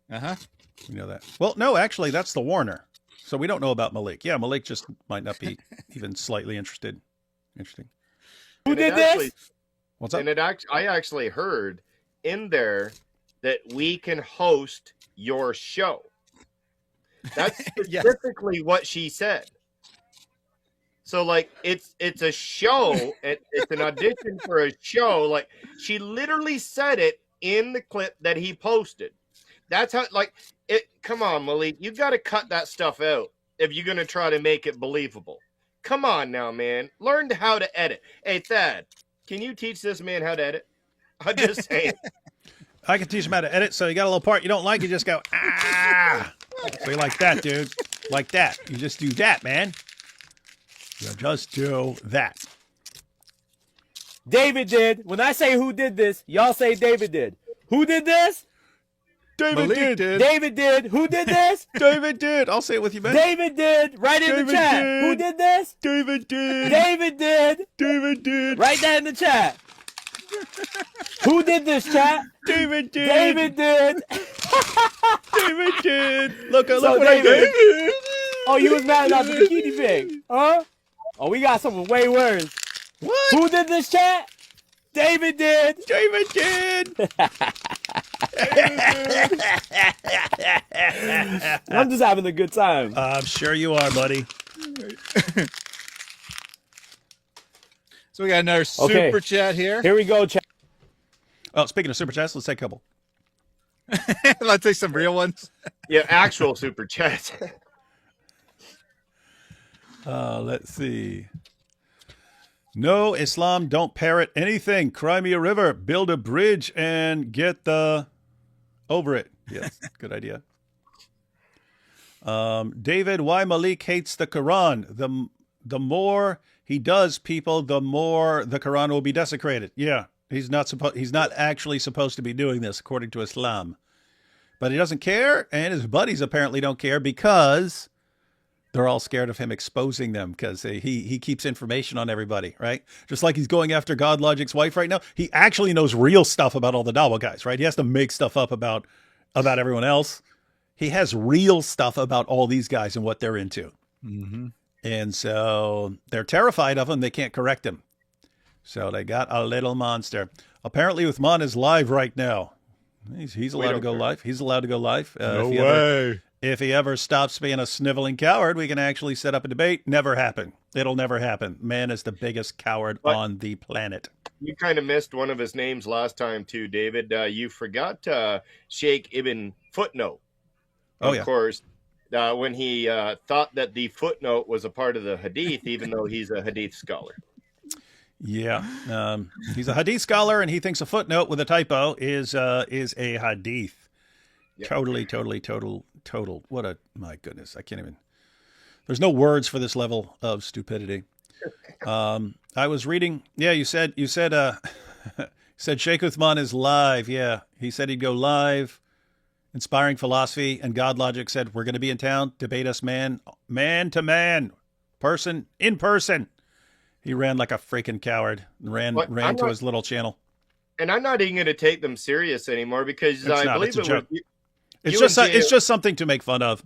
we know that. Well, no, actually, that's the Warner, so we don't know about Malik. Yeah, Malik just might not be even slightly interested. Interesting. Who did this? What's up? And I actually heard in there that we can host your show. That's specifically what she said. So, like, it's a show. It's an audition for a show. Like, she literally said it in the clip that he posted. That's how, like, it. Come on, Malik. You got to cut that stuff out if you're going to try to make it believable. Come on now, man. Learn how to edit. Hey, Thad, can you teach this man how to edit? I'm just saying. I can teach him how to edit, so you got a little part you don't like, you just go, ah. So you like that, dude. Like that. You just do that, man. You just do that. David did. When I say who did this, y'all say David did. Who did this? David did. David did. Who did this? David did. I'll say it with you, man. David did. Write it in the chat. Did. Who did this? David did. David did. David did. Write that in the chat. Who did this, chat? David did. David did. David did. Look what David. I did. Oh, you was mad about the bikini pig, huh? Oh, we got something way worse. What? Who did this, chat? David did. David did. I'm just having a good time. I'm sure you are, buddy. So we got another super chat here. Here we go, chat. Oh, speaking of super chats, let's take a couple. Let's take some real ones. Yeah, actual super chats. Let's see. No, Islam, don't parrot anything. Cry me a river, build a bridge, and get the over it. Yes, good idea. David, why Malik hates the Quran? The more he does, people, the more the Quran will be desecrated. Yeah, he's not actually supposed to be doing this according to Islam, but he doesn't care, and his buddies apparently don't care because They're all scared of him exposing them because he keeps information on everybody, right? Just like he's going after GodLogic's wife right now. He actually knows real stuff about all the Dawa guys, right? He has to make stuff up about everyone else. He has real stuff about all these guys and what they're into. Mm-hmm. And so they're terrified of him. They can't correct him. So they got a little monster. Apparently Uthman is live right now. He's allowed to go live. He's allowed to go live. No way. If he ever stops being a sniveling coward, we can actually set up a debate. Never happen. It'll never happen. Man is the biggest coward on the planet. You kind of missed one of his names last time too, David. You forgot Sheikh Ibn Footnote. Of course, when he thought that the footnote was a part of the hadith, even though he's a hadith scholar. Yeah, he's a hadith scholar, and he thinks a footnote with a typo is a hadith. Yep. Total. What a, my goodness, I can't even. There's no words for this level of stupidity. I was reading. Yeah, you said said Sheikh Uthman is live. Yeah, he said he'd go live. Inspiring Philosophy and GodLogic said we're going to be in town. Debate us man to man, in person. He ran like a freaking coward. Ran to his little channel. And I'm not even going to take them serious anymore because I believe it was. It's just something to make fun of.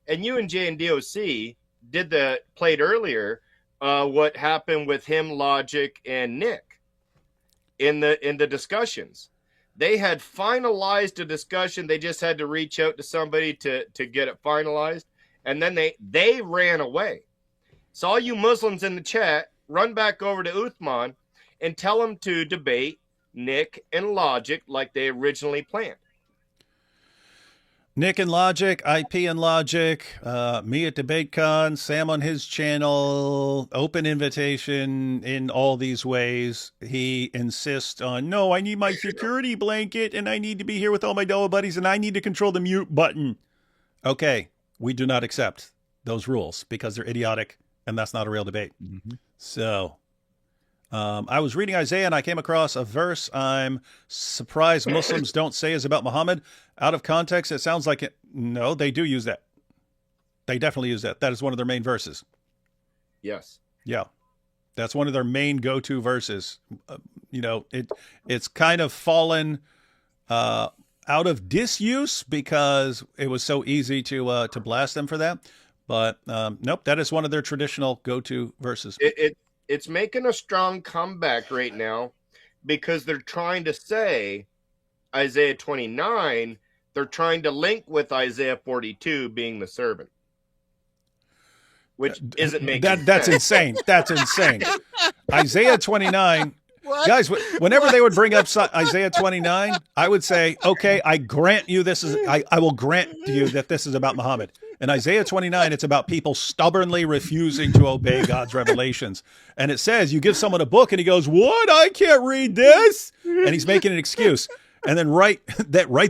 And you and Jay and DOC played earlier what happened with him, Logic, and Nick in the discussions. They had finalized a discussion. They just had to reach out to somebody to get it finalized, and then they ran away. So all you Muslims in the chat, run back over to Uthman and tell him to debate Nick and Logic like they originally planned. Nick and Logic, IP and Logic, me at DebateCon, Sam on his channel, open invitation in all these ways. He insists on, no, I need my security blanket and I need to be here with all my Doa buddies and I need to control the mute button. Okay, we do not accept those rules because they're idiotic and that's not a real debate. Mm-hmm. So I was reading Isaiah and I came across a verse I'm surprised Muslims don't say is about Muhammad. Out of context, it sounds like it. No, they do use that. They definitely use that. That is one of their main verses. Yes. Yeah. That's one of their main go-to verses. It's kind of fallen out of disuse because it was so easy to blast them for that. But nope, that is one of their traditional go-to verses. It's making a strong comeback right now because they're trying to say Isaiah 29, they're trying to link with Isaiah 42 being the servant, which isn't making sense. That's insane. That's insane. Isaiah 29, what? Guys, whenever they would bring up Isaiah 29, I would say, okay, I grant you this is, I will grant to you that this is about Muhammad. In Isaiah 29, it's about people stubbornly refusing to obey God's revelations. And it says, you give someone a book and he goes, what? I can't read this. And he's making an excuse. And then right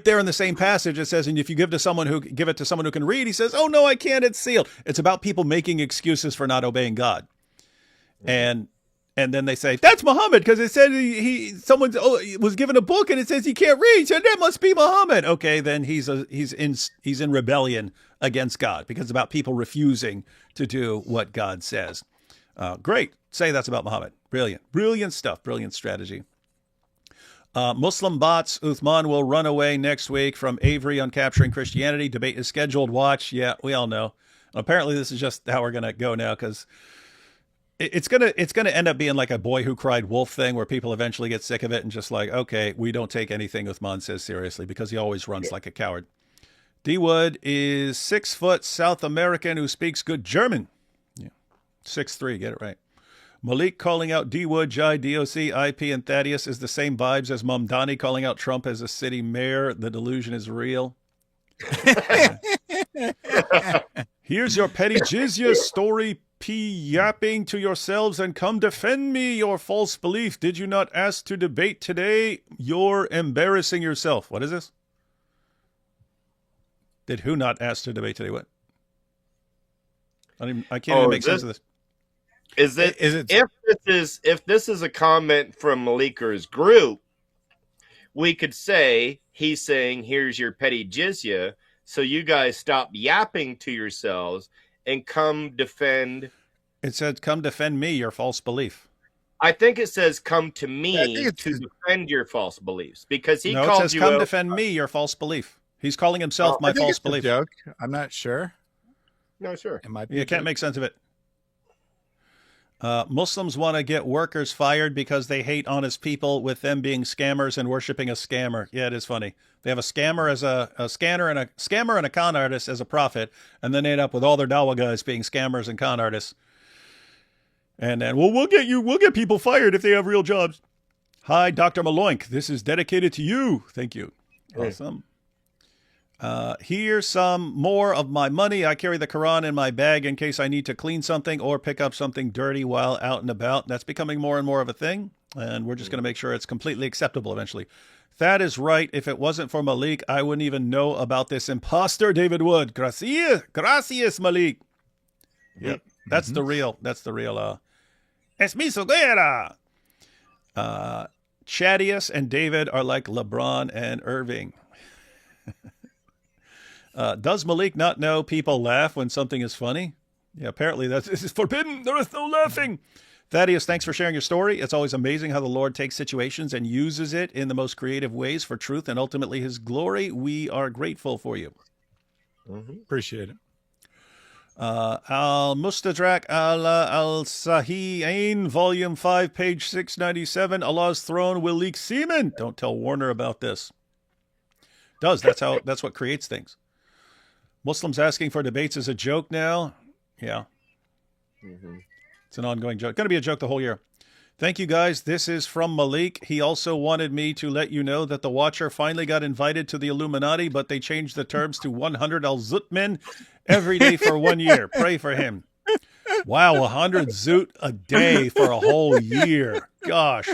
there in the same passage, it says, and if you give it to someone who can read, he says, oh no, I can't, it's sealed. It's about people making excuses for not obeying God. And then they say, that's Muhammad, because it said someone was given a book and it says he can't read. So that must be Muhammad. Okay, then he's in rebellion against God because it's about people refusing to do what God says. Great. Say that's about Muhammad. Brilliant. Brilliant stuff. Brilliant strategy. Muslim bots. Uthman will run away next week from Avery on capturing Christianity. Debate is scheduled. Watch. Yeah, we all know. Apparently this is just how we're going to go now because it's gonna end up being like a boy who cried wolf thing where people eventually get sick of it and just like, okay, we don't take anything Uthman says seriously because he always runs like a coward. D Wood is 6 foot South American who speaks good German. Yeah, 6'3", get it right. Malik calling out D Wood, Jai, DOC, IP, and Thaddeus is the same vibes as Mamdani calling out Trump as a city mayor. The delusion is real. Here's your petty jizya story. Yapping to yourselves and come defend me your false belief. Did you not ask to debate today? You're embarrassing yourself. What is this? Did who not ask to debate today? What? I can't even make sense of this. If this is a comment from Maliker's group, we could say he's saying here's your petty jizya, so you guys stop yapping to yourselves and come defend. It said, "Come defend me, your false belief." I think it says, "Come to I me think to defend your false beliefs," because he No, it called says, you "Come out. defend me, your false belief." He's calling himself Oh, my I think false it's a belief. joke. I'm not sure. No, sure. It might be. You a can't joke. make sense of it. Muslims want to get workers fired because they hate honest people, with them being scammers and worshiping a scammer. Yeah, it is funny. They have a scammer as a scammer and a con artist as a prophet, and then they end up with all their dawah guys being scammers and con artists. And then, we'll get people fired if they have real jobs. Hi, Dr. Maloink. This is dedicated to you. Thank you. Awesome. Here's some more of my money. I carry the Quran in my bag in case I need to clean something or pick up something dirty while out and about. That's becoming more and more of a thing, and we're just going to make sure it's completely acceptable eventually. That is right. If it wasn't for Malik, I wouldn't even know about this imposter, David Wood. Gracias, Malik. Yep. That's the real, Es mi suegra. Chadius and David are like LeBron and Irving. Does Malik not know people laugh when something is funny? Yeah, apparently this is forbidden. There is no laughing. Thaddeus, thanks for sharing your story. It's always amazing how the Lord takes situations and uses it in the most creative ways for truth and ultimately his glory. We are grateful for you. Appreciate it. Al-Mustadrak al-Sahihain, Volume 5, page 697. Allah's throne will leak semen. Don't tell Warner about this. That's what creates things. Muslims asking for debates is a joke now. Yeah. It's an ongoing joke. Going to be a joke the whole year. Thank you, guys. This is from Malik. He also wanted me to let you know that the Watcher finally got invited to the Illuminati, but they changed the terms to 100 al-Zutmin every day for 1 year. Pray for him. Wow, 100 Zut a day for a whole year. Gosh.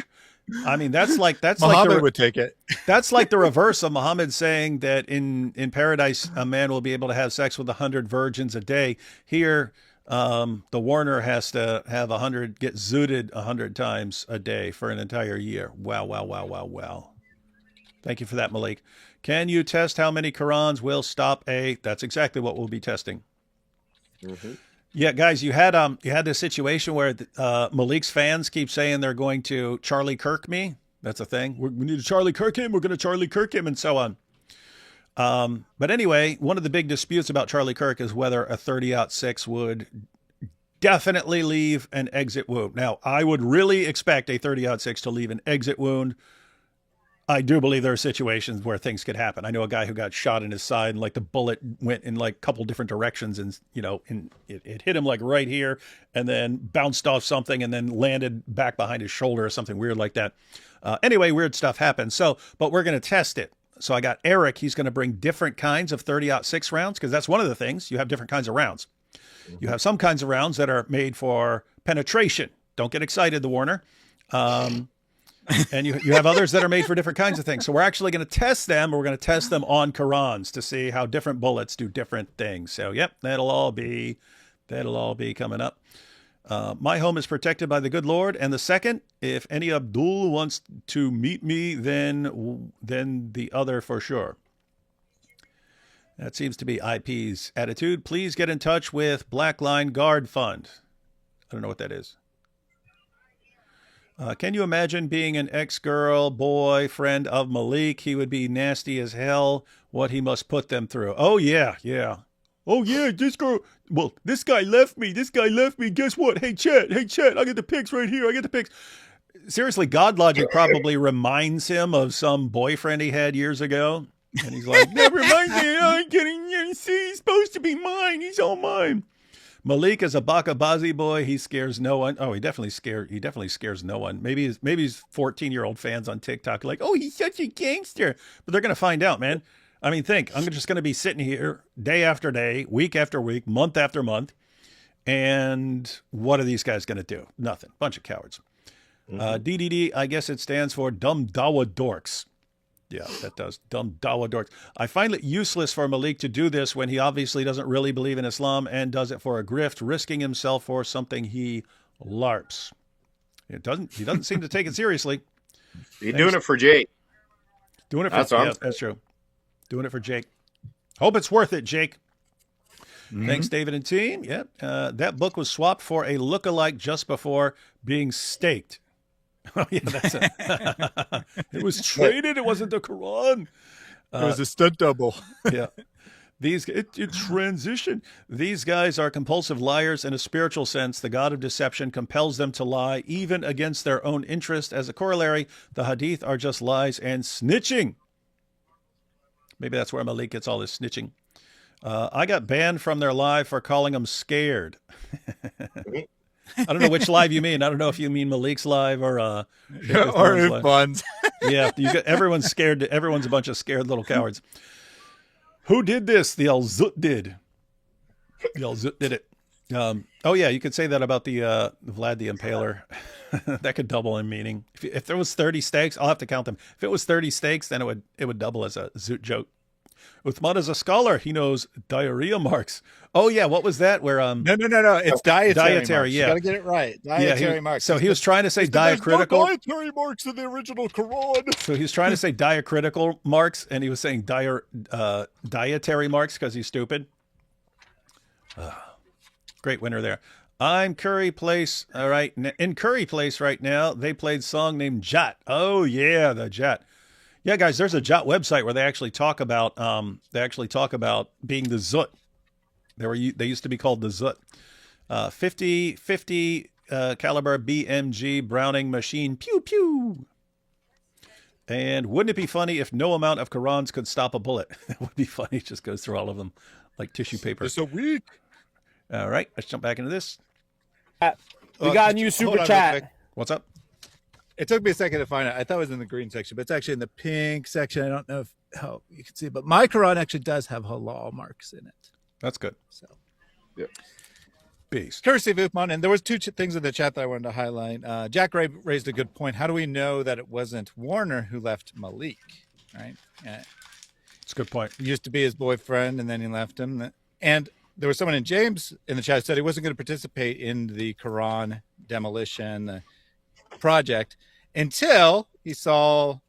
I mean, that's like Muhammad would take it. That's like the reverse of Muhammad saying that in paradise a man will be able to have sex with 100 virgins a day. Here, the Warner has to have 100 get zooted 100 times a day for an entire year. Wow. Thank you for that, Malik. Can you test how many Qurans will stop a? That's exactly what we'll be testing. Yeah, guys, you had this situation where Malik's fans keep saying they're going to Charlie Kirk me. That's a thing. We need to Charlie Kirk him. We're going to Charlie Kirk him, and so on. But anyway, one of the big disputes about Charlie Kirk is whether a 30-06 would definitely leave an exit wound. Now, I would really expect a 30-06 to leave an exit wound. I do believe there are situations where things could happen. I know a guy who got shot in his side and like the bullet went in like a couple different directions and, it hit him like right here and then bounced off something and then landed back behind his shoulder or something weird like that. Anyway, weird stuff happens. But we're going to test it. So I got Eric. He's going to bring different kinds of 30-06 rounds because that's one of the things. You have different kinds of rounds. You have some kinds of rounds that are made for penetration. Don't get excited, the Warner. And you have others that are made for different kinds of things. So we're actually going to test them. We're going to test them on Qurans to see how different bullets do different things. So, yep, that'll all be coming up. My home is protected by the good Lord. And the second, if any Abdul wants to meet me, then the other for sure. That seems to be IP's attitude. Please get in touch with Black Line Guard Fund. I don't know what that is. Can you imagine being an ex-girl boyfriend of Malik? He would be nasty as hell. What he must put them through. Oh, yeah. Oh, yeah, this guy left me. Guess what? Hey, Chet, I get the pics right here. Seriously, GodLogic probably reminds him of some boyfriend he had years ago. And he's like, that reminds me, I'm getting, see, he's supposed to be mine. He's all mine. Malik is a Bakabazi boy. He scares no one. Oh, he definitely scares no one. Maybe his 14-year-old fans on TikTok are like, oh, he's such a gangster. But they're going to find out, man. I mean, I'm just going to be sitting here day after day, week after week, month after month. And what are these guys going to do? Nothing. Bunch of cowards. DDD, I guess it stands for Dumb Dawa Dorks. Yeah, that does. Dumb Dawa Dorks. I find it useless for Malik to do this when he obviously doesn't really believe in Islam and does it for a grift, risking himself for something he LARPs. He doesn't seem to take it seriously. He's doing it for Jake. That's true. Doing it for Jake. Hope it's worth it, Jake. Thanks, David and team. Yep. That book was swapped for a lookalike just before being staked. Oh, yeah, that's it. It was traded. It wasn't the Quran. It was a stunt double. Yeah. It transition. These guys are compulsive liars in a spiritual sense. The God of deception compels them to lie, even against their own interest. As a corollary, the hadith are just lies and snitching. Maybe that's where Malik gets all this snitching. I got banned from their live for calling them scared. I don't know which live you mean. I don't know if you mean Malik's live or Uthman's. Yeah, everyone's scared. Everyone's a bunch of scared little cowards. Who did this? The Al-Zut did. The Al-Zut did it. Oh, yeah, you could say that about the Vlad the Impaler. That could double in meaning. If there was 30 stakes, I'll have to count them. If it was 30 stakes, then it would double as a Zut joke. Uthman is a scholar. He knows diarrhea marks. Oh, yeah, what was that? Where No. It's dietary marks. Yeah. You got to get it right. Dietary marks. So he was trying to say diacritical. There's no dietary marks in the original Quran. So he was trying to say diacritical marks, and he was saying dietary marks because he's stupid. Great winner there. I'm Curry Place. All right. In Curry Place right now, they played a song named Jat. Oh, yeah, the Jat. Yeah, guys, there's a Jat website where they actually talk about being the Zut. They used to be called the Zut. 50 caliber BMG Browning machine. Pew pew. And wouldn't it be funny if no amount of Qurans could stop a bullet? That would be funny. It just goes through all of them like tissue paper. It's so weak. All right, let's jump back into this. We got a new super chat. What's up? It took me a second to find it. I thought it was in the green section, but it's actually in the pink section. I don't know how you can see, but my Quran actually does have halal marks in it. That's good. So, yep. Beast. Courtesy of Uthman. And there was two things in the chat that I wanted to highlight. Jack Ray raised a good point. How do we know that it wasn't Warner who left Malik? Right? It's a good point. He used to be his boyfriend, and then he left him. And there was someone in James in the chat who said he wasn't going to participate in the Quran demolition project until he saw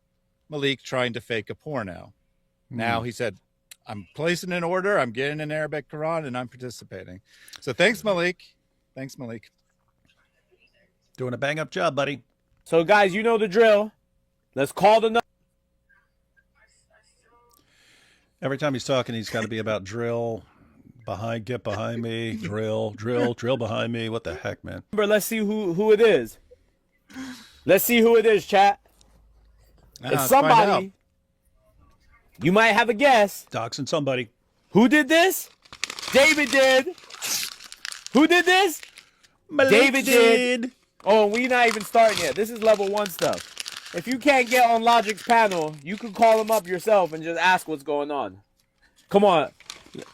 Malik trying to fake a porno. Now he said, I'm placing an order, I'm getting an Arabic Quran, and I'm participating. So thanks, Malik. Thanks, Malik. Doing a bang-up job, buddy. So, guys, you know the drill. Let's call the number. Every time he's talking, he's got to be about drill. Get behind me. Drill behind me. What the heck, man? Let's see who it is. Let's see who it is, chat. It's somebody. You might have a guess. Doxing somebody. Who did this? David did. Who did this? David did. Oh, we not even starting yet. This is level 1 stuff. If you can't get on Logic's panel, you can call him up yourself and just ask what's going on. Come on.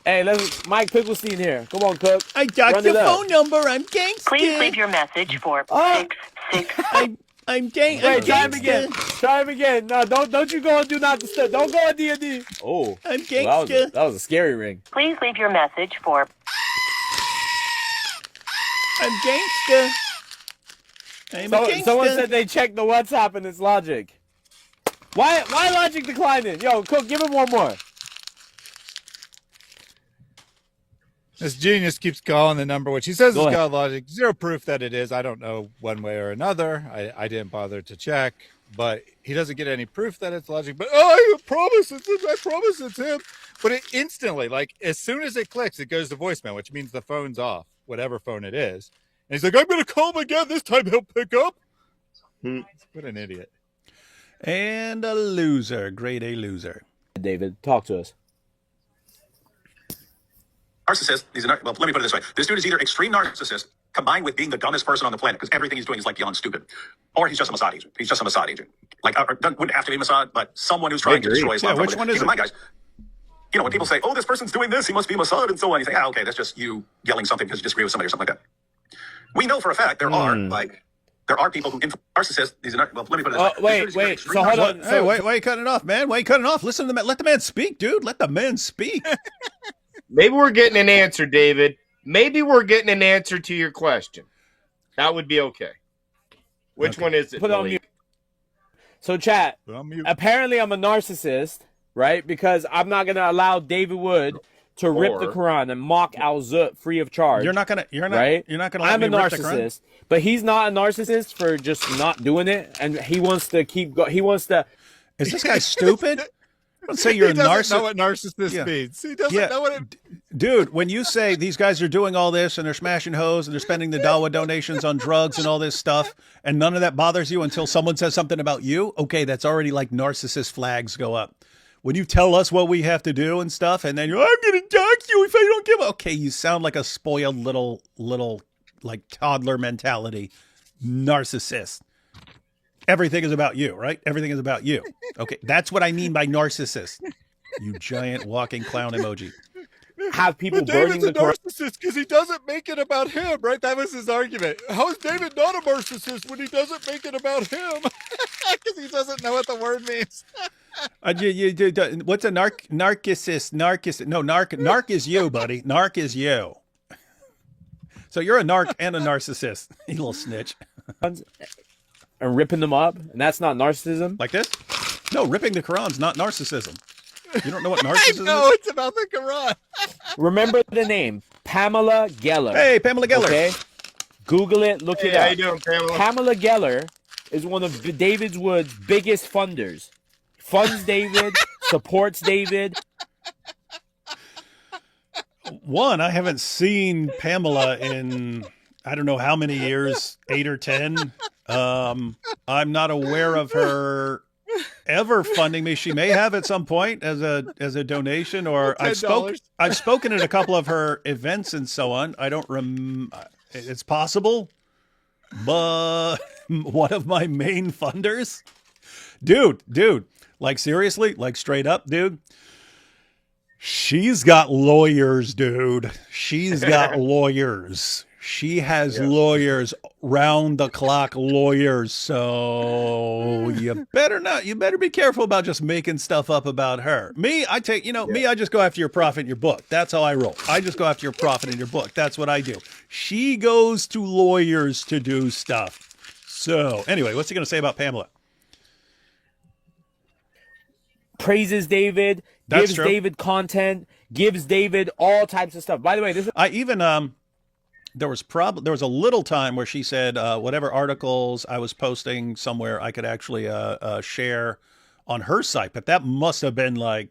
Hey, let's Mike Picklestein here. Come on, Cook. I got your phone number. I'm gangsta. Please leave your message for 666. I'm gang. Wait, try him again. Try him again. No, don't you go and do not disturb. Don't go on D&D. Oh, I'm gangsta. That was a scary ring. Please leave your message for. I'm gangsta. I'm a gangsta. Someone said they checked the WhatsApp and it's Logic. Why Logic declining? Yo, Cook, give him one more. This genius keeps calling the number, which he says is GodLogic. Zero proof that it is. I don't know one way or another. I didn't bother to check, but he doesn't get any proof that it's Logic. But I promise it's him. I promise it's him. But it instantly, like as soon as it clicks, it goes to voicemail, which means the phone's off, whatever phone it is. And he's like, I'm going to call him again. This time he'll pick up. What an idiot. And a loser. Grade A loser. David, talk to us. Narcissist. Well, let me put it this way. This dude is either extreme narcissist combined with being the dumbest person on the planet because everything he's doing is like beyond stupid, or he's just a Mossad agent. He's just a Mossad agent. Like, wouldn't have to be Mossad, but someone who's trying to destroy Islam. Yeah, which one is it? My guys. You know, when people say, oh, this person's doing this, he must be Mossad and so on, you say, okay, that's just you yelling something because you disagree with somebody or something like that. We know for a fact there are people who narcissists. Well, let me put it this way. Wait. So hold on. Hey, why are you cutting it off, man? Why are you cutting it off? Listen to the man. Let the man speak, dude. Let the man speak. Maybe we're getting an answer, David. Maybe we're getting an answer to your question. That would be okay. Which one is it? Put on mute. So, chat, apparently I'm a narcissist, right? Because I'm not going to allow David Wood to rip the Or- Quran and mock Al Zut free of charge. You're not gonna let I'm me a rip the Quran? narcissist, but he's not a narcissist for just not doing it, and he wants to keep he wants to. Is this guy stupid? Don't say you're a He doesn't narcissist. know what narcissist means. He doesn't know what it. Dude, when you say these guys are doing all this and they're smashing hoes and they're spending the Dawa donations on drugs and all this stuff, and none of that bothers you until someone says something about you, okay, that's already like narcissist flags go up. When you tell us what we have to do and stuff, and then you're, I'm going to dox you if I don't give a... Okay, you sound like a spoiled little like toddler mentality narcissist. Everything is about you, right? Everything is about you. Okay, that's what I mean by narcissist. You giant walking clown emoji. Have people But burning David's the a narcissist because he doesn't make it about him, right? That was his argument. How is David not a narcissist when he doesn't make it about him? Because he doesn't know what the word means. What's a narcissist? Narcissist? No, narc is you, buddy. Narc is you. So you're a narc and a narcissist. You little snitch. And ripping them up, and that's not narcissism. Like this? No, ripping the Quran's not narcissism. You don't know what narcissism No, is? it's about the Quran. Remember the name Pamela Geller. Hey, Pamela Geller. Okay, Google it, look it Hey, how up. you doing, Pamela? Pamela Geller is one of David Wood's biggest funders. Funds David, supports David. One, I haven't seen Pamela in I don't know how many years, 8 or 10. I'm not aware of her ever funding me. She may have at some point as a donation, or I've spoken at a couple of her events and so on. I don't it's possible, but one of my main funders, dude, like seriously, like straight up, dude. She's got lawyers, dude. She's got lawyers. She has lawyers, round the clock lawyers. So you better be careful about just making stuff up about her. Me, I just go after your profit in your book. That's how I roll. I just go after your profit in your book. That's what I do. She goes to lawyers to do stuff. So anyway, what's he going to say about Pamela? Praises David, gives David content, gives David all types of stuff. By the way, this is I even there was a little time where she said whatever articles I was posting somewhere I could actually share on her site, but that must have been like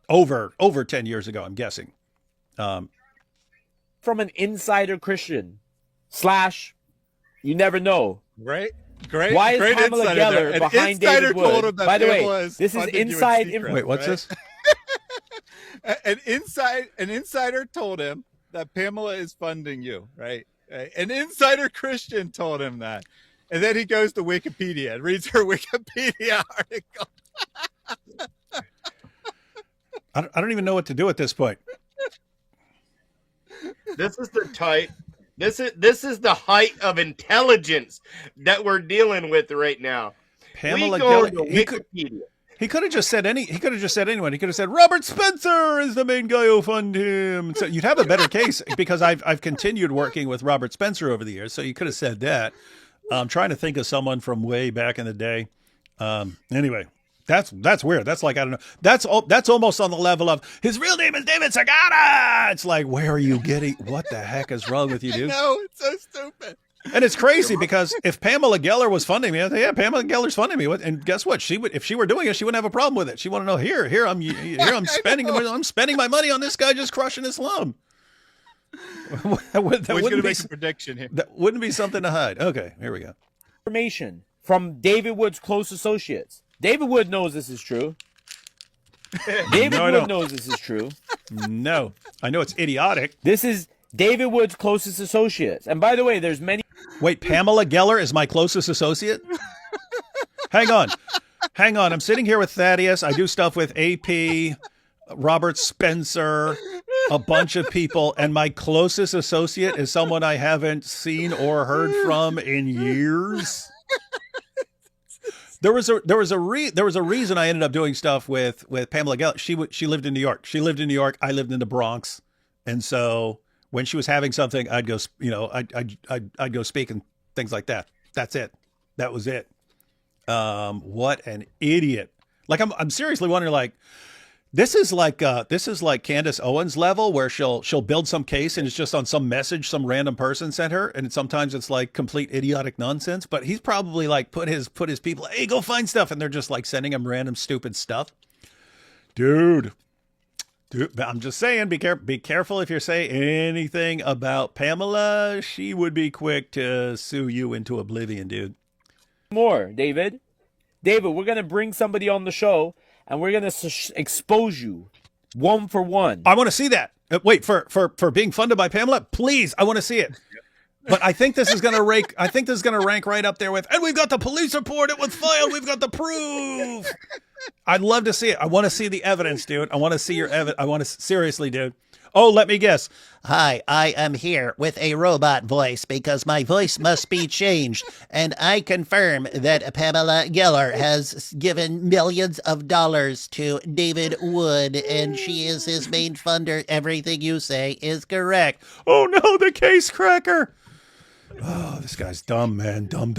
over 10 years ago, I'm guessing. from an insider Christian / you never know. Great. Why is great Pamela insider Geller there. behind insider David told Wood? him that By the way, Pamela is this is funding you in inside secret, information. Wait, what's this? An insider told him that Pamela is funding you, right? An insider Christian told him that. And then he goes to Wikipedia and reads her Wikipedia article. I don't even know what to do at this point. This is the type. This is the height of intelligence that we're dealing with right now. Pamela we go Geller, to Wikipedia. He could have just said anyone. He could have said Robert Spencer is the main guy who funded him. So you'd have a better case because I've continued working with Robert Spencer over the years. So you could have said that. I'm trying to think of someone from way back in the day. Anyway, that's weird. That's like, I don't know. That's almost on the level of his real name is David Sagata. It's like, where are you getting? What the heck is wrong with you, dude? No, it's so stupid. And it's crazy because if Pamela Geller was funding me, I'd say, yeah, Pamela Geller's funding me. And guess what? She would, if she were doing it, she wouldn't have a problem with it. She want to know I'm spending my money on this guy just crushing Islam. that wouldn't be make a prediction here. That wouldn't be something to hide. Okay, here we go. Information from David Wood's close associates. David Wood knows this is true. David Wood knows this is true. No, I know it's idiotic. This is David Wood's closest associates. And by the way, there's many. Wait, Pamela Geller is my closest associate? Hang on. I'm sitting here with Thaddeus. I do stuff with AP, Robert Spencer, a bunch of people, and my closest associate is someone I haven't seen or heard from in years. There was a reason I ended up doing stuff with Pamela Geller. She lived in New York. I lived in the Bronx, and so when she was having something, I'd go, I'd go speak and things like that. That's it. That was it. What an idiot! Like I'm seriously wondering, like, This is like Candace Owens level, where she'll build some case and it's just on some message some random person sent her, and sometimes it's like complete idiotic nonsense. But he's probably like put his people, hey, go find stuff, and they're just like sending him random stupid stuff. Dude, I'm just saying, be careful if you say anything about Pamela. She would be quick to sue you into oblivion, dude. More, David. David, we're gonna bring somebody on the show, and we're gonna expose you, one for one. I want to see that. Wait, for being funded by Pamela, please. I want to see it. But I think this is gonna rank. I think this is gonna rank right up there with. And we've got the police report. It was filed. We've got the proof. I'd love to see it. I want to see the evidence, dude. I want to see your evidence. I want to seriously, dude. Oh, let me guess. Hi, I am here with a robot voice because my voice must be changed. And I confirm that Pamela Geller has given millions of dollars to David Wood, and she is his main funder. Everything you say is correct. Oh, no, the case cracker. Oh, this guy's dumb, man. Dumb.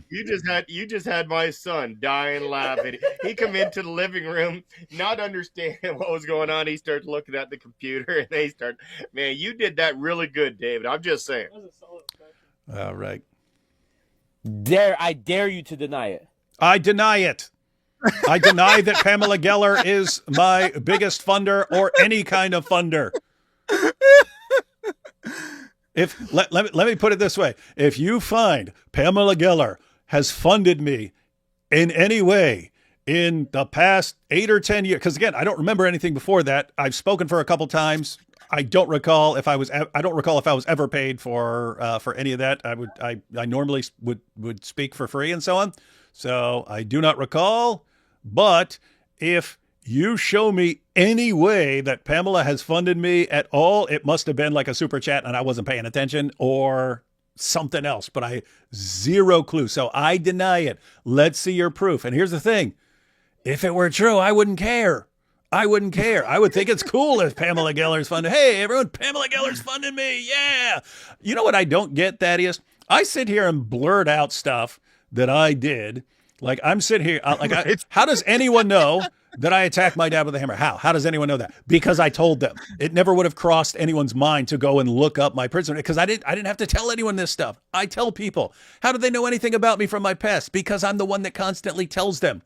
You just had my son dying laughing. He come into the living room, not understanding what was going on. He starts looking at the computer, and they start. Man, you did that really good, David. I'm just saying. All right. I dare you to deny it. I deny it. I deny that Pamela Geller is my biggest funder or any kind of funder. Let me put it this way. If you find Pamela Geller has funded me in any way in the past 8 or 10 years, because again, I don't remember anything before that. I've spoken for a couple times. I don't recall if I was ever paid for any of that. I normally would speak for free and so on. So I do not recall. But if you show me any way that Pamela has funded me at all, it must have been like a super chat and I wasn't paying attention or something else, but I zero clue. So I deny it. Let's see your proof. And here's the thing. If it were true, I wouldn't care. I wouldn't care. I would think it's cool if Pamela Geller's funded. Hey, everyone, Pamela Geller's funding me. Yeah. You know what I don't get, Thaddeus? I sit here and blurt out stuff that I did. Like I'm sitting here, how does anyone know that I attacked my dad with a hammer? How does anyone know that? Because I told them. It never would have crossed anyone's mind to go and look up my prison, because I didn't have to tell anyone this stuff. I tell people. How do they know anything about me from my past? Because I'm the one that constantly tells them.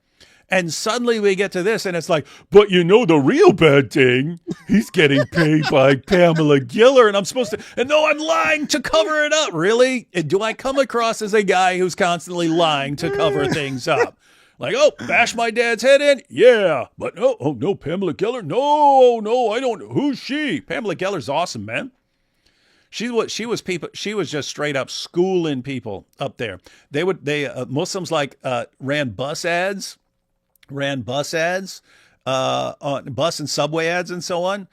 And suddenly we get to this and it's like, but you know the real bad thing, he's getting paid by Pamela Geller and I'm supposed to, and no, I'm lying to cover it up. Really? Do I come across as a guy who's constantly lying to cover things up? Like, oh, bash my dad's head in? Yeah. But no, Pamela Geller? No, I don't know. Who's she? Pamela Geller's awesome, man. She was just straight up schooling people up there. Muslims ran bus ads on bus and subway ads and so on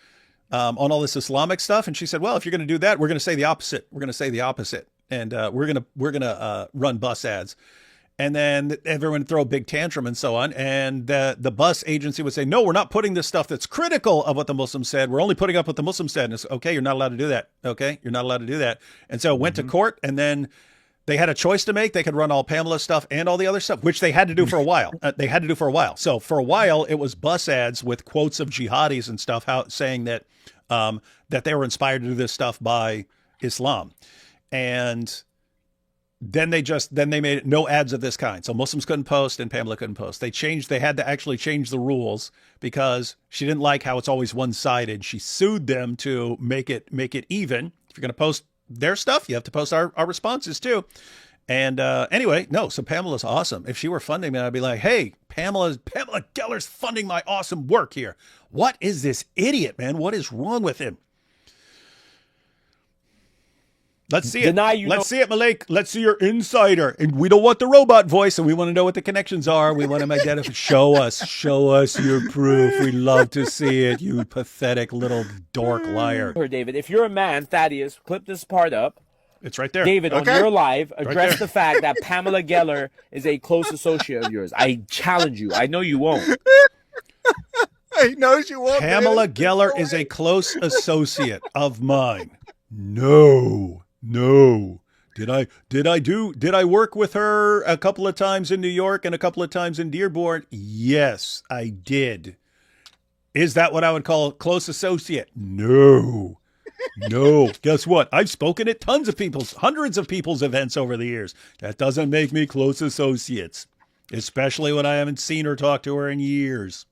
all this Islamic stuff. And she said, well, if you're going to do that, we're going to say the opposite. And we're going to run bus ads. And then everyone would throw a big tantrum and so on. And the bus agency would say, no, we're not putting this stuff that's critical of what the Muslims said. We're only putting up what the Muslims said. And it's okay, you're not allowed to do that. Okay, you're not allowed to do that. And so it went to court, and then they had a choice to make. They could run all Pamela's stuff and all the other stuff, which they had to do for a while. So for a while, it was bus ads with quotes of jihadis and stuff, saying that that they were inspired to do this stuff by Islam. And then they made no ads of this kind. So Muslims couldn't post and Pamela couldn't post. They had to actually change the rules because she didn't like how it's always one-sided. She sued them to make it even. If you're going to post their stuff, you have to post our responses too. And anyway, no, so Pamela's awesome. If she were funding me, I'd be like, hey, Pamela Geller's funding my awesome work here. What is this idiot, man? What is wrong with him? Let's see it. Let's see it, Malik. Let's see your insider. And we don't want the robot voice, and we want to know what the connections are. We want to identify. Show us your proof. We love to see it, you pathetic little dork liar. David, if you're a man, Thaddeus, clip this part up. It's right there. David, on your live, address the fact that Pamela Geller is a close associate of yours. I challenge you. I know you won't. He knows you won't. Pamela Geller is a close associate of mine. No. Did I work with her a couple of times in New York and a couple of times in Dearborn? Yes, I did. Is that what I would call a close associate? No. No. Guess what? I've spoken at tons of people's, hundreds of people's events over the years. That doesn't make me close associates, especially when I haven't seen or talked to her in years.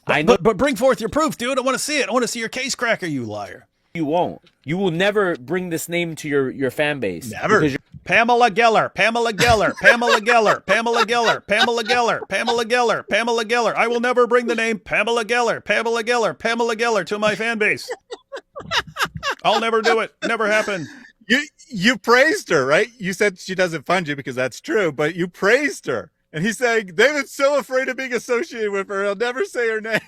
But bring forth your proof, dude. I want to see it. I want to see your case cracker, you liar. You won't. You will never bring this name to your fan base. Never. Pamela Geller, Pamela Geller, Pamela Geller, Pamela Geller, Pamela Geller, Pamela Geller, Pamela Geller. I will never bring the name Pamela Geller, Pamela Geller, Pamela Geller to my fan base. I'll never do it. Never happen. You praised her, right? You said she doesn't fund you because that's true, but you praised her. And he's saying, David's so afraid of being associated with her, he'll never say her name.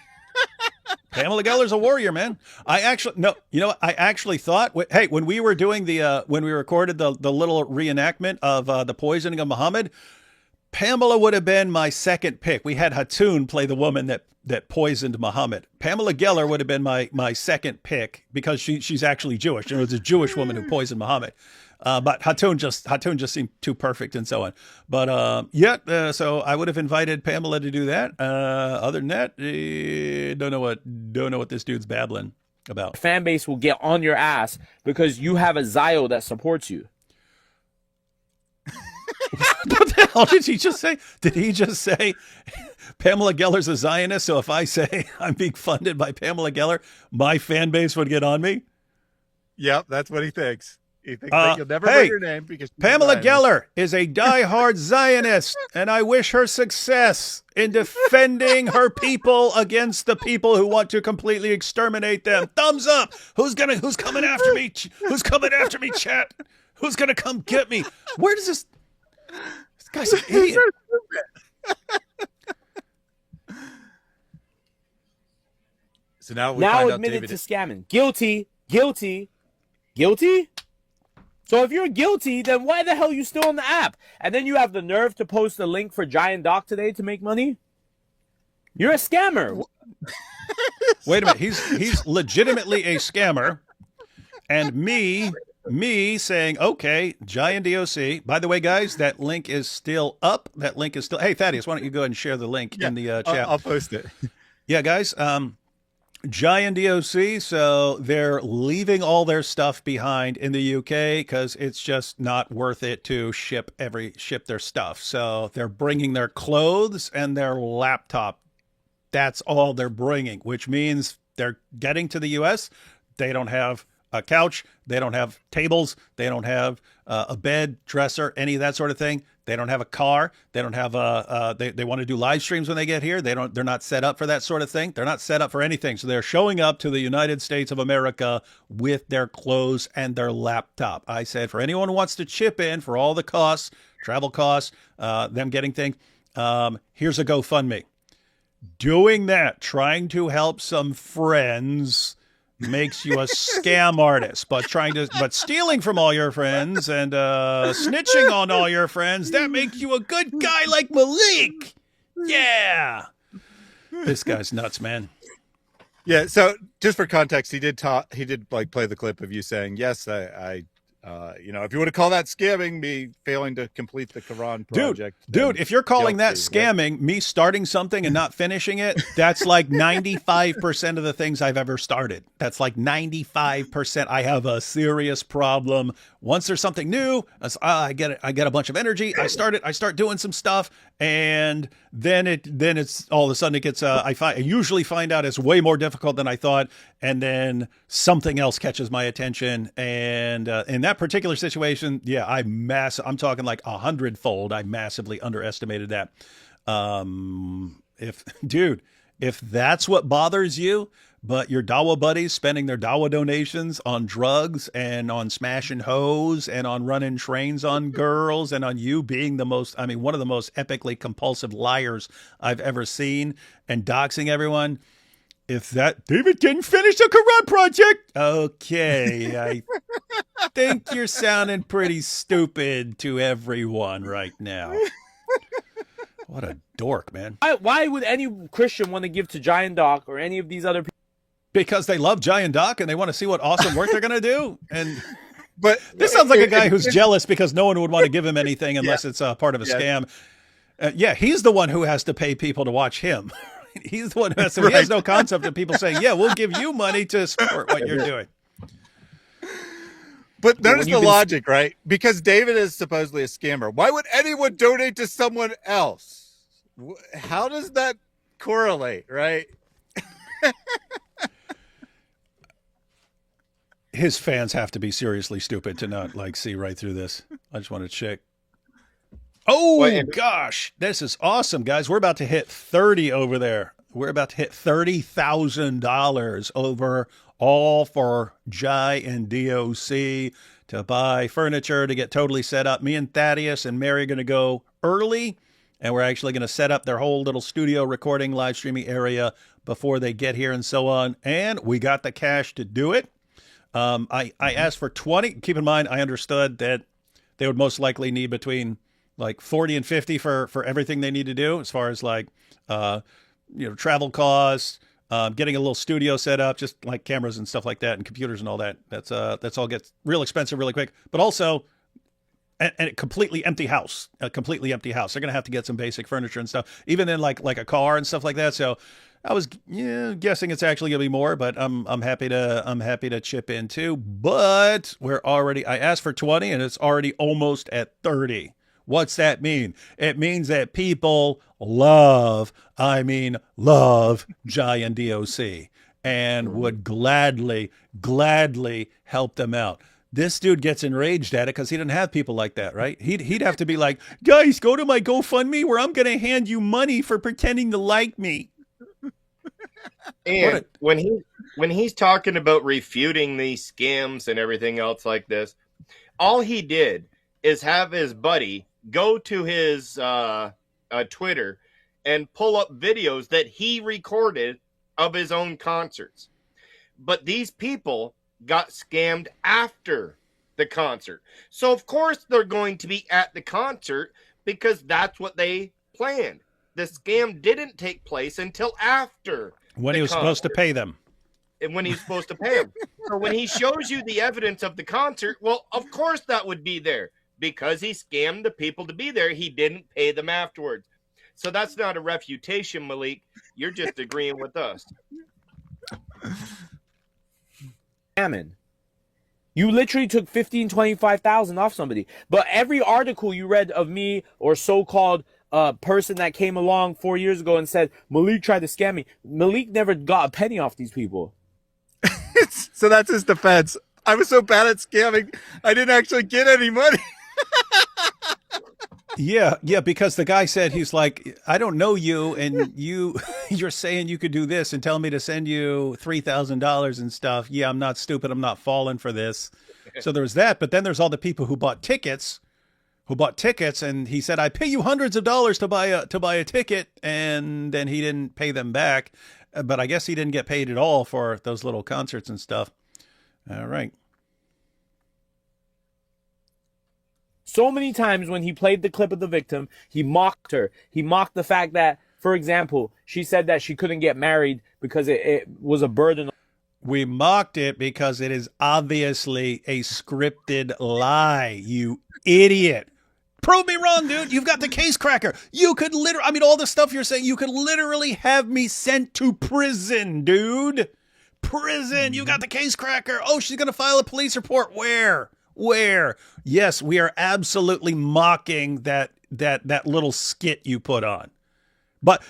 Pamela Geller's a warrior, man. I actually thought, hey, when we were doing when we recorded the little reenactment of the poisoning of Muhammad, Pamela would have been my second pick. We had Hatun play the woman that poisoned Muhammad. Pamela Geller would have been my second pick because she's actually Jewish. It was a Jewish woman who poisoned Muhammad. But Hatun just seemed too perfect and so on. But so I would have invited Pamela to do that. Other than that, don't know what this dude's babbling about. Fan base will get on your ass because you have a Zio that supports you. What the hell did he just say? Did he just say Pamela Geller's a Zionist? So if I say I'm being funded by Pamela Geller, my fan base would get on me? Yep, that's what he thinks. He thinks that you'll never hey, bring her name because Pamela Geller is a diehard Zionist, and I wish her success in defending her people against the people who want to completely exterminate them. Thumbs up. Who's coming after me? Who's coming after me, chat? Who's gonna come get me? Where does this guy's an idiot. So now we find out admitted David to scamming. Guilty. So if you're guilty, then why the hell are you still on the app? And then you have the nerve to post a link for Giant Doc today to make money? You're a scammer. Wait a minute. He's legitimately a scammer. And me saying, okay, Giant DOC. By the way, guys, that link is still up. That link is still. Hey, Thaddeus, why don't you go ahead and share the link in the chat? I'll post it. Yeah, guys. Giant DOC, so they're leaving all their stuff behind in the UK because it's just not worth it to ship their stuff. So they're bringing their clothes and their laptop. That's all they're bringing, which means they're getting to the US. They don't have a couch. They don't have tables. They don't have a bed, dresser, any of that sort of thing. They don't have a car. They don't have they want to do live streams when they get here. They're not set up for that sort of thing. They're not set up for anything. So they're showing up to the United States of America with their clothes and their laptop. I said, for anyone who wants to chip in for all the costs, travel costs, them getting things, here's a GoFundMe. Doing that, trying to help some friends makes you a scam artist, but stealing from all your friends and snitching on all your friends, that makes you a good guy like Malik. Yeah. This guy's nuts, man. Yeah, so just for context, he did like play the clip of you saying, yes, I if you want to call that scamming, me failing to complete the Quran project. Dude, if you're calling that scamming, me starting something and not finishing it, that's like 95% of the things I've ever started. That's like 95%. I have a serious problem. Once there's something new, I get a bunch of energy. I start doing some stuff, and then it's all of a sudden it gets. I usually find out it's way more difficult than I thought, and then something else catches my attention. And in that particular situation, yeah, I'm talking like 100-fold. I massively underestimated that. If that's what bothers you, but your Dawa buddies spending their Dawa donations on drugs and on smashing hoes and on running trains on girls and on you being one of the most epically compulsive liars I've ever seen and doxing everyone. If that David didn't finish the Quran project, okay, I think you're sounding pretty stupid to everyone right now. What a dork, man. Why would any Christian want to give to Giant Doc or any of these other people? Because they love Giant Doc and they want to see what awesome work they're going to do. But this sounds like a guy who's jealous because no one would want to give him anything unless it's part of a scam. Yeah, he's the one who has to pay people to watch him. He's the one who has to, he has no concept of people saying, yeah, we'll give you money to support what you're doing. But notice the logic, right? Because David is supposedly a scammer. Why would anyone donate to someone else? How does that correlate, right? His fans have to be seriously stupid to not like see right through this. I just want to check. Oh gosh, this is awesome, guys. We're about to hit 30 over there. We're about to hit $30,000 over, all for Jai and DOC to buy furniture to get totally set up. Me and Thaddeus and Mary are going to go early, and we're actually going to set up their whole little studio recording, live streaming area before they get here and so on. And we got the cash to do it. I asked for 20. Keep in mind, I understood that they would most likely need between like 40 and 50 for everything they need to do, as far as like, travel costs, getting a little studio set up, just like cameras and stuff like that, and computers and all that. That's all gets real expensive really quick. But also, and a completely empty house, They're going to have to get some basic furniture and stuff, even in like a car and stuff like that. So I was guessing it's actually going to be more, but I'm happy to chip in too. But I asked for 20 and it's already almost at 30. What's that mean? It means that people love Jai and DOC and would gladly help them out. This dude gets enraged at it because he didn't have people like that, right? He'd have to be like, guys, go to my GoFundMe where I'm going to hand you money for pretending to like me. And when he's talking about refuting these scams and everything else like this, all he did is have his buddy go to his Twitter and pull up videos that he recorded of his own concerts. But these people got scammed after the concert. So, of course, they're going to be at the concert because that's what they planned. The scam didn't take place until after when he was supposed to pay them. And when he's supposed to pay them. So when he shows you the evidence of the concert, well, of course that would be there. Because he scammed the people to be there, he didn't pay them afterwards. So that's not a refutation, Malik. You're just agreeing with us. You literally took 15, 25,000 off somebody. But every article you read of me or so-called person that came along 4 years ago and said, Malik tried to scam me. Malik never got a penny off these people. So that's his defense. I was so bad at scamming, I didn't actually get any money. Yeah, because the guy said, he's like, I don't know you, and you're saying you could do this and tell me to send you $3,000 and stuff. Yeah, I'm not stupid. I'm not falling for this. So there was that, but then there's all the people who bought tickets, and he said, I pay you hundreds of dollars to buy a ticket, and then he didn't pay them back. But I guess he didn't get paid at all for those little concerts and stuff. All right. So many times when he played the clip of the victim, he mocked her. He mocked the fact that, for example, she said that she couldn't get married because it was a burden. We mocked it because it is obviously a scripted lie, you idiot. Prove me wrong, dude. You've got the case cracker. You could all the stuff you're saying, you could literally have me sent to prison, dude. Prison. You got the case cracker. Oh, she's going to file a police report. Where? Yes, we are absolutely mocking that little skit you put on. But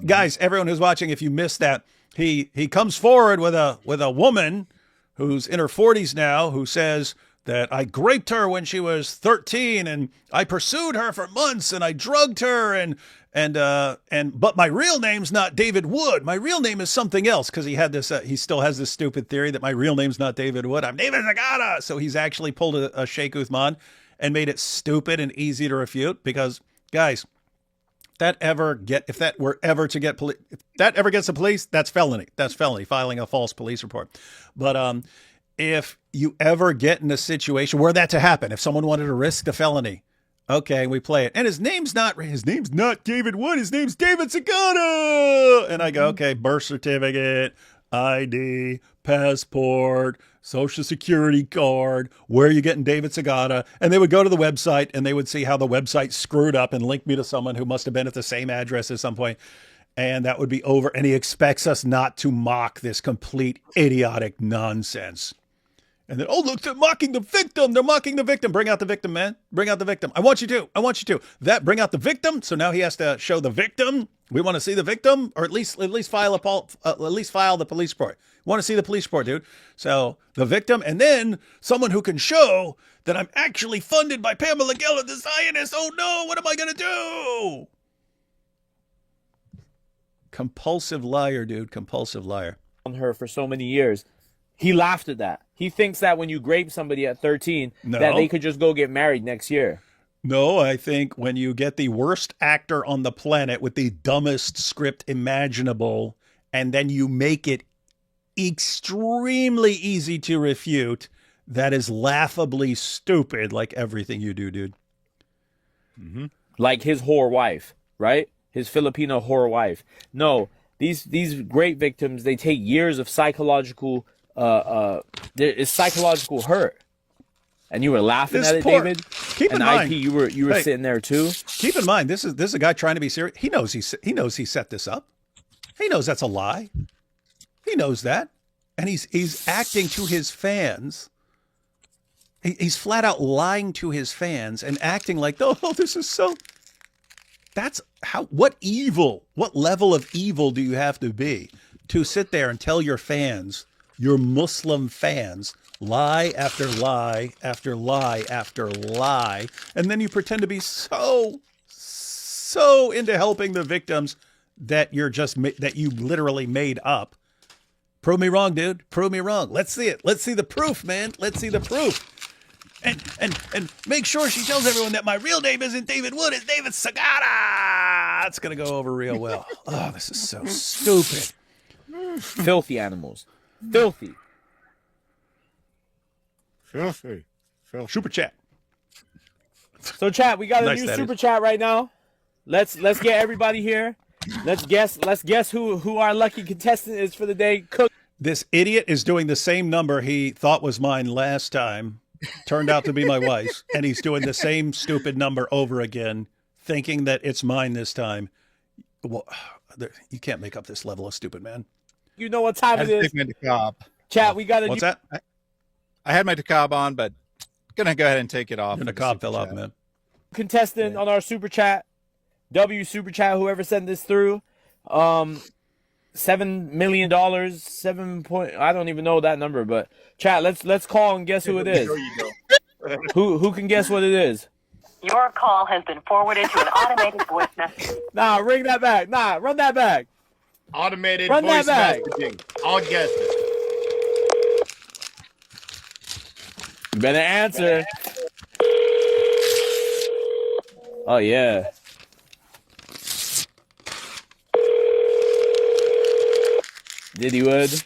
guys, everyone who's watching, if you missed that, he comes forward with a woman who's in her 40s now, who says that I raped her when she was 13 and I pursued her for months and I drugged her but my real name's not David Wood. My real name is something else, because he still has this stupid theory that my real name's not David Wood. I'm David Zagata. So he's actually pulled a Sheikh Uthman and made it stupid and easy to refute, because guys, if that ever gets the police, that's felony. That's felony, filing a false police report. But if you ever get in a situation where that to happen, if someone wanted to risk the felony, okay, we play it. And his name's not David Wood. His name's David Zagata. And I go, okay, birth certificate, ID, passport, social security card. Where are you getting David Zagata? And they would go to the website and they would see how the website screwed up and linked me to someone who must have been at the same address at some point. and that would be over. And he expects us not to mock this complete idiotic nonsense. And then, oh, look, they're mocking the victim. They're mocking the victim. Bring out the victim, man. Bring out the victim. I want you to. I want you to. Bring out the victim. So now he has to show the victim. We want to see the victim, or at least file the police report. We want to see the police report, dude. So the victim, and then someone who can show that I'm actually funded by Pamela Geller, the Zionist. Oh no, what am I gonna do? Compulsive liar, dude. Compulsive liar. On her for so many years. He laughed at that. He thinks that when you grape somebody at 13, that they could just go get married next year. No, I think when you get the worst actor on the planet with the dumbest script imaginable, and then you make it extremely easy to refute, that is laughably stupid, like everything you do, dude. Mm-hmm. Like his whore wife, right? His Filipino whore wife. No, these great victims, they take years of psychological there is psychological hurt, and you were laughing at it, David. Keep in mind, IP, you were hey, sitting there too. Keep in mind, this is a guy trying to be serious. He knows he set this up. He knows that's a lie. He knows that, and he's acting to his fans. He's flat out lying to his fans and acting like, oh, this is so. That's how. What level of evil do you have to be to sit there and tell your fans? Your Muslim fans, lie after lie after lie after lie, and then you pretend to be so into helping the victims that that you literally made up. Prove me wrong, dude. Prove me wrong. Let's see it. Let's see the proof, man. Let's see the proof. And make sure she tells everyone that my real name isn't David Wood, it's David Sagata. That's gonna go over real well. Oh, this is so stupid. Filthy animals. Filthy. Super chat. So chat, we got a Nice, new that super is. chat right now. Let's get everybody here. Let's guess who our lucky contestant is for the day. Cook. This idiot is doing the same number he thought was mine last time. Turned out to be my wife's, and he's doing the same stupid number over again, thinking that it's mine this time. Well, you can't make up this level of stupid, man. You know what time it is. Chat, we got a What's that? I had my Takab on, but gonna go ahead and take it off. Your Nakab fell off, man. Contestant on our super chat. W super chat, whoever sent this through. $7 million, I don't even know that number, but chat, let's call and guess who it is. who can guess what it is? Your call has been forwarded to an automated voice message. Nah, ring that back. Nah, run that back. Automated Run voice that back. messaging. I'll guess it. You better answer. Oh yeah. Diddy Wood.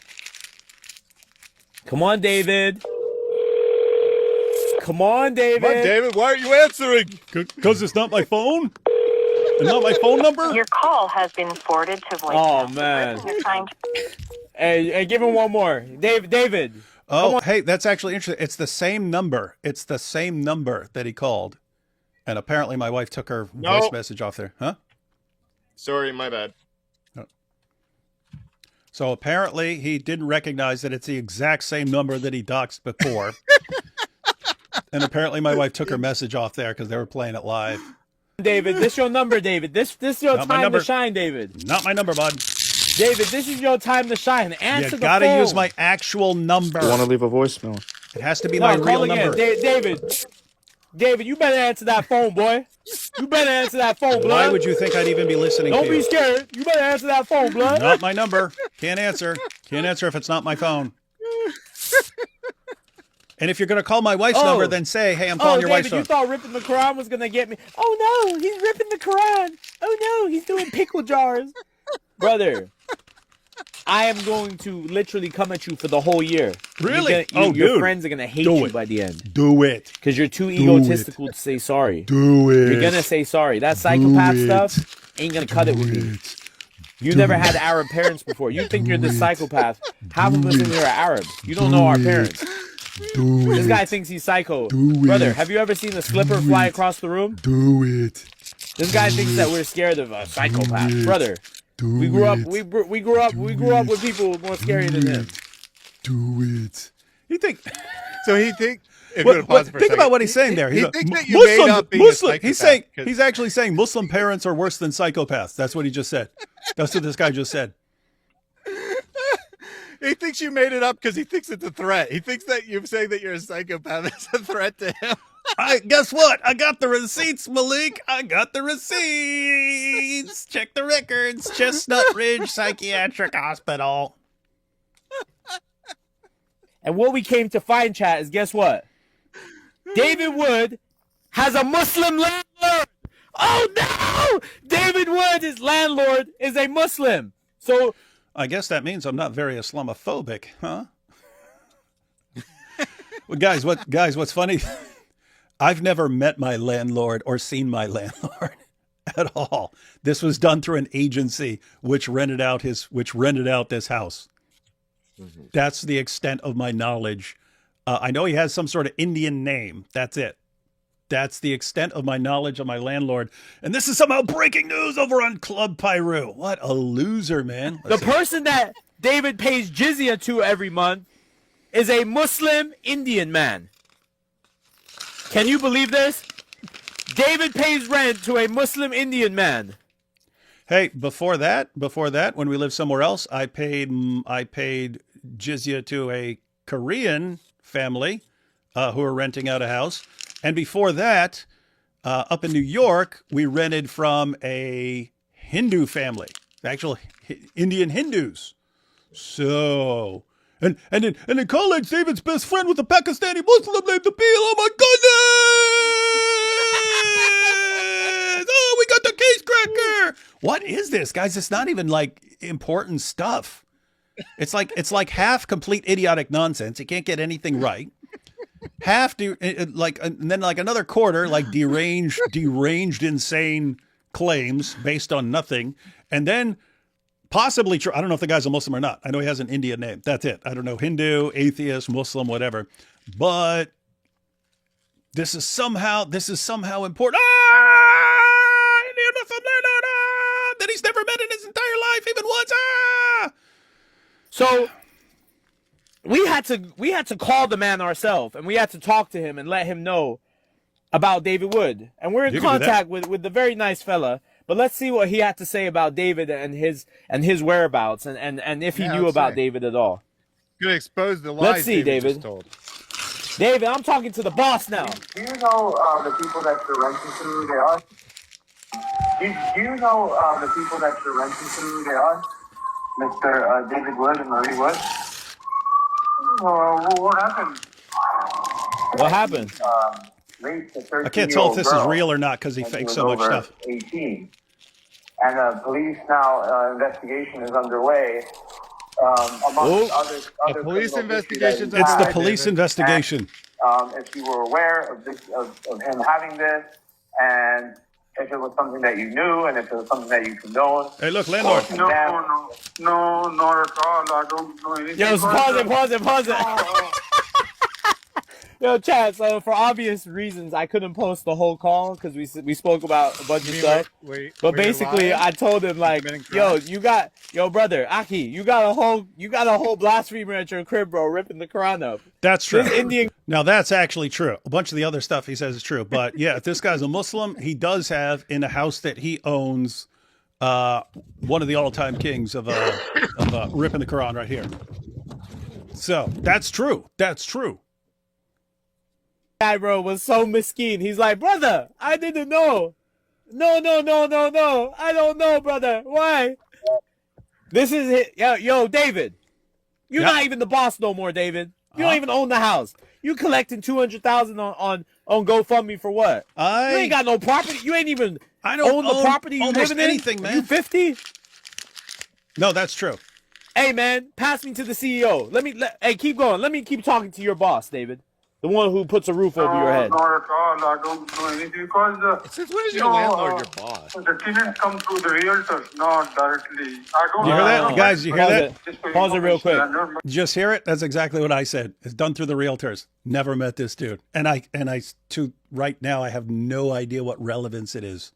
Come on, David. Come on, David. Come on, David, why aren't you answering? Because it's not my phone? It's not my phone number? Your call has been forwarded to voicemail. Oh, man. Hey, give him one more. David. Oh, hey, that's actually interesting. It's the same number. It's the same number that he called. And apparently my wife took her voice message off there. Huh? Sorry, my bad. So apparently he didn't recognize that it's the exact same number that he doxed before. And apparently my wife took her message off there because they were playing it live. David, this your number, David. This your time to shine, David. Not my number, bud. David, this is your time to shine. Answer the phone. You gotta use my actual number. I want to leave a voicemail. It has to be my real number. David, you better answer that phone, boy. You better answer that phone, blood. Why would you think I'd even be listening to you? Don't be scared. You better answer that phone, blood. Not my number. Can't answer. Can't answer if it's not my phone. And if you're going to call my wife's number, then say, hey, I'm calling your wife's phone. You thought ripping the Quran was going to get me. Oh, no, he's ripping the Quran. Oh, no, he's doing pickle jars. Brother, I am going to literally come at you for the whole year. Really? Your friends are going to hate you by the end. Do it. Because you're too egotistical to say sorry. Do it. You're going to say sorry. That psychopath stuff ain't going to cut it with me. You never had Arab parents before. You think you're this psychopath. Half of us in here are Arabs. You don't know our parents. This guy thinks he's psycho. Brother, have you ever seen the slipper fly across the room? Do it. This guy thinks that we're scared of a psychopath. Brother, We grew up with people more scary than him. Do it. You think? So he think. Think about what he's saying there. He He's thinks that you made up being a Muslim. He's saying psychopath, 'cause- he's actually saying Muslim parents are worse than psychopaths. That's what he just said. That's what this guy just said. He thinks you made it up because he thinks it's a threat. He thinks that you saying that you're a psychopath is a threat to him. Guess what? I got the receipts, Malik. I got the receipts. Check the records. Chestnut Ridge Psychiatric Hospital. And what we came to find, chat, is guess what? David Wood has a Muslim landlord. Oh no! David Wood, his landlord, is a Muslim. So I guess that means I'm not very Islamophobic, huh? Well, guys, what's funny? I've never met my landlord or seen my landlord at all. This was done through an agency which rented out this house. Mm-hmm. That's the extent of my knowledge. I know he has some sort of Indian name. That's it. That's the extent of my knowledge of my landlord. And this is somehow breaking news over on Club Pyru. What a loser, man. The person that David pays jizya to every month is a Muslim Indian man. Can you believe this? David pays rent to a Muslim Indian man. Hey, before that, when we lived somewhere else, I paid jizya to a Korean family who were renting out a house. And before that, up in New York, we rented from a Hindu family, actual Indian Hindus. So, and in college, David's best friend was a Pakistani Muslim named Appeal. Oh my goodness! Oh, we got the case cracker. What is this, guys? It's not even like important stuff. It's like half complete idiotic nonsense. You can't get anything right. Half and then like another quarter like deranged insane claims based on nothing, and then possibly true. I don't know if the guy's a Muslim or not. I know he has an Indian name. That's it. I don't know, Hindu, atheist, Muslim, whatever. But this is somehow important. Indian Muslim that he's never met in his entire life, even once. So we had to call the man ourselves, and we had to talk to him and let him know about David Wood. And we're in contact with the very nice fella. But let's see what he had to say about David and his whereabouts, and if he knew about David at all. Gonna expose the lies. Let's see, David. Told. David, I'm talking to the boss now. Do you know the people that you're renting to who they are? Do you know the people that you're renting to who they are? Mr. David Wood and Marie Wood? What happened? What happened? I can't tell if this is real or not because he fakes so much stuff. 18. And the police now investigation is underway. Among other police investigation. It's the police investigation. And, if you were aware of this, of him having this, and if it was something that you knew, and if it was something that you condoned. Hey, look, landlord. No, not at all. I don't know anything. Yo, pause it. Yo, Chad, so for obvious reasons, I couldn't post the whole call because we spoke about a bunch of stuff. But basically, I told him like, yo, brother, Aki, you got a whole blasphemer at your crib, bro, ripping the Quran up. That's true. This Indian. Now that's actually true. A bunch of the other stuff he says is true. But yeah, if this guy's a Muslim, he does have in a house that he owns one of the all-time kings of ripping the Quran right here. So that's true. That's true. Guy, bro, was so mesquite. He's like, brother, I didn't know. No. I don't know, brother. Why? This is it. Yo, David. You're not even the boss no more, David. You don't even own the house. You collecting $200,000 on GoFundMe for what? You ain't got no property. You ain't even own the property you living anything, in. man. You 50? No, that's true. Hey, man, pass me to the CEO. Hey, keep going. Let me keep talking to your boss, David. The one who puts a roof over your head. Not at all. I don't know anything because since when is your landlord your boss? The tenants come through the realtors, not directly. I don't You hear that, know. guys? You hear that? Pause it real quick. Just hear it? That's exactly what I said. It's done through the realtors. Never met this dude, and I to right now I have no idea what relevance it is.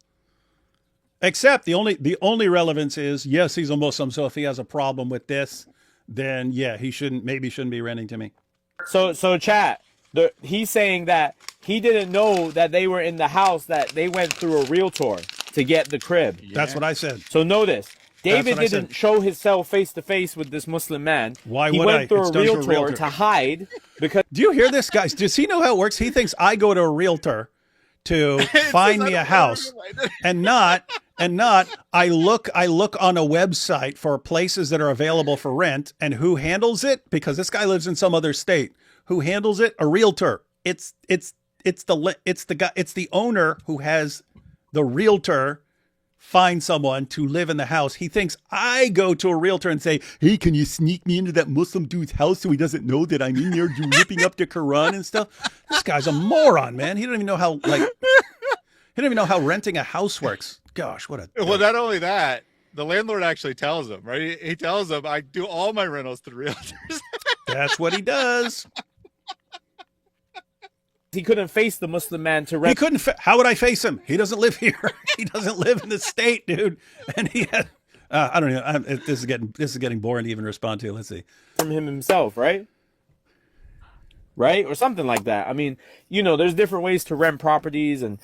Except the only relevance is, yes, he's a Muslim, so if he has a problem with this, then yeah, he shouldn't be renting to me. So chat, he's saying that he didn't know that they were in the house, that they went through a realtor to get the crib. That's what I said. So notice, David what I said. didn't show himself face to face with this Muslim man. Why he would went I? through It's a done through a realtor realtor. to hide because. Do you hear this, guys? Does he know how it works? He thinks I go to a realtor to find me a house, and not I look on a website for places that are available for rent, and who handles it? Because this guy lives in some other state. Who handles it? A realtor. It's the owner who has the realtor find someone to live in the house. He thinks I go to a realtor and say, "Hey, can you sneak me into that Muslim dude's house so he doesn't know that I'm in there ripping up the Quran and stuff?" This guy's a moron, man. He don't even know how renting a house works. Gosh, what a Well, not only that, the landlord actually tells him, right? He tells him, I do all my rentals through realtors. That's what he does. He couldn't face the Muslim man to rent. He couldn't. How would I face him? He doesn't live here. He doesn't live in the state, dude. And he had. I don't know. This is getting boring to even respond to. Let's see. From him himself, right? Right? Or something like that. I mean, there's different ways to rent properties, and,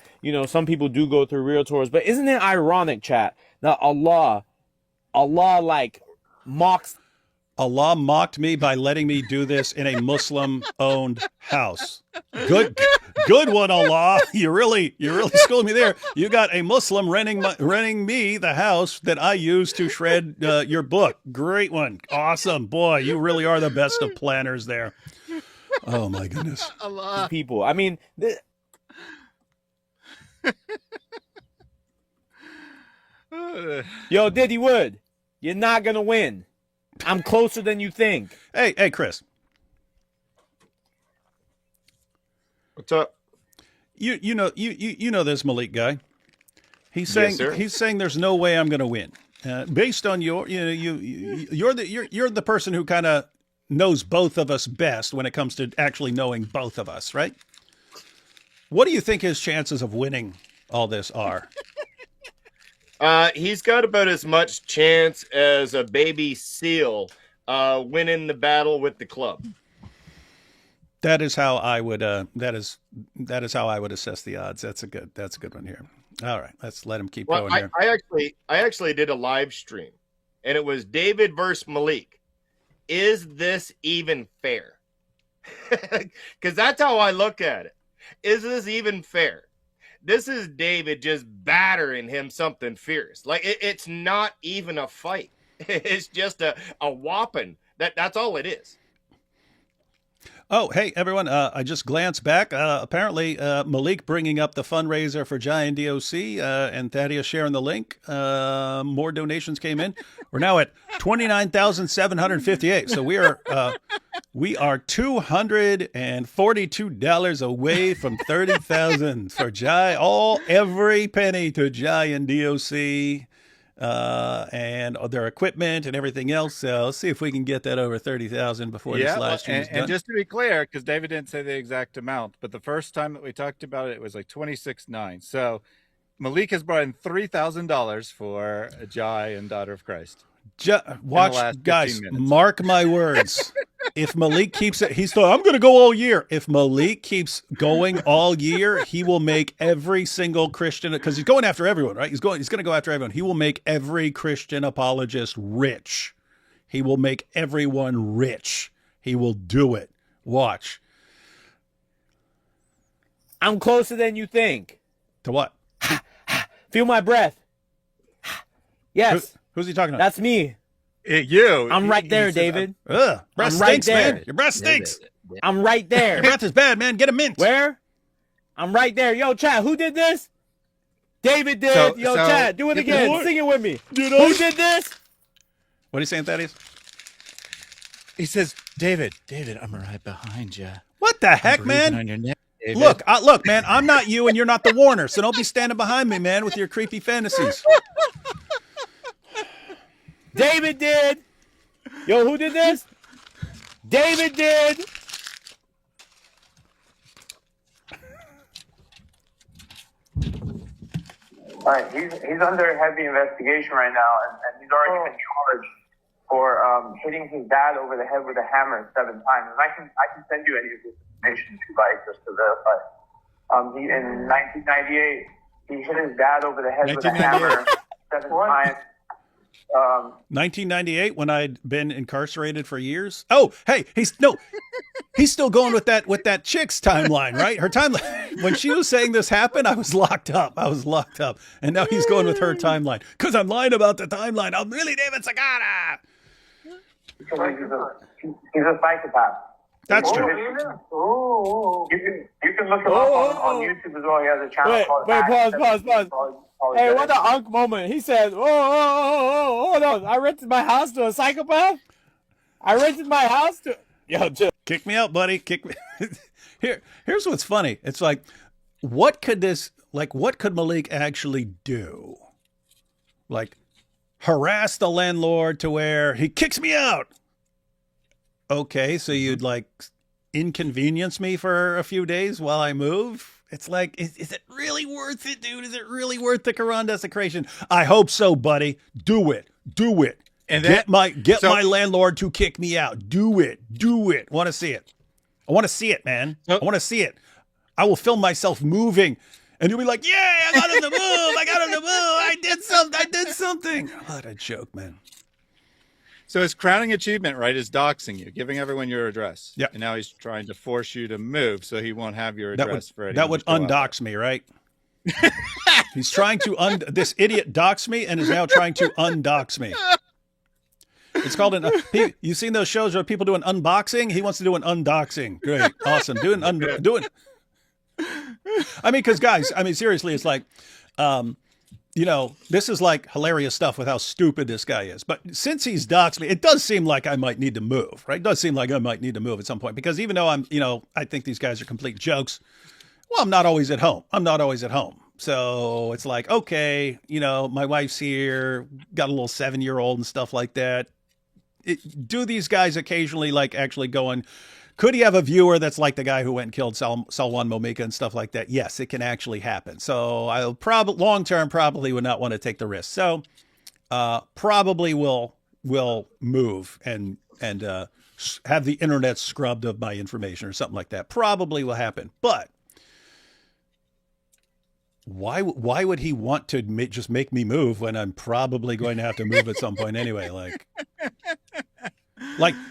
some people do go through realtors. But isn't it ironic, chat, that Allah mocks. Allah mocked me by letting me do this in a Muslim-owned house. Good one, Allah. You really schooled me there. You got a Muslim renting me the house that I use to shred your book. Great one. Awesome. Boy, you really are the best of planners there. Oh, my goodness. Allah. People. I mean... Yo, Diddy Wood, you're not going to win. I'm closer than you think. Hey, Chris. What's up? You know this Malik guy. He's saying there's no way I'm going to win. Based on you're the person who kind of knows both of us best when it comes to actually knowing both of us, right? What do you think his chances of winning all this are? He's got about as much chance as a baby seal winning the battle with the club. That is how I would that is how I would assess the odds. That's a good one here. All right, let's let him keep going here. I actually did a live stream, and it was David versus Malik. Is this even fair? Because that's how I look at it. Is this even fair? This is David just battering him something fierce. Like it's not even a fight. It's just a whopping. That's all it is. Oh, hey, everyone. I just glanced back. Apparently, Malik bringing up the fundraiser for Giant DOC and Thaddeus sharing the link. More donations came in. We're now at 29,758. So we are $242 away from 30,000 for Jai. Every penny to Jai and DOC. And their equipment and everything else. So let's see if we can get that over 30,000 before this live stream is done. And just to be clear, because David didn't say the exact amount, but the first time that we talked about it, it was like 26.9. So Malik has brought in $3,000 for Jai and Daughter of Christ. Watch, guys, mark my words. If Malik keeps it, he's thought, I'm going to go all year. If Malik keeps going all year, he will make every single Christian, because he's going after everyone, right? He's going to go after everyone. He will make every Christian apologist rich. He will make everyone rich. He will do it. Watch. I'm closer than you think. To what? Feel my breath. Yes. Who's he talking about? That's me. You. I'm right there, David. Breath I'm stinks, right there. man. Your breath stinks. I'm right there. Your breath is bad, man. Get a mint. Where? I'm right there. Yo, chat, who did this? David did. Chat, do it again. What? Sing it with me. Who did this? What are you saying, Thaddeus? He says, David, I'm right behind you. What the heck, man? On your neck, David. Look, man, I'm not you and you're not the Warner, so don't be standing behind me, man, with your creepy fantasies. David did. Yo, who did this? David did. Right, he's under heavy investigation right now, and he's already been charged for hitting his dad over the head with a hammer 7 times. And I can send you any of this information if you like, just to verify. He in 1998 he hit his dad over the head with a hammer 7 times. 1998, when I'd been incarcerated for years. Oh, hey, he's still going with that chick's timeline, right? Her timeline. When she was saying this happened, I was locked up. And now he's going with her timeline. Because I'm lying about the timeline. I'm really David Sagata. He's a psychopath. That's true. You can look him up on YouTube as well. He has a channel called Pause. Hey, what the unk moment. He said, hold on. I rented my house to a psychopath? Yo, just kick me out, buddy. Kick me. Here's what's funny. It's like, what could Malik actually do? Like, harass the landlord to where he kicks me out. Okay, so you'd like inconvenience me for a few days while I move? It's like, is it really worth it, dude? Is it really worth the Quran desecration? I hope so, buddy. Do it. And get my landlord to kick me out. Do it. Want to see it? I want to see it, man. I want to see it. I will film myself moving, and you'll be like, "Yeah, I got him to move. I did something." What a joke, man. So his crowning achievement, right, is doxing you, giving everyone your address. Yeah. And now he's trying to force you to move so he won't have your address for anyone. That would undox me, right? He's trying to this idiot dox me and is now trying to undox me. It's called you've seen those shows where people do an unboxing? He wants to do an undoxing. Great. Awesome. Do it. I mean, because guys, seriously, it's like, this is like hilarious stuff with how stupid this guy is. But since he's doxed me, it does seem like I might need to move, right? It does seem like I might need to move at some point because even though I think these guys are complete jokes, well, I'm not always at home. So it's like, okay, my wife's here, got a little 7-year-old and stuff like that. Do these guys occasionally like actually going, could he have a viewer that's like the guy who went and killed Salwan Momika and stuff like that? Yes, it can actually happen. So I'll long-term probably would not want to take the risk. So probably will move and have the internet scrubbed of my information or something like that. Probably will happen. But why would he want to just make me move when I'm probably going to have to move at some point anyway? Like,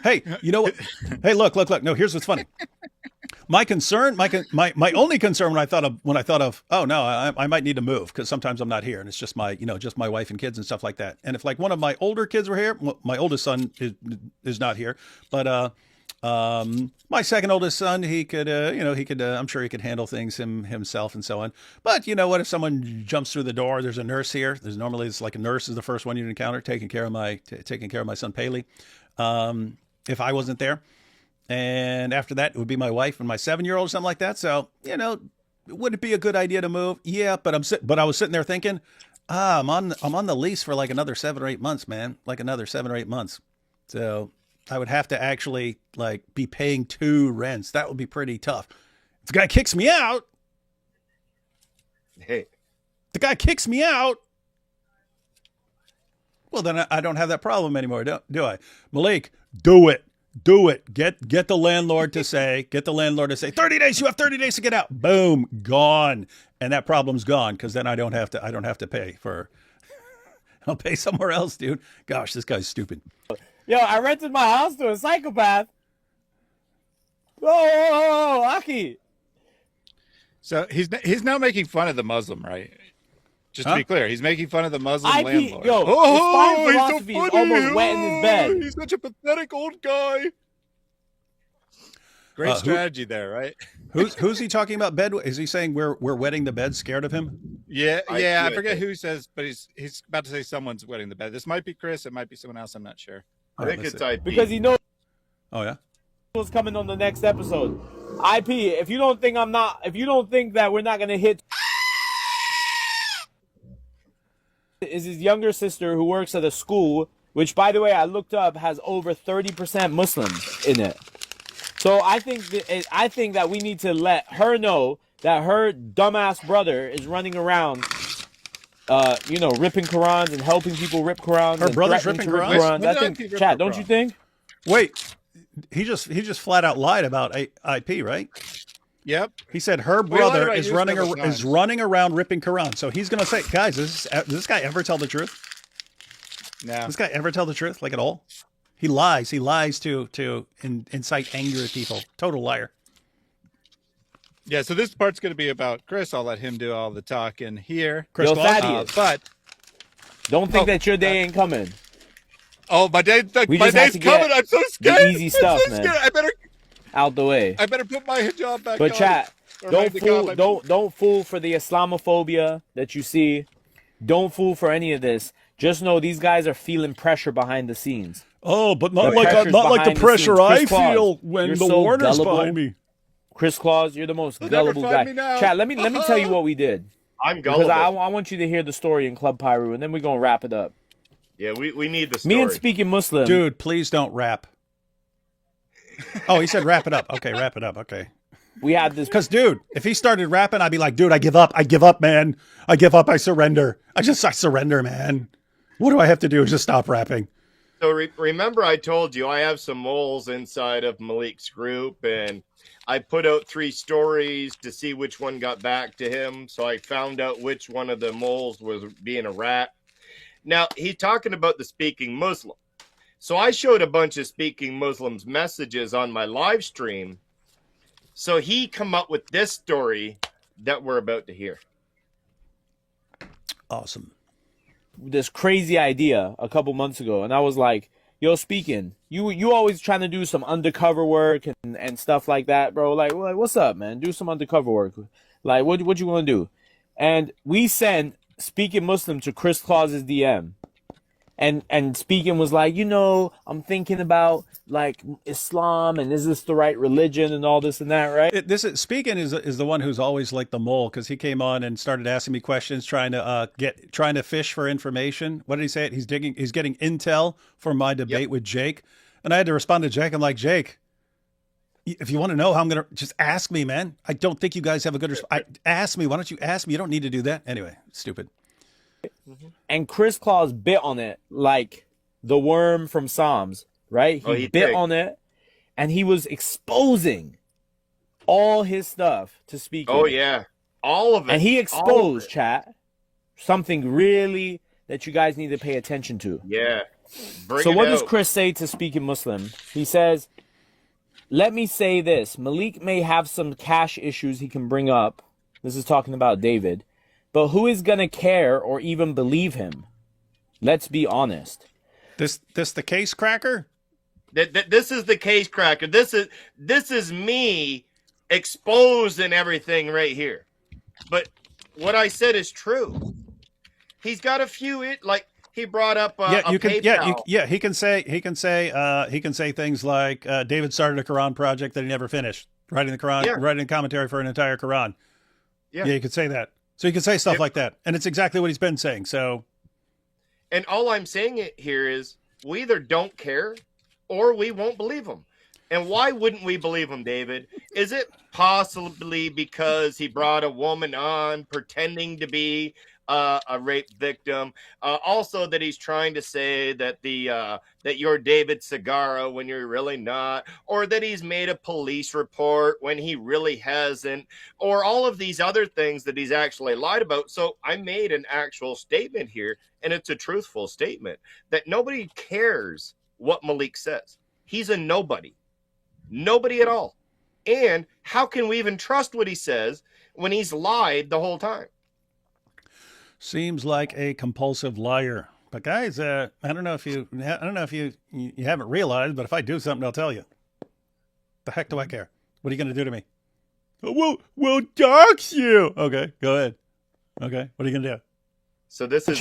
hey, you know what? Hey, look. No, here's what's funny. My concern, my only concern when I thought of, oh no, I might need to move because sometimes I'm not here and it's just my wife and kids and stuff like that. And if like one of my older kids were here, my oldest son is not here, but my second oldest son, he could, I'm sure he could handle things himself and so on. But you know what? If someone jumps through the door, there's a nurse here. It's like a nurse is the first one you'd encounter taking care of my son Paley. If I wasn't there, and after that, it would be my wife and my 7-year-old or something like that. So, would it be a good idea to move? Yeah, but I was sitting there thinking, I'm on the lease for like another 7 or 8 months, man, like another 7 or 8 months. So I would have to actually like be paying 2 rents. That would be pretty tough. If the guy kicks me out, well, then I don't have that problem anymore, do I? Malik, do it. Get the landlord to say, 30 days, you have 30 days to get out. Boom, gone. And that problem's gone because then I don't have to pay for, I'll pay somewhere else, dude. Gosh, this guy's stupid. Yo, I rented my house to a psychopath. Oh, Aki. So he's now making fun of the Muslim, right? Just to be clear, he's making fun of the Muslim landlord. Yo, his philosophy is almost wet in his bed. He's such a pathetic old guy. Great strategy there, right? Who's he talking about bed? Is he saying we're wetting the bed, scared of him? Yeah. I forget who says, but he's about to say someone's wetting the bed. This might be Chris. It might be someone else. I'm not sure. I think it's IP. Because he knows. Oh yeah. What's coming on the next episode? IP. If you don't think that we're not gonna hit. Is his younger sister who works at a school, which, by the way, I looked up, has over 30% Muslims in it. So I think that we need to let her know that her dumbass brother is running around ripping Qurans and helping people rip Qurans. Her and brother's threatening ripping to rip Qurans? Qurans. I think, Chad, don't you think? Wait, he just flat out lied about IP, right? Yep. He said her We lied brother about is you running several times. around ripping Quran. So he's gonna say, guys, does this guy ever tell the truth? No. Does this guy ever tell the truth, like at all? He lies. He lies to incite anger at people. Total liar. Yeah, so this part's going to be about Chris. I'll let him do all the talking here. Chris Yo, Claus? Thaddeus, But don't think that your day ain't coming. oh, my day's We just have coming. to get I'm so the scared. easy I'm stuff, so man. scared. Out the way. I better put my hijab back But on. chat, Or my niqab. don't fool for the Islamophobia that you see. Don't fool for any of this. Just know these guys are feeling pressure behind the scenes. Oh, but not The like pressure's the behind the pressure scenes. I Chris Claus, feel when you're the so Warner's gullible. behind me. Chris Claus, you're the most They'll never gullible find guy. me now. Chat, let me tell you what we did. I'm Because gullible. I want you to hear the story in Club Pyro, and then we're gonna wrap it up. Yeah, we need the story. Me and Speaking Muslim, Dude, please don't rap. Oh, he said wrap it up. Okay, wrap it up. Okay. we had this. Because, dude, if he started rapping, I'd be like, dude, I give up. I give up, man. I give up. I surrender. I surrender, man. What do I have to do? Just stop rapping. So remember I told you I have some moles inside of Malik's group, and I put out 3 stories to see which one got back to him. So I found out which one of the moles was being a rat. Now, he's talking about the Speaking Muslim. So I showed a bunch of Speaking Muslims messages on my live stream. So he come up with this story that we're about to hear. Awesome. This crazy idea a couple months ago, and I was like, yo, Speaking, you always trying to do some undercover work and stuff like that, bro. Like, what's up, man? Do some undercover work. Like, what you want to do? And we sent Speaking Muslim to Chris Claus's DM. And Speaking was like, I'm thinking about like Islam and is this the right religion and all this and that, right? Speaking is the one who's always like the mole, because he came on and started asking me questions, trying to fish for information. What did he say? He's getting intel for my debate with Jake, and I had to respond to Jake. I'm like, Jake, if you want to know how I'm gonna, just ask me, man. I don't think you guys have a good ask me. Why don't you ask me? You don't need to do that anyway. Stupid. And Chris Claus bit on it like the worm from Psalms, right? He bit on it, and he was exposing all his stuff to Speaking. Oh, yeah. All of it. And he exposed, chat, something really that you guys need to pay attention to. Yeah. So what does Chris say to Speaking Muslim? He says, let me say this. Malik may have some cash issues he can bring up. This is talking about David. But who is going to care or even believe him? Let's be honest. This the case cracker? This is the case cracker. This is me exposing everything right here. But what I said is true. He's got a few he brought up PayPal. He can say things like David started a Quran project that he never finished, writing a commentary for an entire Quran. Yeah, you could say that. So you can say stuff like that, and it's exactly what he's been saying. So, and all I'm saying here is we either don't care or we won't believe him. And why wouldn't we believe him, David? Is it possibly because he brought a woman on pretending to be a rape victim? Also, that he's trying to say that that you're David Segarra when you're really not, or that he's made a police report when he really hasn't, or all of these other things that he's actually lied about. So I made an actual statement here, and it's a truthful statement, that nobody cares what Malik says. He's a nobody. Nobody at all. And how can we even trust what he says when he's lied the whole time? Seems like a compulsive liar. But guys, I don't know if you haven't realized, but if I do something, I'll tell you. The heck do I care? What are you going to do to me? We'll dox you. Okay, go ahead. Okay, what are you going to do? So this is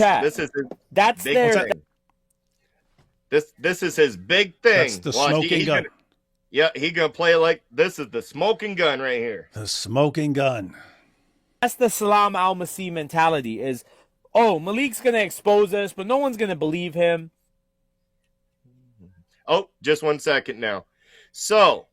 that's big their thing. This is his big thing. That's the smoking gun. He's gonna play like this is the smoking gun right here. The smoking gun. That's the Salam al-Masih mentality is, oh, Malik's going to expose us, but no one's going to believe him. Oh, just 1 second now. So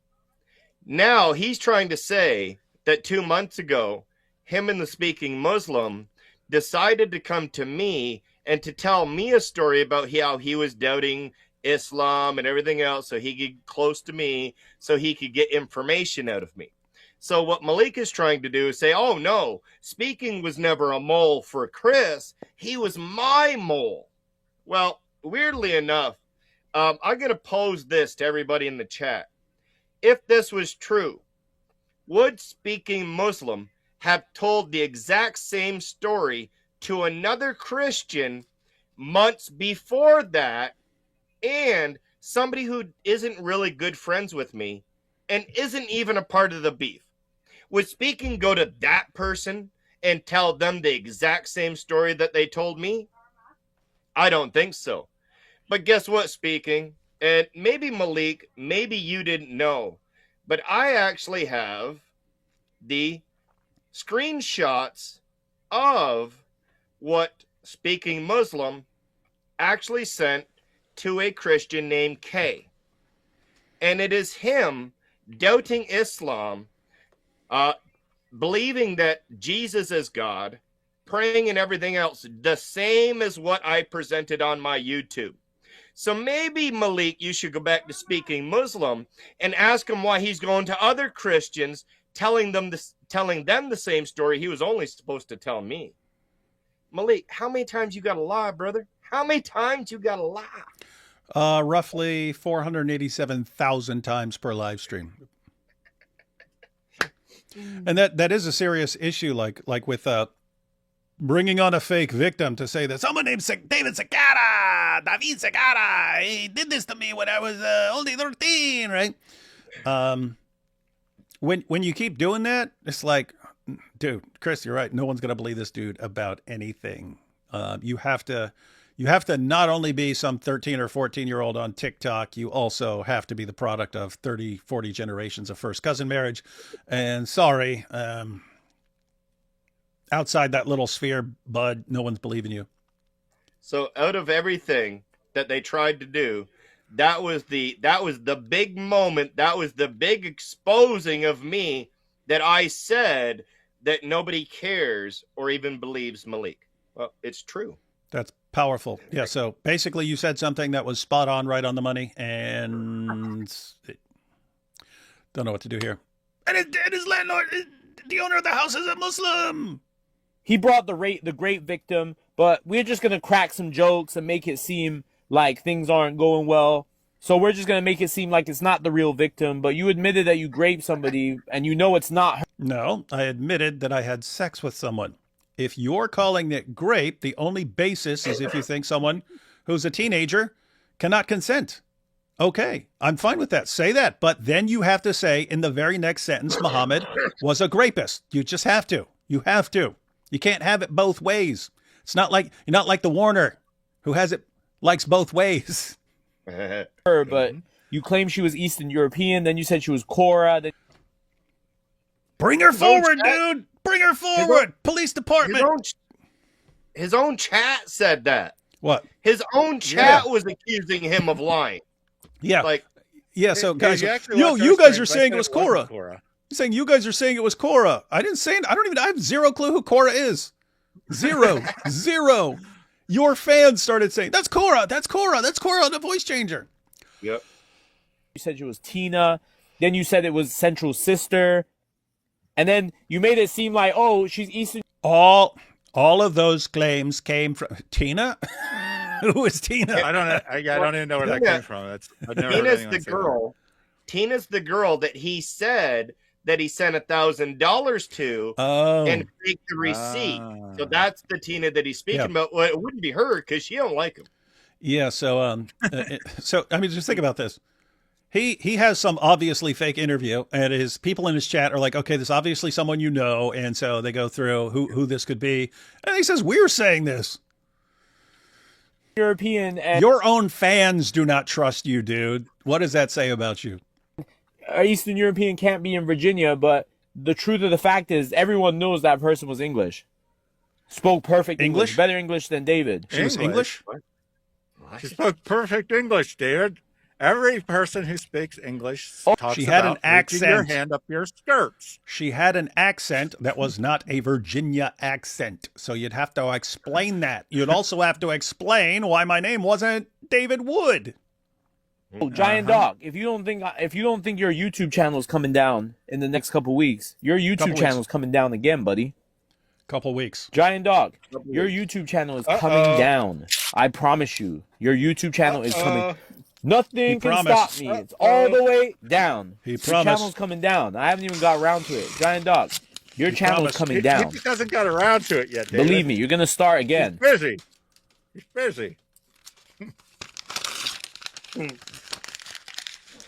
now he's trying to say that 2 months ago, him and the Speaking Muslim decided to come to me and to tell me a story about how he was doubting Islam and everything else so he could get close to me, so he could get information out of me. So what Malik is trying to do is say, oh no, Speaking was never a mole for Chris. He was my mole. Well, weirdly enough, I'm going to pose this to everybody in the chat. If this was true, would Speaking Muslim have told the exact same story to another Christian months before that, and somebody who isn't really good friends with me and isn't even a part of the beef? Would Speaking go to that person and tell them the exact same story that they told me? I don't think so. But guess what, Speaking? And maybe Malik, maybe you didn't know, but I actually have the screenshots of what Speaking Muslim actually sent to a Christian named K. And it is him doubting Islam, believing that Jesus is God, praying and everything else, the same as what I presented on my YouTube. So maybe, Malik, you should go back to Speaking Muslim and ask him why he's going to other Christians, telling them the same story he was only supposed to tell me. Malik, how many times you got to lie, brother? How many times you got to lie? Roughly 487,000 times per live stream. And that is a serious issue, like with bringing on a fake victim to say that someone named David Secara, he did this to me when I was only 13, right? When you keep doing that, it's like, dude, Chris, you're right. No one's gonna believe this dude about anything. You have to not only be some 13 or 14-year-old on TikTok, you also have to be the product of 30, 40 generations of first cousin marriage. And sorry, outside that little sphere, bud, no one's believing you. So out of everything that they tried to do, that was the big moment. That was the big exposing of me, that I said that nobody cares or even believes Malik. Well, it's true. That's powerful. Yeah. So basically you said something that was spot on, right on the money, and don't know what to do here. And his landlord, the owner of the house, is a Muslim. He brought the great victim, but we're just going to crack some jokes and make it seem like things aren't going well. So we're just going to make it seem like it's not the real victim, but you admitted that you raped somebody and you know it's not her. No, I admitted that I had sex with someone. If you're calling it grape, the only basis is if you think someone who's a teenager cannot consent. Okay, I'm fine with that. Say that. But then you have to say in the very next sentence, Muhammad was a grapist. You just have to. You have to. You can't have it both ways. It's not like you're not like the Warner who has it likes both ways. Her, but you claim she was Eastern European. Then you said she was Cora. Then... Bring her forward, dude. Bring her forward. Police department. His own chat said that. What? His own chat was accusing him of lying. Yeah. Like, yeah. So guys, you guys are saying it was Cora. You're saying you guys are saying it was Cora. I didn't say. I have zero clue who Cora is. Zero. Zero. Your fans started saying, that's Cora. That's Cora. That's Cora, the voice changer. Yep. You said she was Tina. Then you said it was Central's sister. And then you made it seem like, oh, she's Eastern. All of those claims came from Tina. Who is Tina? I don't even know where that came from. I've never Tina's the girl. Tina's the girl that he said that he sent $1,000 to and faked the receipt. So that's the Tina that he's speaking about. Well, it wouldn't be her because she don't like him. Yeah. So, so I mean, just think about this. He has some obviously fake interview, and his people in his chat are like, okay, this is obviously someone you know, and so they go through who this could be, and he says, we're saying this. European and your own fans do not trust you, dude. What does that say about you? Eastern European can't be in Virginia, but the truth of the fact is everyone knows that person was English. Spoke perfect English? Better English than David. She was English? She spoke perfect English, David. Every person who speaks English talks she had about an reaching your accent. hand up your skirts. She had an accent that was not a Virginia accent. So you'd have to explain that. You'd also have to explain why my name wasn't David Wood. Oh, Giant Dog, if you don't think your YouTube channel is coming down in the next couple weeks, your YouTube channel is coming down again, buddy. Couple weeks. Giant Dog, your YouTube channel is coming down. I promise you, your YouTube channel is coming. Nothing can stop me. It's all the way down. He Your promised. channel's coming down. I haven't even got around to it. Giant Dog, your channel is coming down. He hasn't got around to it yet, David. Believe me, you're gonna start again. He's busy. He's busy.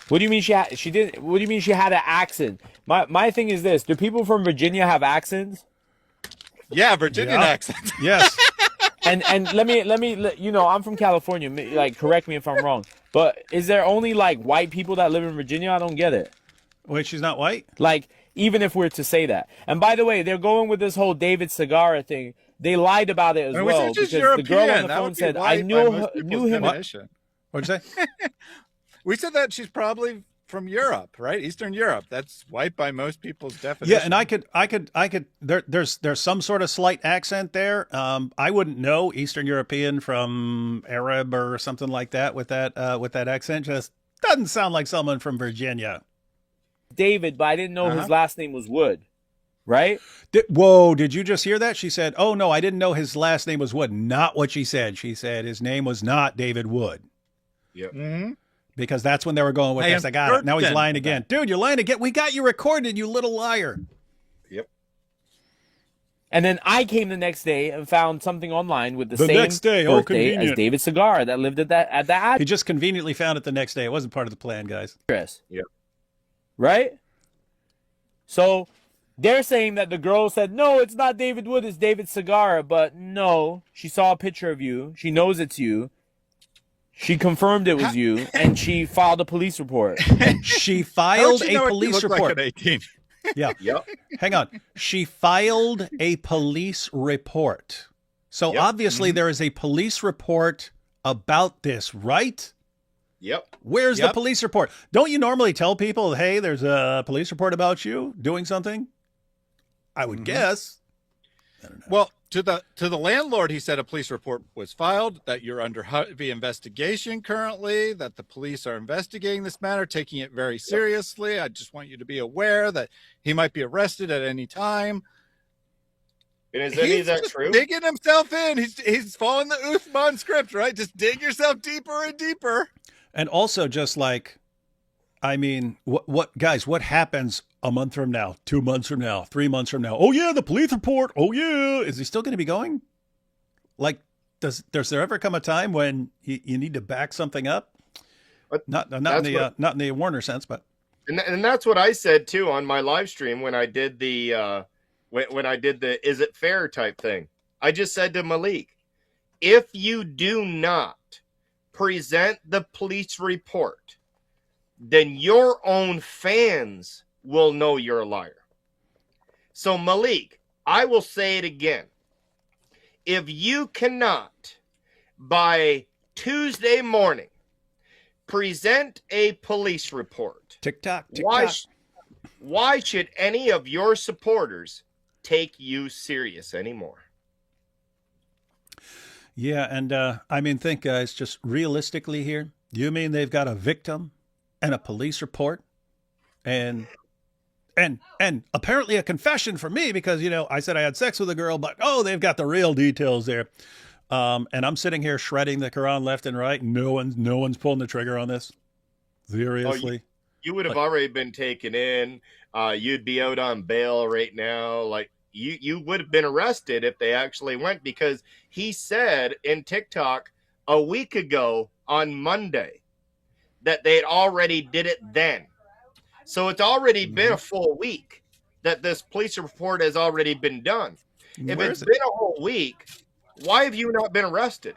What do you mean she did? What do you mean she had an accent? My thing is this: do people from Virginia have accents? Yeah, Virginian accents. Yes. And let me you know, I'm from California. Like, correct me if I'm wrong, but is there only like white people that live in Virginia? I don't get it. Wait, she's not white? Like, even if we're to say that. And by the way, they're going with this whole David Segarra thing. They lied about it as well because the girl on the phone said, "I knew him." What'd you say? We said that she's probably from Europe, right? Eastern Europe. That's white by most people's definition. Yeah, and I could. There's some sort of slight accent there. I wouldn't know Eastern European from Arab or something like that with that accent. Just doesn't sound like someone from Virginia. David, but I didn't know his last name was Wood, right? Whoa, did you just hear that? She said, "Oh no, I didn't know his last name was Wood." Not what she said. She said his name was not David Wood. Yep. Mm-hmm. Because that's when they were going with this. I got it. Now he's lying again. Dude, you're lying again. We got you recorded, you little liar. Yep. And then I came the next day and found something online with the same next day, birthday as David Segarra that lived at that He just conveniently found it the next day. It wasn't part of the plan, guys. address. Yep. Right? So they're saying that the girl said, "No, it's not David Wood, it's David Segarra." But no, she saw a picture of you. She knows it's you. She confirmed it was you, and she filed a police report. She filed a police report. Like 18? Yeah. Yep. Hang on. She filed a police report. So obviously there is a police report about this, right? Yep. Where's the police report? Don't you normally tell people, "Hey, there's a police report about you doing something"? I would guess. I don't know. Well, to the landlord, he said a police report was filed, that you're under heavy investigation currently, that the police are investigating this matter, taking it very seriously. I just want you to be aware that he might be arrested at any time. And is any of that just true? Digging himself in. He's following the Uthman script, right? Just dig yourself deeper and deeper. And also just like, I mean, what guys, what happens a month from now, 2 months from now, 3 months from now? Oh yeah, the police report. Oh yeah. Is he still going to be going? Like, does there ever come a time when you need to back something up? Not in the Warner sense, but. And that's what I said too on my live stream when I did the, when I did the "is it fair" type thing. I just said to Malik, if you do not present the police report, then your own fans will know you're a liar. So Malik, I will say it again. If you cannot, by Tuesday morning, present a police report, TikTok. Why should any of your supporters take you serious anymore? Yeah, and I mean, think, guys, just realistically here, you mean they've got a victim and a police report and apparently a confession from me because, you know, I said I had sex with a girl, but they've got the real details there. And I'm sitting here shredding the Quran left and right. No one's pulling the trigger on this. Seriously. You would have already been taken in. You'd be out on bail right now. Like you would have been arrested if they actually went, because he said in TikTok a week ago on Monday that they had already did it then. So it's already been a full week that this police report has already been done. If it's been a whole week, why have you not been arrested?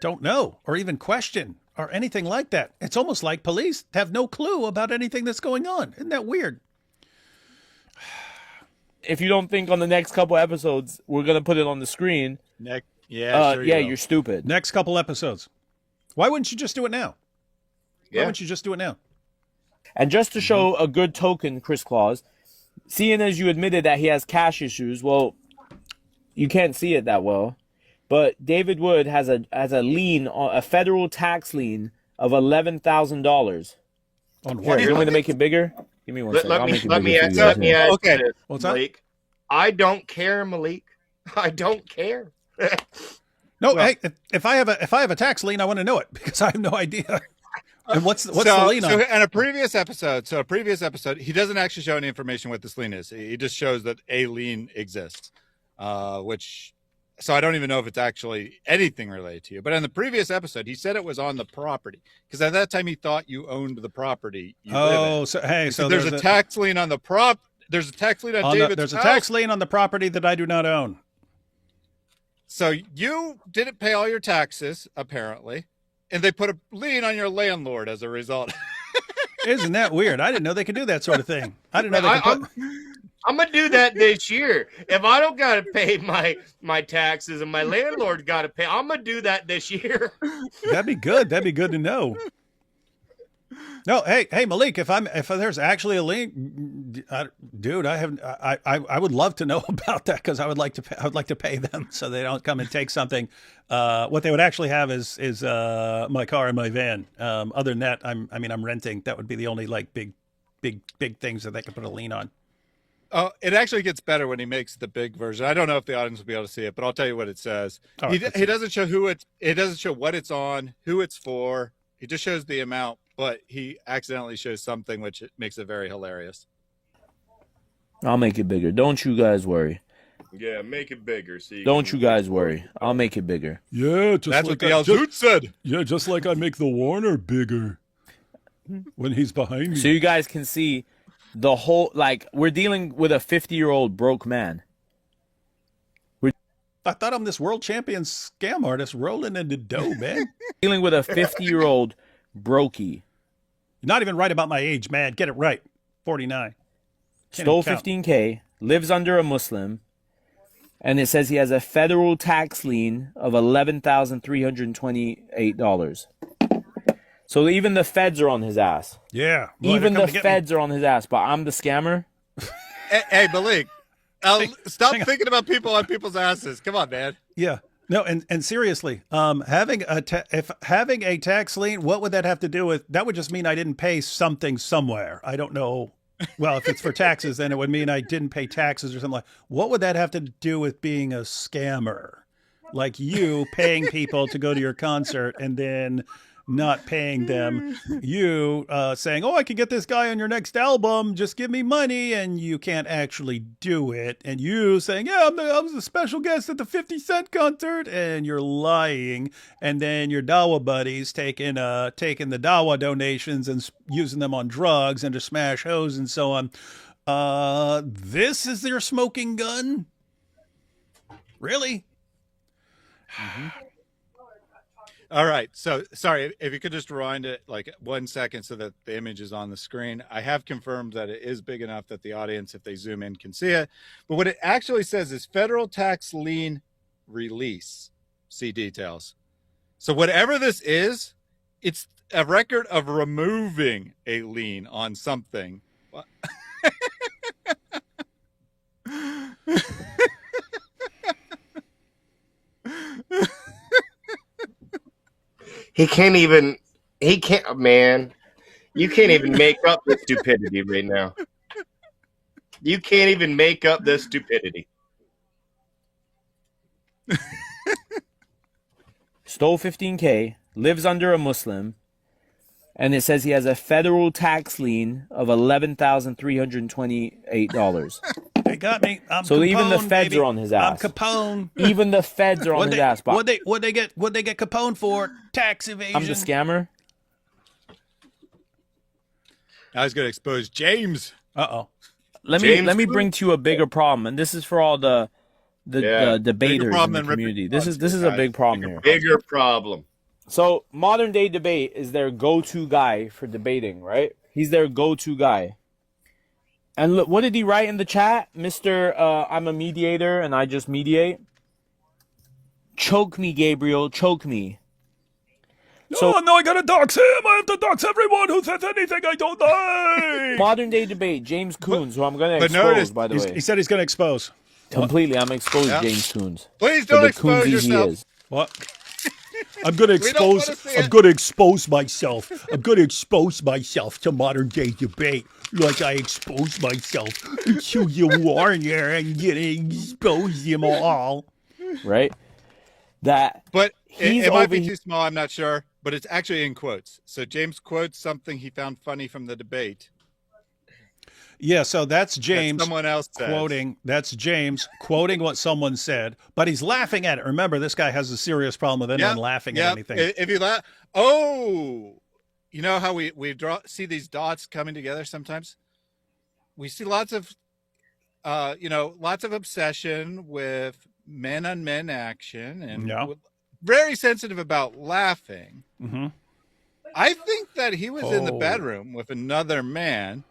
Don't know, or even question, or anything like that. It's almost like police have no clue about anything that's going on. Isn't that weird? If you don't think on the next couple episodes we're gonna put it on the screen, you're stupid. Next couple episodes. Why wouldn't you just do it now? Why wouldn't you just do it now? And just to show a good token, Chris Claus, seeing as you admitted that he has cash issues, well, you can't see it that well, but David Wood has a lien, a federal tax lien of $11,000. On Here, what? you want me to make it bigger? Give me one second. Let I'll me make it let me bigger add, for you guys let me here. add Okay. to this, What's that? Malik. I don't care, Malik. I don't care. No, Well- hey, if I have a tax lien, I want to know it because I have no idea. And what's the lien on? So in a previous episode, he doesn't actually show any information what this lien is. He just shows that a lien exists, so I don't even know if it's actually anything related to you. But in the previous episode, he said it was on the property because at that time he thought you owned the property. You live in. So hey, so there's a tax lien on the prop. There's a tax lien on David's there's a house. tax lien on the property that I do not own. So you didn't pay all your taxes, apparently, and they put a lien on your landlord as a result. Isn't that weird? I didn't know they could do that sort of thing. I didn't know they could put... I'm gonna do that this year. If I don't gotta pay my taxes and my landlord gotta pay, I'm gonna do that this year. That'd be good. That'd be good to know. No, hey, Malik. If there's actually a lien, dude, I would love to know about that because I would like to pay them so they don't come and take something. What they would actually have is my car and my van. Other than that, I'm renting. That would be the only like big things that they could put a lien on. Oh, it actually gets better when he makes the big version. I don't know if the audience will be able to see it, but I'll tell you what it says. All He right, doesn't show it doesn't show what it's on, who it's for. He just shows the amount, but he accidentally shows something which makes it very hilarious. I'll make it bigger. Don't you guys worry. Yeah, make it bigger. So Don't you guys worry. I'll make it bigger. Yeah, just That's like what the El Zoot said. Yeah, just like I make the Warner bigger when he's behind me. So you guys can see the whole, like, we're dealing with a 50-year-old broke man. I thought I'm this world champion scam artist rolling in the dough, man. Dealing with a 50-year-old brokey. You're not even right about my age, man. Get it right. 49. Stole $15K, lives under a Muslim, and it says he has a federal tax lien of $11,328. So even the feds are on his ass. Yeah. Boy, Even they're the coming to get feds are on his ass, but I'm the scammer. Hey, Malik, stop thinking about people on people's asses. Come on, man. Yeah. No, and seriously, having a tax lien, what would that have to do with? That would just mean I didn't pay something somewhere. I don't know. Well, if it's for taxes, then it would mean I didn't pay taxes or something like. What would that have to do with being a scammer? Like you paying people to go to your concert and then not paying them, you saying, oh, I can get this guy on your next album, just give me money, and you can't actually do it, and you saying, yeah, I was a special guest at the 50 Cent concert, and you're lying, and then your Dawa buddies taking the Dawa donations and using them on drugs and to smash hoes and so on. This is their smoking gun? Really? Mm-hmm. All right. So sorry, if you could just rewind it like 1 second so that the image is on the screen. I have confirmed that it is big enough that the audience, if they zoom in, can see it. But what it actually says is federal tax lien release. See details. So whatever this is, it's a record of removing a lien on something. He can't, man. You can't even make up this stupidity right now. You can't even make up this stupidity. Stole $15K, lives under a Muslim, and it says he has a federal tax lien of $11,328. They got me. I'm so Capone, even the feds baby. are on his ass. I'm Capone. Even the feds are on his ass. What they get Capone for? Tax evasion. I'm the scammer. I was going to expose James. Uh-oh. Let me bring to you a bigger problem, and this is for all the debaters in the community. This is a big problem here. Bigger problem. So modern day debate is their go-to guy for debating, right? He's their go-to guy. And look, what did he write in the chat? Mr. I'm a mediator and I just mediate. Choke me, Gabriel. Choke me. No, I gotta dox him. I have to dox everyone who says anything I don't like. Modern day debate, James Coons, who I'm going to but expose, notice, by the way. He said he's gonna expose. Completely, I'm exposing Yeah. James Coons. Please For don't the expose coonsy he yourself. is. What? I'm gonna We don't wanna expose. see I'm it. gonna expose myself. I'm gonna expose myself to modern day debate, like I expose myself to you, Warner, and getting expose them all. Right? That But he's it might over be here. too small. I'm not sure. But it's actually in quotes. So James quotes something he found funny from the debate. Yeah, so that's James someone else says. quoting. That's James quoting what someone said, but he's laughing at it. Remember, this guy has a serious problem with anyone laughing at anything. If you laugh, you know how we see these dots coming together sometimes. We see lots of, lots of obsession with men on men action, and very sensitive about laughing. Mm-hmm. I think that he was in the bedroom with another man,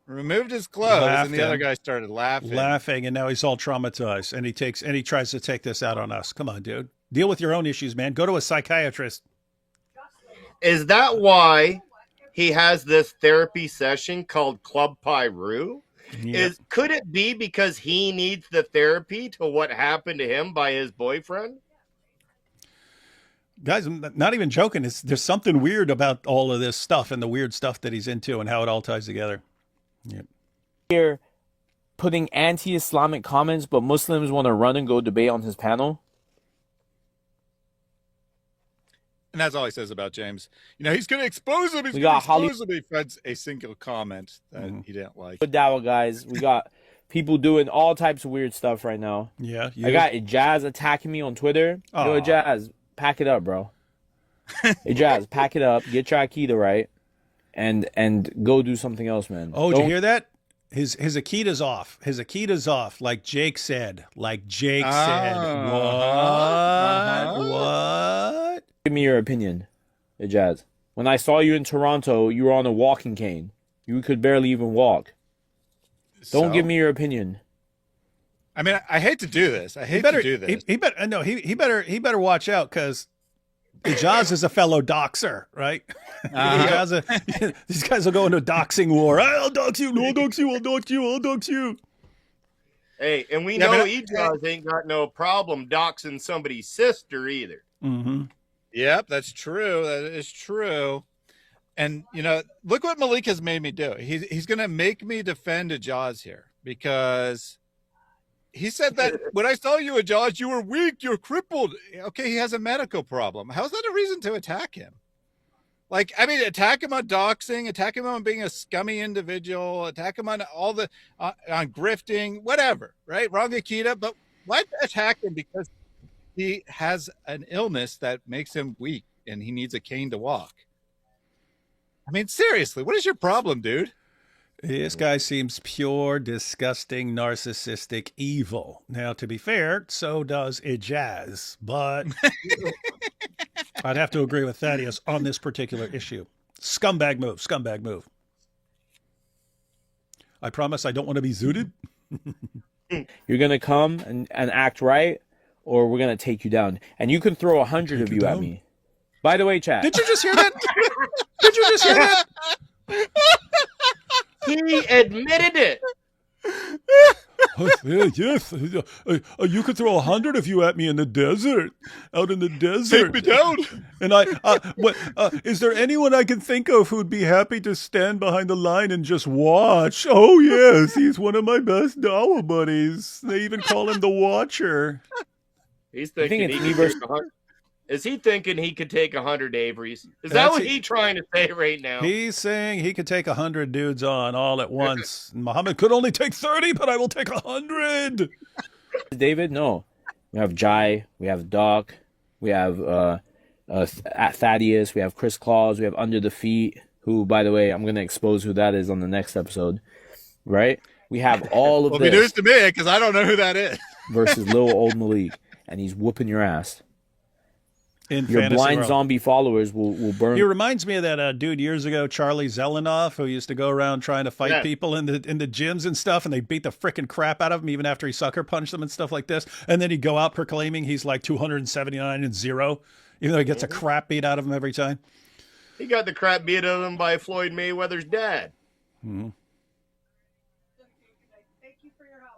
removed his clothes, and the other guy started laughing. And now he's all traumatized, and he tries to take this out on us. Come on, dude, deal with your own issues, man. Go to a psychiatrist. Is that why he has this therapy session called Club Pyru? Yeah. Could it be because he needs the therapy to what happened to him by his boyfriend? Guys, I'm not even joking. There's something weird about all of this stuff and the weird stuff that he's into and how it all ties together. Yep. Here putting anti-Islamic comments, but Muslims want to run and go debate on his panel. And that's all he says about James. He's going to expose him. He's We going to got Holly- expose him. He finds a single comment that he didn't like. Good Dawa, guys. We got people doing all types of weird stuff right now. Yeah. I got Jazz attacking me on Twitter. Yo, Jazz, pack it up, bro. Hey, Jazz, pack it up. Get your Akita right, and go do something else, man. Oh, did you hear that? His Akita's off. His Akita's off, like Jake said. What? What? Give me your opinion, hey, Jazz. When I saw you in Toronto, you were on a walking cane. You could barely even walk. Don't give me your opinion. I mean, I hate to do this. He better watch out, because Ijaz is a fellow doxer, right? These guys will go into a doxing war. I'll dox you, no, I'll dox you, I'll dox you, I'll dox you. Hey, and we know Ijaz ain't got no problem doxing somebody's sister either. Mm-hmm. Yep, that's true. That is true. And, look what Malik has made me do. He's going to make me defend Ijaz here, because he said that when I saw you, Ijaz, you were weak, you're crippled. Okay, he has a medical problem. How's that a reason to attack him? Attack him on doxing, attack him on being a scummy individual, attack him on all the on grifting, whatever, right? Wrong Akita, but why attack him because he has an illness that makes him weak and he needs a cane to walk? I mean, seriously, what is your problem, dude? This guy seems pure, disgusting, narcissistic evil. Now, to be fair, so does Ijaz, but I'd have to agree with Thaddeus on this particular issue. Scumbag move. I promise I don't want to be zooted. You're going to come and act right, or we're going to take you down. And you can throw 100 of you at me. By the way, chat. Did you just hear that? Did you just hear that? He admitted it. Yes. You could throw 100 of you at me in the desert, out in the desert. Take me down. And is there anyone I can think of who'd be happy to stand behind the line and just watch? Oh, yes, he's one of my best Dawa buddies. They even call him the Watcher. He's thinking Is he thinking he could take 100 Averys? Is that what he's trying to say right now? He's saying he could take 100 dudes on all at once. Muhammad could only take 30, but I will take 100. David, no. We have Jai, we have Doc, we have Thaddeus, we have Chris Claus, we have Under the Feet, who, by the way, I'm going to expose who that is on the next episode, right? We have all of well, this. Be news to me, because I don't know who that is. Versus little old Malik, and he's whooping your ass. Your blind world. zombie followers will burn. He reminds me of that dude years ago, Charlie Zelenoff, who used to go around trying to fight people in the gyms and stuff, and they beat the frickin' crap out of him even after he sucker punched them and stuff like this. And then he'd go out proclaiming he's like 279 and 0 Even though he gets a crap beat out of him every time. He got the crap beat out of him by Floyd Mayweather's dad. Mm-hmm.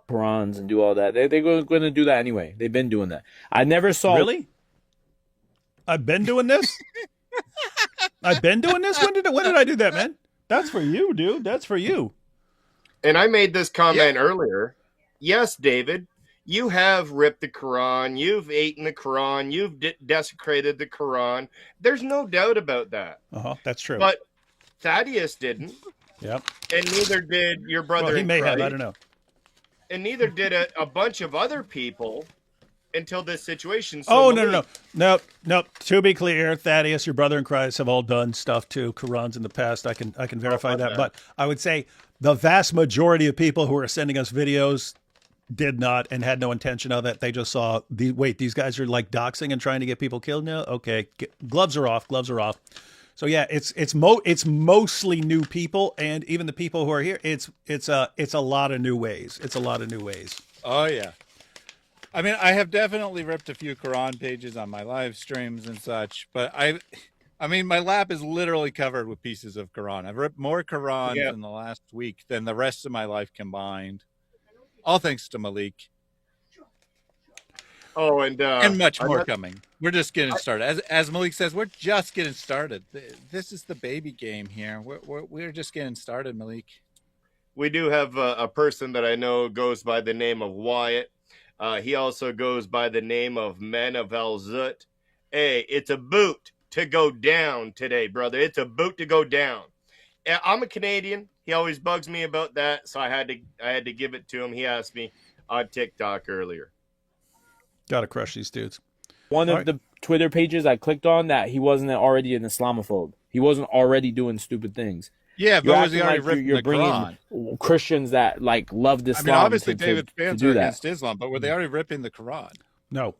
Qurans and do all that. They're going to do that anyway. They've been doing that. I never saw. Really? I've been doing this? I've been doing this? When did I do that, man? That's for you, dude. That's for you. And I made this comment earlier. Yes, David, you have ripped the Quran. You've eaten the Quran. You've desecrated the Quran. There's no doubt about that. That's true. But Thaddeus didn't. Yep. And neither did your brother. Well, he may Christ, have. I don't know. And neither did a bunch of other people until this situation. So No. To be clear, Thaddeus, your brother in Christ, have all done stuff to Qurans in the past. I can verify that. But I would say the vast majority of people who are sending us videos did not and had no intention of it. They just saw these guys are like doxing and trying to get people killed now. Okay, gloves are off. So yeah, it's mostly new people, and even the people who are here, it's a lot of new ways. Oh yeah. I mean, I have definitely ripped a few Quran pages on my live streams and such, but I mean, my lap is literally covered with pieces of Quran. I've ripped more Qurans in the last week than the rest of my life combined. All thanks to Malik. Oh, and much more coming. We're just getting started. As Malik says, we're just getting started. This is the baby game here. We're just getting started, Malik. We do have a person that I know goes by the name of Wyatt. He also goes by the name of Men of El Zut. Hey, it's a boot to go down today, brother. It's a boot to go down. I'm a Canadian. He always bugs me about that, so I had to give it to him. He asked me on TikTok earlier. Gotta crush these dudes. One of the Twitter pages I clicked on that he wasn't already an Islamophobe. He wasn't already doing stupid things. Yeah, but was he already ripping you're the bringing Quran? Christians that like loved Islam. I mean, obviously David's fans are against Islam, but were they already ripping the Quran? No.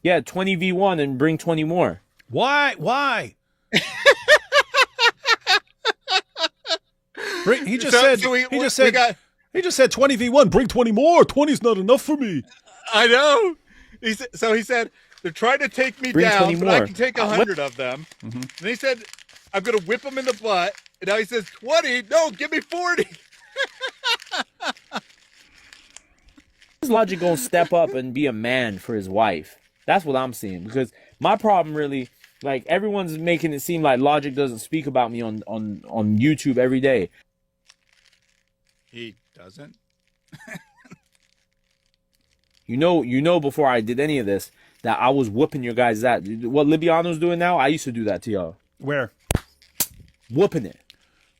Yeah, 20v1 and bring 20 more. Why? He just said 20v1, bring 20 more. 20's not enough for me. I know. He said they're trying to take me down, but I can take 100 of them. Mm-hmm. And he said I'm going to whip them in the butt. And now he says 20. No, give me 40. Is Logic gonna step up and be a man for his wife? That's what I'm seeing. Because my problem really, like everyone's making it seem like Logic doesn't speak about me on YouTube every day. He doesn't. You know before I did any of this that I was whooping your guys' ass. What Libiano's doing now, I used to do that to y'all. Where? Whooping it.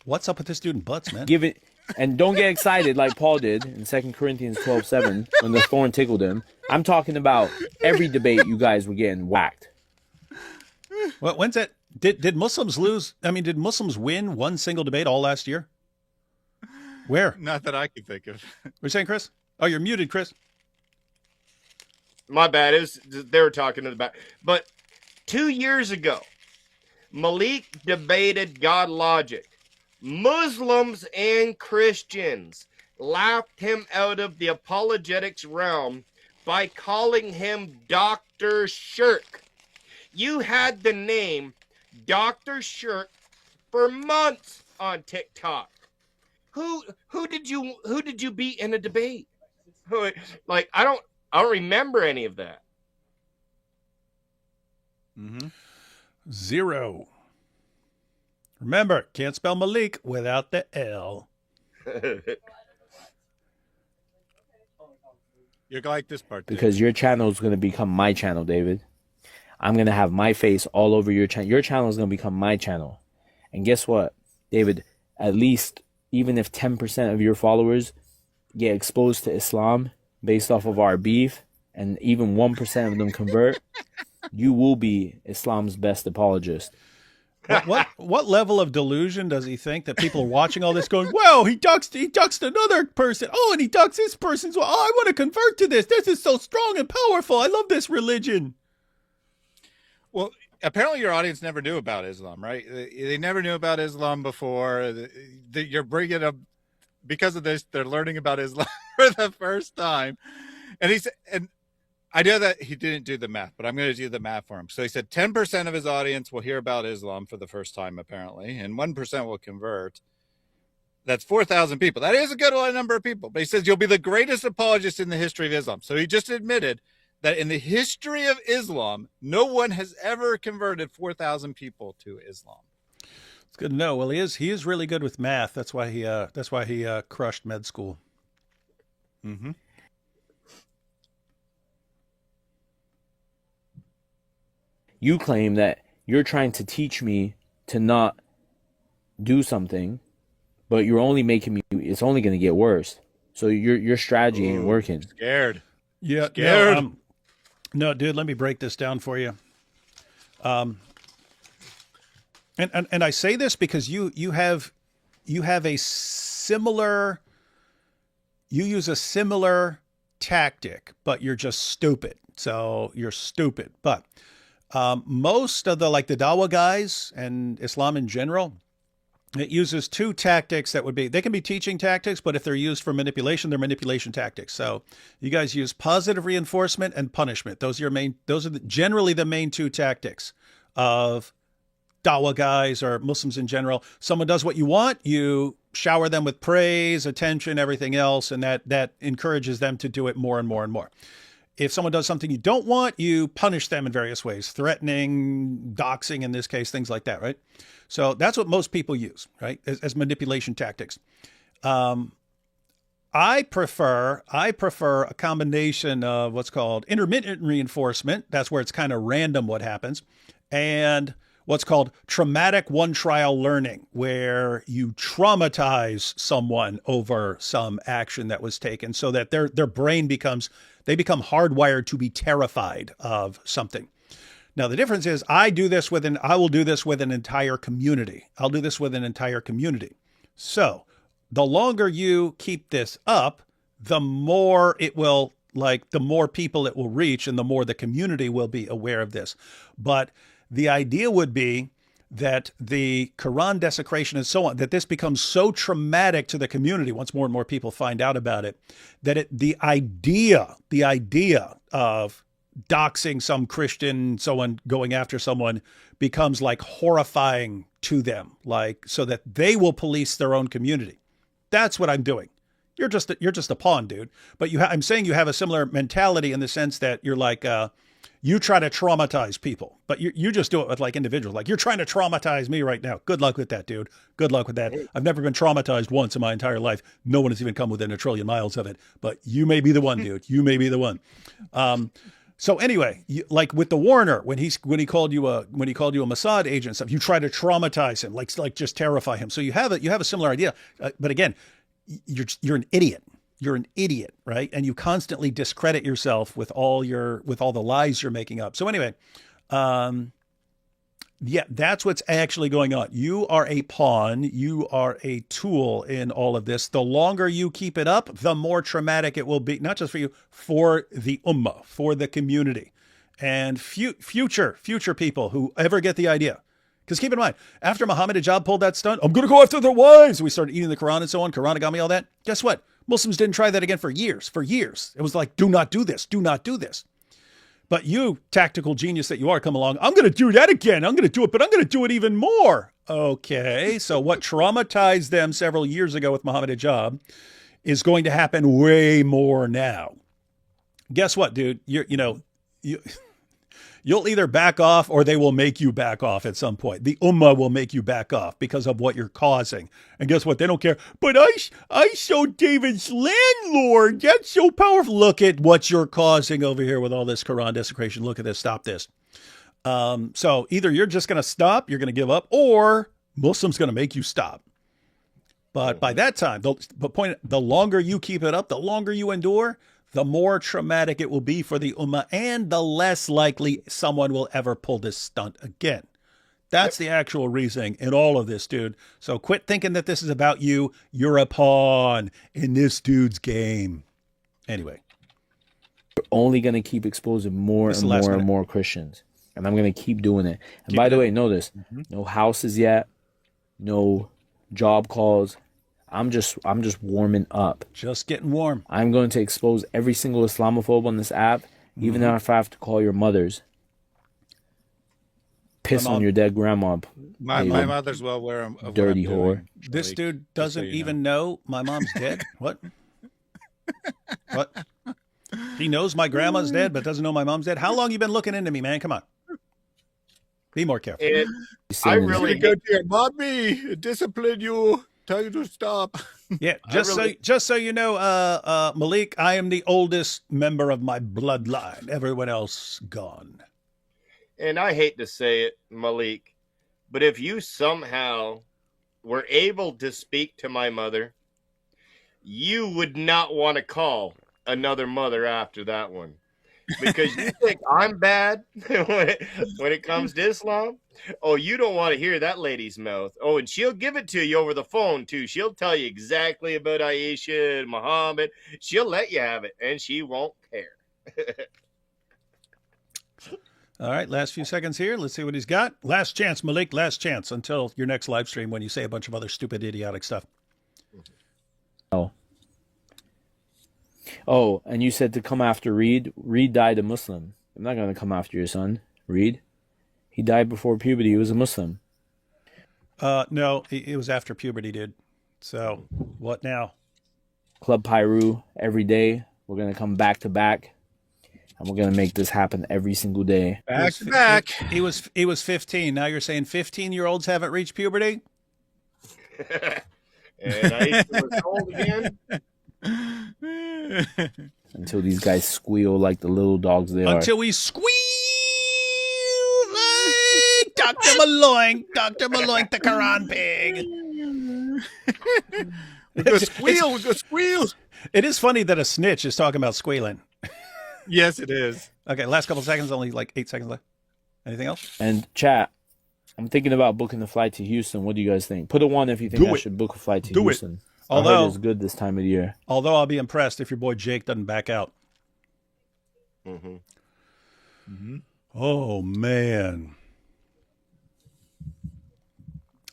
What's up with this dude in butts, man? Give it, and don't get excited like Paul did in 2 Corinthians 12:7 when the thorn tickled him. I'm talking about every debate you guys were getting whacked. Well, when's that? Did Muslims lose? I mean, did Muslims win one single debate all last year? Where? Not that I can think of. What are you saying, Chris? Oh, you're muted, Chris. My bad. They were talking to the back. But 2 years ago, Malik debated GodLogic. Muslims and Christians laughed him out of the apologetics realm by calling him Dr. Shirk. You had the name Dr. Shirk for months on TikTok. Who did you beat in a debate? Like I don't remember any of that. Mm-hmm. 0. Remember, can't spell Malik without the L. You're gonna like this part, David. Because your channel is going to become my channel, David. I'm going to have my face all over your channel. Your channel is going to become my channel. And guess what, David? At least, even if 10% of your followers get exposed to Islam based off of our beef, and even 1% of them convert, you will be Islam's best apologist. What level of delusion does he think that people are watching all this going, well, he doxed another person. Oh, and he doxed this person. So, I want to convert to this. This is so strong and powerful. I love this religion. Well, apparently your audience never knew about Islam, right? They never knew about Islam before. You're bringing up, because of this, they're learning about Islam for the first time. And I know that he didn't do the math, but I'm going to do the math for him. So he said 10% of his audience will hear about Islam for the first time, apparently, and 1% will convert. That's 4,000 people. That is a good number of people. But he says you'll be the greatest apologist in the history of Islam. So he just admitted that in the history of Islam, no one has ever converted 4,000 people to Islam. It's good to know. Well, he is really good with math. That's why he crushed med school. Mm-hmm. You claim that you're trying to teach me to not do something, but you're only making me, it's only going to get worse. So your strategy ain't working. Scared. Yeah. Scared. No, dude, let me break this down for you. And I say this because you use a similar tactic, but you're just stupid. So you're stupid. But most of the Dawah guys and Islam in general, it uses two tactics that would be, they can be teaching tactics, but if they're used for manipulation, they're manipulation tactics. So you guys use positive reinforcement and punishment. Those are generally the main two tactics of Dawah guys or Muslims in general. Someone does what you want, you shower them with praise, attention, everything else, and that encourages them to do it more and more and more. If someone does something you don't want, you punish them in various ways, threatening, doxing in this case, things like that, right? So that's what most people use, right, as manipulation tactics. I prefer a combination of what's called intermittent reinforcement. That's where it's kind of random what happens, and what's called traumatic one-trial learning, where you traumatize someone over some action that was taken so that their brain become hardwired to be terrified of something. Now, the difference is I will do this with an entire community. I'll do this with an entire community. So the longer you keep this up, the more the more people it will reach and the more the community will be aware of this. But the idea would be that the Quran desecration and so on, that this becomes so traumatic to the community once more and more people find out about it, that the idea of doxing some Christian, someone going after someone, becomes horrifying to them, so that they will police their own community. That's what I'm doing. You're just a pawn, dude. But I'm saying you have a similar mentality in the sense that you're you try to traumatize people, but you just do it with individuals. You're trying to traumatize me right now. Good luck with that, dude. Good luck with that. I've never been traumatized once in my entire life. No one has even come within 1 trillion miles of it, but you may be the one, dude. You may be the one. So anyway, with the Warner, when he called you a Mossad agent and stuff, you try to traumatize him, just terrify him. So you have a similar idea, but again, you're an idiot. You're an idiot, right? And you constantly discredit yourself with all the lies you're making up. So anyway, that's what's actually going on. You are a pawn. You are a tool in all of this. The longer you keep it up, the more traumatic it will be, not just for you, for the ummah, for the community, and future people who ever get the idea. Because keep in mind, after Muhammad Hijab pulled that stunt, I'm going to go after their wives. We started eating the Quran and so on, Quranagami, all that. Guess what? Muslims didn't try that again for years. It was do not do this. Do not do this. But you, tactical genius that you are, come along. I'm going to do that again. I'm going to do it, but I'm going to do it even more. Okay. So what traumatized them several years ago with Muhammad Hijab is going to happen way more now. Guess what, dude? You'll either back off or they will make you back off at some point. The ummah will make you back off because of what you're causing. And guess what? They don't care. But I saw David's landlord. That's so powerful. Look at what you're causing over here with all this Quran desecration. Look at this. Stop this. So either you're just going to stop, you're going to give up, or Muslims going to make you stop. But by that time, the longer you keep it up, the longer you endure, the more traumatic it will be for the ummah, and the less likely someone will ever pull this stunt again. That's the actual reasoning in all of this, dude. So quit thinking that this is about you. You're a pawn in this dude's game. Anyway. You're only going to keep exposing more and more and more Christians. And I'm going to keep doing it. And by the way, know this. No houses yet. No job calls. I'm just warming up. Just getting warm. I'm going to expose every single Islamophobe on this app, Even if I have to call your mothers. Piss on your dead grandma. My mother's well aware of what dirty I'm whore. doing, This Malik, dude just so doesn't you even know my mom's dead? What? What? He knows my grandma's dead, but doesn't know my mom's dead? How long you been looking into me, man? Come on. Be more careful. I really go to your mommy, discipline you, tell you to stop. Yeah, just so you know, Malik, I am the oldest member of my bloodline. Everyone else gone. And I hate to say it, Malik, but if you somehow were able to speak to my mother, you would not want to call another mother after that one. Because you think I'm bad when it comes to Islam. Oh, you don't want to hear that lady's mouth. Oh, and she'll give it to you over the phone, too. She'll tell you exactly about Aisha and Muhammad. She'll let you have it, and she won't care. All right, last few seconds here. Let's see what he's got. Last chance, Malik, last chance until your next live stream when you say a bunch of other stupid, idiotic stuff. Oh, and you said to come after Reed. Reed died a Muslim. I'm not going to come after your son, Reed. He died before puberty. He was a Muslim. No, it was after puberty, dude. So, what now? Club Pyru every day. We're going to come back to back. And we're going to make this happen every single day. Back to back. He was 15. Now you're saying 15-year-olds haven't reached puberty? And I was old again. Until these guys squeal like the little dogs they are. Until we squeal like Dr. Maloink, Dr. Maloink the Quran pig. We go squeal. It is funny that a snitch is talking about squealing. Yes, it is. Okay, last couple seconds, only like 8 seconds left. Anything else? And chat, I'm thinking about booking the flight to Houston. What do you guys think? Put a 1 if you think I should book a flight to Houston. Although it's good this time of the year. Although I'll be impressed if your boy Jake doesn't back out. Oh man.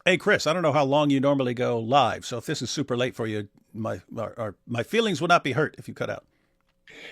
Hey Chris, I don't know how long you normally go live, so if this is super late for you, my feelings will not be hurt if you cut out.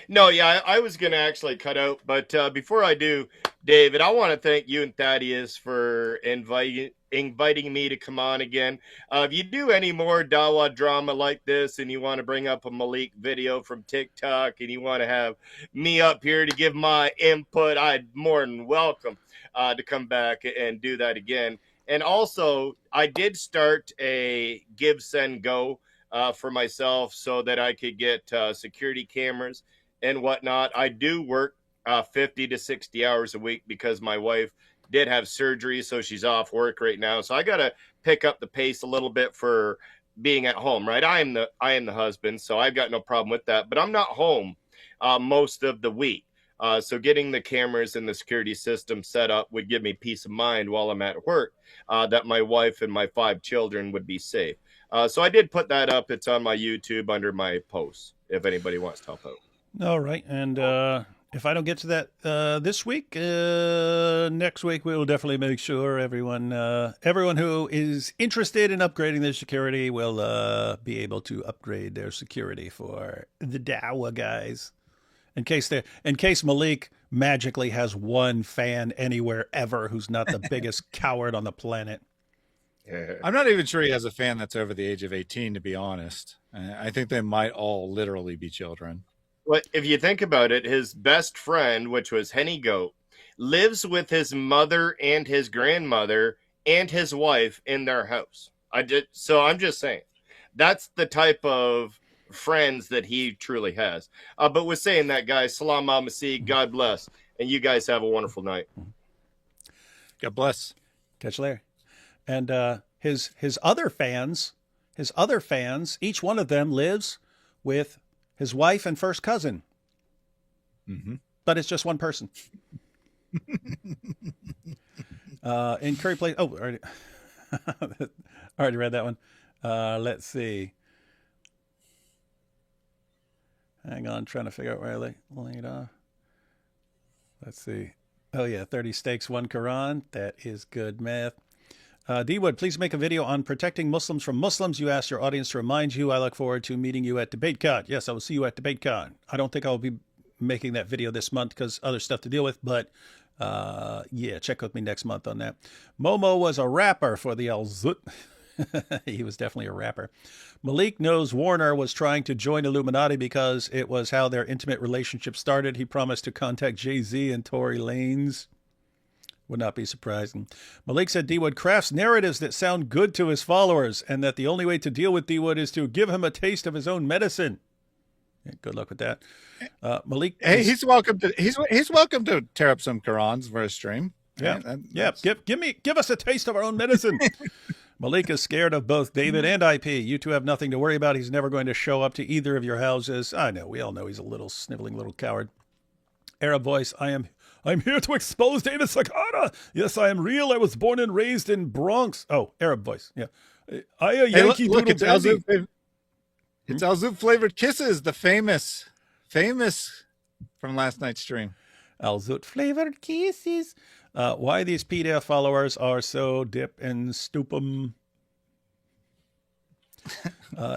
No, yeah, I was going to actually cut out. But before I do, David, I want to thank you and Thaddeus for inviting me to come on again. If you do any more Dawa drama like this and you want to bring up a Malik video from TikTok and you want to have me up here to give my input, I'd more than welcome to come back and do that again. And also, I did start a Give, Send, Go for myself so that I could get security cameras and whatnot. I do work 50 to 60 hours a week because my wife did have surgery, so she's off work right now. So I got to pick up the pace a little bit for being at home, right? I am the husband, so I've got no problem with that. But I'm not home most of the week. So getting the cameras and the security system set up would give me peace of mind while I'm at work that my wife and my 5 children would be safe. So I did put that up. It's on my YouTube under my posts if anybody wants to help out. All right. And if I don't get to that this week, next week we will definitely make sure everyone who is interested in upgrading their security will be able to upgrade their security for the Dawa guys. In case Malik magically has one fan anywhere ever who's not the biggest coward on the planet. I'm not even sure he has a fan that's over the age of 18, to be honest. I think they might all literally be children. Well, if you think about it, his best friend, which was Henny Goat, lives with his mother and his grandmother and his wife in their house. So I'm just saying, that's the type of friends that he truly has. But with saying that, guys, salam alaikum, God bless, and you guys have a wonderful night. God bless. Catch you later. And his other fans, each one of them lives with his wife and first cousin. Mm-hmm. But it's just one person. In Curry Place. Oh, already read that one. Let's see. Hang on, trying to figure out where I laid off. Let's see. Oh yeah, 30 steaks, 1 Quran. That is good math. D Wood, please make a video on protecting Muslims from Muslims. You asked your audience to remind you. I look forward to meeting you at DebateCon. Yes, I will see you at DebateCon. I don't think I will be making that video this month because other stuff to deal with. But yeah, check with me next month on that. Momo was a rapper for the Al-Zut. He was definitely a rapper. Malik knows Warner was trying to join Illuminati because it was how their intimate relationship started. He promised to contact Jay-Z and Tory Lanez. Would not be surprising. Malik said D-Wood crafts narratives that sound good to his followers and that the only way to deal with D-Wood is to give him a taste of his own medicine. Yeah, good luck with that. Malik. Hey, he's welcome to tear up some Qurans for a stream. Yeah. Give us a taste of our own medicine. Malik is scared of both David and IP. You two have nothing to worry about. He's never going to show up to either of your houses. I know. We all know he's a little sniveling little coward. Arab voice. I'm here to expose David Sakata. Yes, I am real. I was born and raised in Bronx. Oh, Arab voice. Yeah. I a Yankee look, doodle dandy. It's Al-Zoop flavored kisses, the famous from last night's stream. Al-Zoop flavored kisses. Why these PDF followers are so dip and stupum.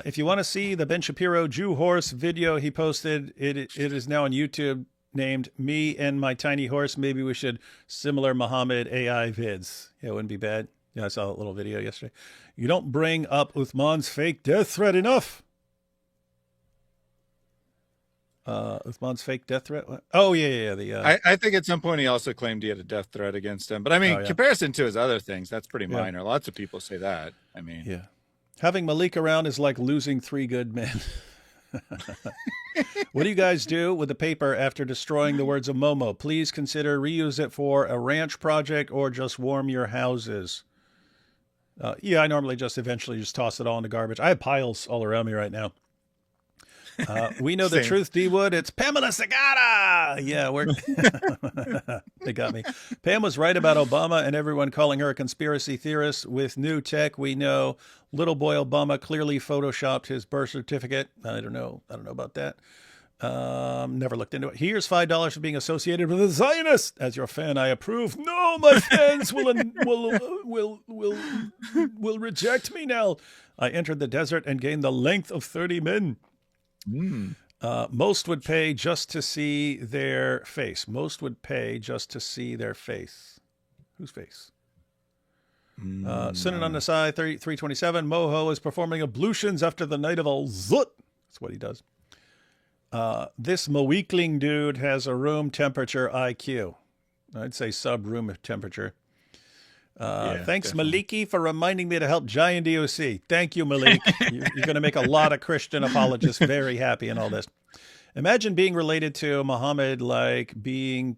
If you want to see the Ben Shapiro Jew horse video he posted, it is now on YouTube, named Me and My Tiny Horse. Maybe we should similar Muhammad AI vids. Yeah, it wouldn't be bad. Yeah, I saw a little video yesterday. You don't bring up Uthman's fake death threat enough. Uthman's fake death threat? What? Oh, yeah. I think at some point he also claimed he had a death threat against him. But I mean, comparison to his other things, that's pretty minor. Lots of people say that. I mean, yeah. Having Malik around is like losing 3 good men. What do you guys do with the paper after destroying the words of Momo? Please consider reuse it for a ranch project or just warm your houses. Yeah, I normally just eventually just toss it all in the garbage. I have piles all around me right now. We know the truth, D-Wood. It's Pamela Sagata. Yeah, they got me. Pam was right about Obama and everyone calling her a conspiracy theorist. With new tech, we know little boy Obama clearly photoshopped his birth certificate. I don't know about that. Never looked into it. Here's $5 for being associated with a Zionist. As your fan, I approve. No, my fans will reject me now. I entered the desert and gained the length of 30 men. Most would pay just to see their face. Most would pay just to see their face. Whose face? Sitting on the side, 327. Moho is performing ablutions after the night of Al-Zut. That's what he does. This Moweekling dude has a room temperature IQ. I'd say sub-room temperature. Thanks, definitely. Maliki, for reminding me to help Giant DOC. Thank you, Malik. You're going to make a lot of Christian apologists very happy in all this. Imagine being related to Muhammad, like being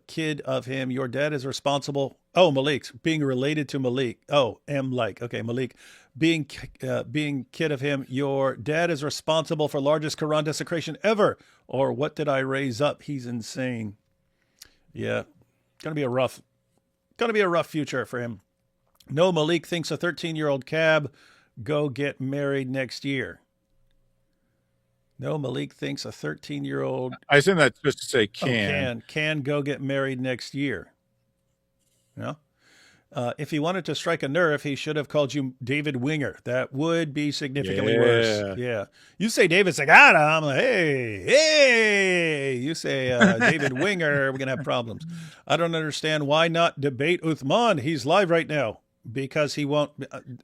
kid of him. Your dad is responsible. Oh, Malik's being related to Malik. Oh, okay, Malik. Being kid of him. Your dad is responsible for largest Quran desecration ever. Or what did I raise up? He's insane. Yeah, going to be a rough future for him. No, Malik thinks a 13-year-old cab go get married next year. No, Malik thinks a 13-year-old... I assume that's supposed to say can. Can go get married next year. Yeah. If he wanted to strike a nerve, he should have called you David Winger. That would be significantly worse. Yeah. You say David Sagata, I'm like, hey. You say David Winger, we're going to have problems. I don't understand why not debate Uthman. He's live right now because he won't.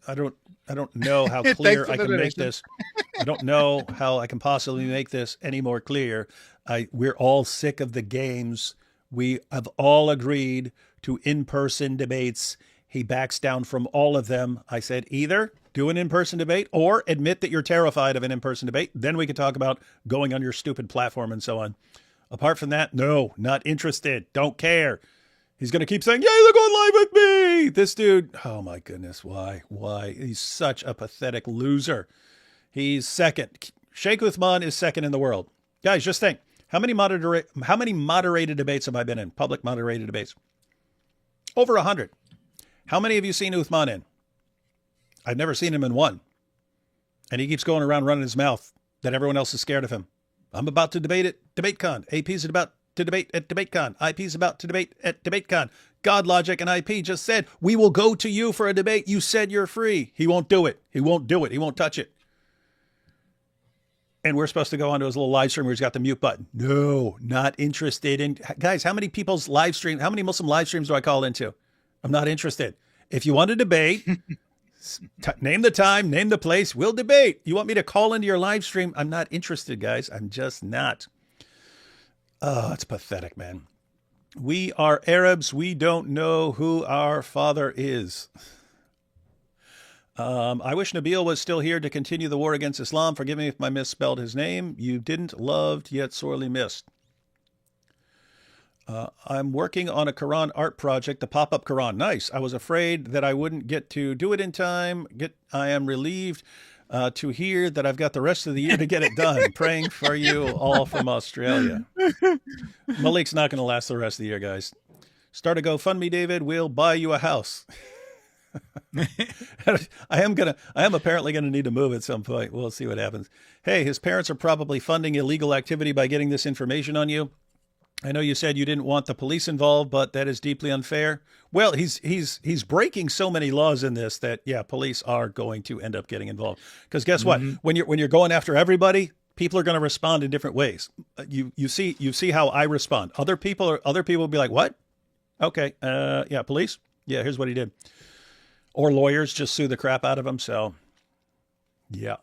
I don't know how clear I can make this. I don't know how I can possibly make this any more clear. We're all sick of the games. We have all agreed to in-person debates. He backs down from all of them. I said either do an in-person debate or admit that you're terrified of an in-person debate. Then we could talk about going on your stupid platform and so on. Apart from that, no, not interested. Don't care. He's going to keep saying, yeah, they're going live with me. This dude, oh my goodness, why? He's such a pathetic loser. He's second. Sheikh Uthman is second in the world. Guys, just think. How many moderated debates have I been in? Public moderated debates. Over 100. How many have you seen Uthman in? I've never seen him in one. And he keeps going around running his mouth that everyone else is scared of him. I'm about to debate at DebateCon. AP's about to debate at DebateCon. IP's about to debate at DebateCon. GodLogic and IP just said, we will go to you for a debate. You said you're free. He won't do it. He won't touch it. And we're supposed to go onto his little live stream where he's got the mute button. No, not interested in. Guys, how many people's live stream, how many Muslim live streams do I call into? I'm not interested. If you want to debate, name the time, name the place, we'll debate. You want me to call into your live stream? I'm not interested, guys. I'm just not. Oh, it's pathetic, man. We are Arabs. We don't know who our father is. I wish Nabil was still here to continue the war against Islam. Forgive me if I misspelled his name. You didn't, loved, yet sorely missed. I'm working on a Quran art project, the pop-up Quran. Nice. I was afraid that I wouldn't get to do it in time. I am relieved to hear that I've got the rest of the year to get it done. Praying for you all from Australia. Malik's not going to last the rest of the year, guys. Start a GoFundMe, David. We'll buy you a house. I am apparently going to need to move at some point. We'll see what happens. Hey, his parents are probably funding illegal activity by getting this information on you. I know you said you didn't want the police involved, but that is deeply unfair. Well, he's breaking so many laws in this that, yeah, police are going to end up getting involved. Because guess what? When you're going after everybody, people are going to respond in different ways. You see how I respond. Other people will be like, what? Okay, yeah, police. Yeah, here's what he did. Or lawyers just sue the crap out of him. So, yeah.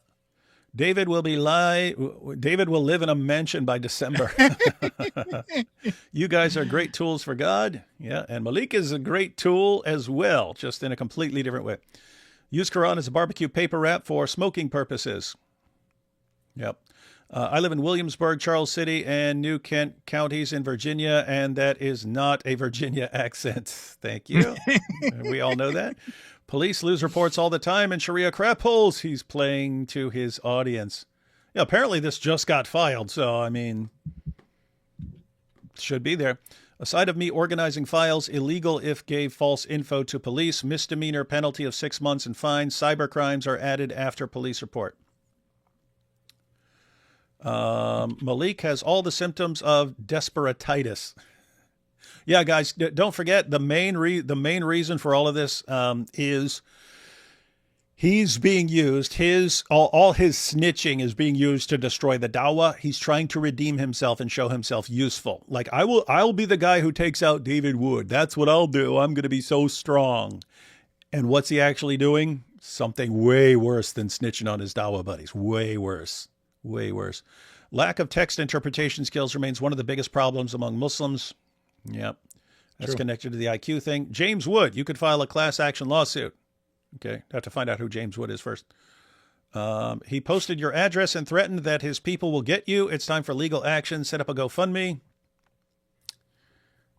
David will live in a mansion by December. You guys are great tools for God. Yeah, and Malik is a great tool as well, just in a completely different way. Use Quran as a barbecue paper wrap for smoking purposes. Yep. I live in Williamsburg, Charles City, and New Kent counties in Virginia, and that is not a Virginia accent. Thank you. We all know that. Police lose reports all the time in Sharia crap holes. He's playing to his audience. Yeah, apparently this just got filed, so, I mean, should be there. Aside of me organizing files, illegal if gave false info to police, misdemeanor penalty of 6 months and fine. Cyber crimes are added after police report. Malik has all the symptoms of desperatitis. Yeah, guys, don't forget the main reason for all of this is he's being used. All his snitching is being used to destroy the dawah. He's trying to redeem himself and show himself useful. Like I'll be the guy who takes out David Wood. That's what I'll do. I'm going to be so strong. And what's he actually doing? Something way worse than snitching on his dawah buddies. Way worse. Way worse. Lack of text interpretation skills remains one of the biggest problems among Muslims. Yep. That's true. Connected to the IQ thing. James Wood, you could file a class action lawsuit. Okay. Have to find out who James Wood is first. He posted your address and threatened that his people will get you. It's time for legal action. Set up a GoFundMe.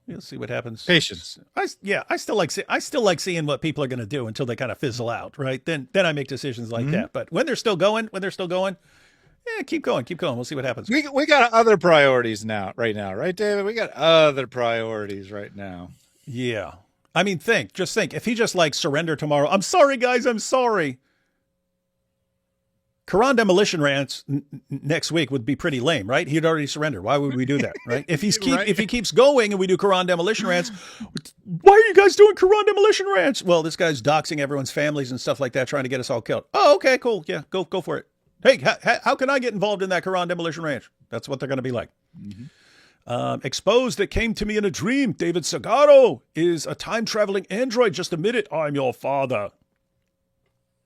We'll see what happens. Patience. I still like seeing what people are going to do until they kind of fizzle out, right? Then I make decisions like that. But when they're still going, yeah, keep going. We'll see what happens. We got other priorities right now, right, David? We got other priorities right now. Yeah. I mean, just think. If he just like surrender tomorrow, I'm sorry, guys, I'm sorry. Quran demolition rants next week would be pretty lame, right? He'd already surrendered. Why would we do that, right? If he keeps going and we do Quran demolition rants, why are you guys doing Quran demolition rants? Well, this guy's doxing everyone's families and stuff like that, trying to get us all killed. Oh, okay, cool. Yeah, go for it. Hey, how can I get involved in that Quran demolition ranch? That's what they're going to be like. Exposed, it came to me in a dream. David Sagaro is a time-traveling android. Just admit it. I'm your father.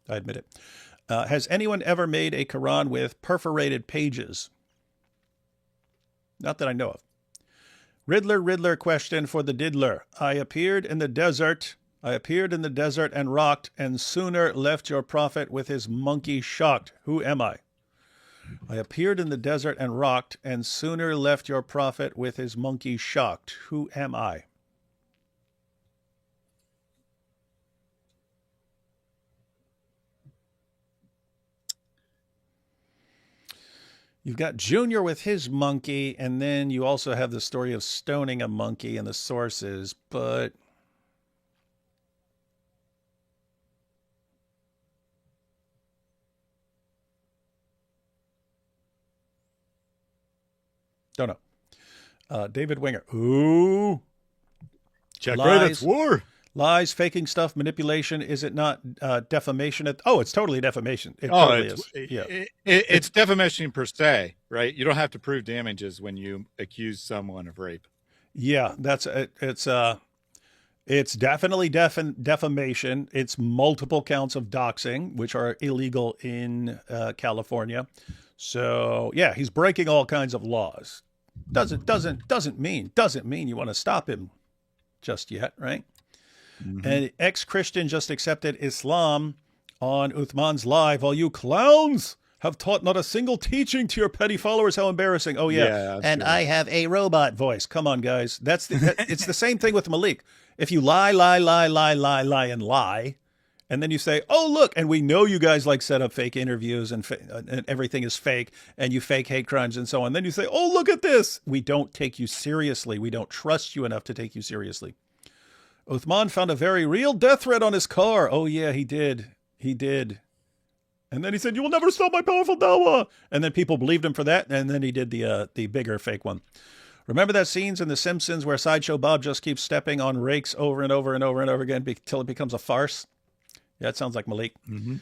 I admit it. Has anyone ever made a Quran with perforated pages? Not that I know of. Riddler question for the diddler. I appeared in the desert and rocked, and sooner left your prophet with his monkey shocked. Who am I? I appeared in the desert and rocked, and sooner left your prophet with his monkey shocked. Who am I? You've got Junior with his monkey, and then you also have the story of stoning a monkey in the sources, but don't know. David Winger. Ooh. Check right, it's war. Lies, faking stuff, manipulation. Is it not defamation? It's totally defamation. It totally is. Yeah. It's defamation per se, right? You don't have to prove damages when you accuse someone of rape. Yeah, it's definitely defamation. It's multiple counts of doxing, which are illegal in California. So yeah, he's breaking all kinds of laws. Doesn't mean you want to stop him just yet, right? Mm-hmm. An ex-Christian just accepted Islam on Uthman's live. All you clowns have taught not a single teaching to your petty followers. How embarrassing. Oh yeah. And I have a robot voice. Come on, guys. It's the same thing with Malik. If you lie, and lie, and then you say, oh, look, and we know you guys like set up fake interviews and everything is fake, and you fake hate crimes and so on. Then you say, oh, look at this. We don't take you seriously. We don't trust you enough to take you seriously. Uthman found a very real death threat on his car. Oh, yeah, he did. He did. And then he said, you will never stop my powerful dawah. And then people believed him for that. And then he did the bigger fake one. Remember that scenes in The Simpsons where Sideshow Bob just keeps stepping on rakes over and over and over and over again until it becomes a farce? Yeah, it sounds like Malik. Mm-hmm.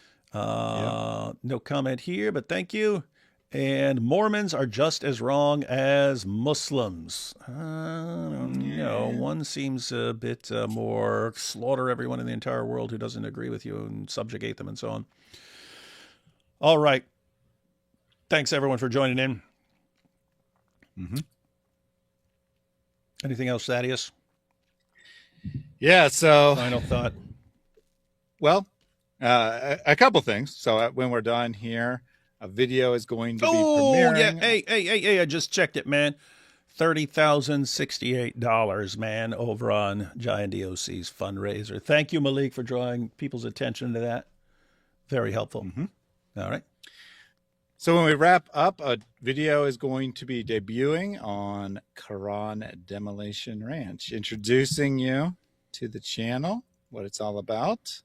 No comment here, but thank you. And Mormons are just as wrong as Muslims. I don't know. One seems a bit more slaughter everyone in the entire world who doesn't agree with you and subjugate them and so on. All right. Thanks, everyone, for joining in. Mm-hmm. Anything else, Thaddeus? Yeah, so... Final thought. Well, a couple things. So when we're done here, a video is going to be premiering. Hey, I just checked it, man. $30,068, man, over on Giant DOC's fundraiser. Thank you, Malik, for drawing people's attention to that. Very helpful. Mm-hmm. All right. So when we wrap up, a video is going to be debuting on Quran Demolition Ranch, introducing you to the channel, what it's all about.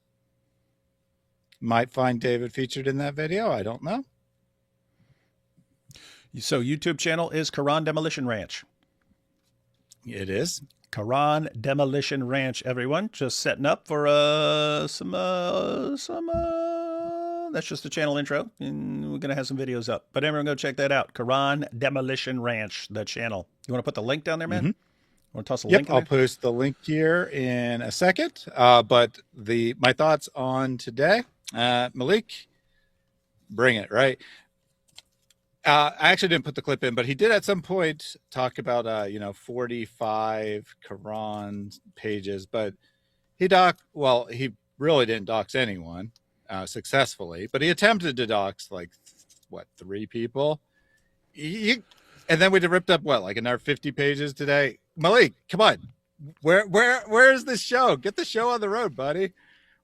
Might find David featured in that video. I don't know. So YouTube channel is Quran Demolition Ranch. It is. Quran Demolition Ranch, everyone. Just setting up for that's just the channel intro, and we're going to have some videos up. But everyone go check that out. Quran Demolition Ranch, the channel. You want to put the link down there, man? Mm-hmm. Want to toss a link in I'll there? post the link here in a second. But my thoughts on today, Malik, bring it, right? I actually didn't put the clip in, but he did at some point talk about, 45 Quran pages, but he really didn't dox anyone successfully, but he attempted to dox 3 people. And then we ripped up another 50 pages today. Malik, come on. Where is this show? Get the show on the road, buddy.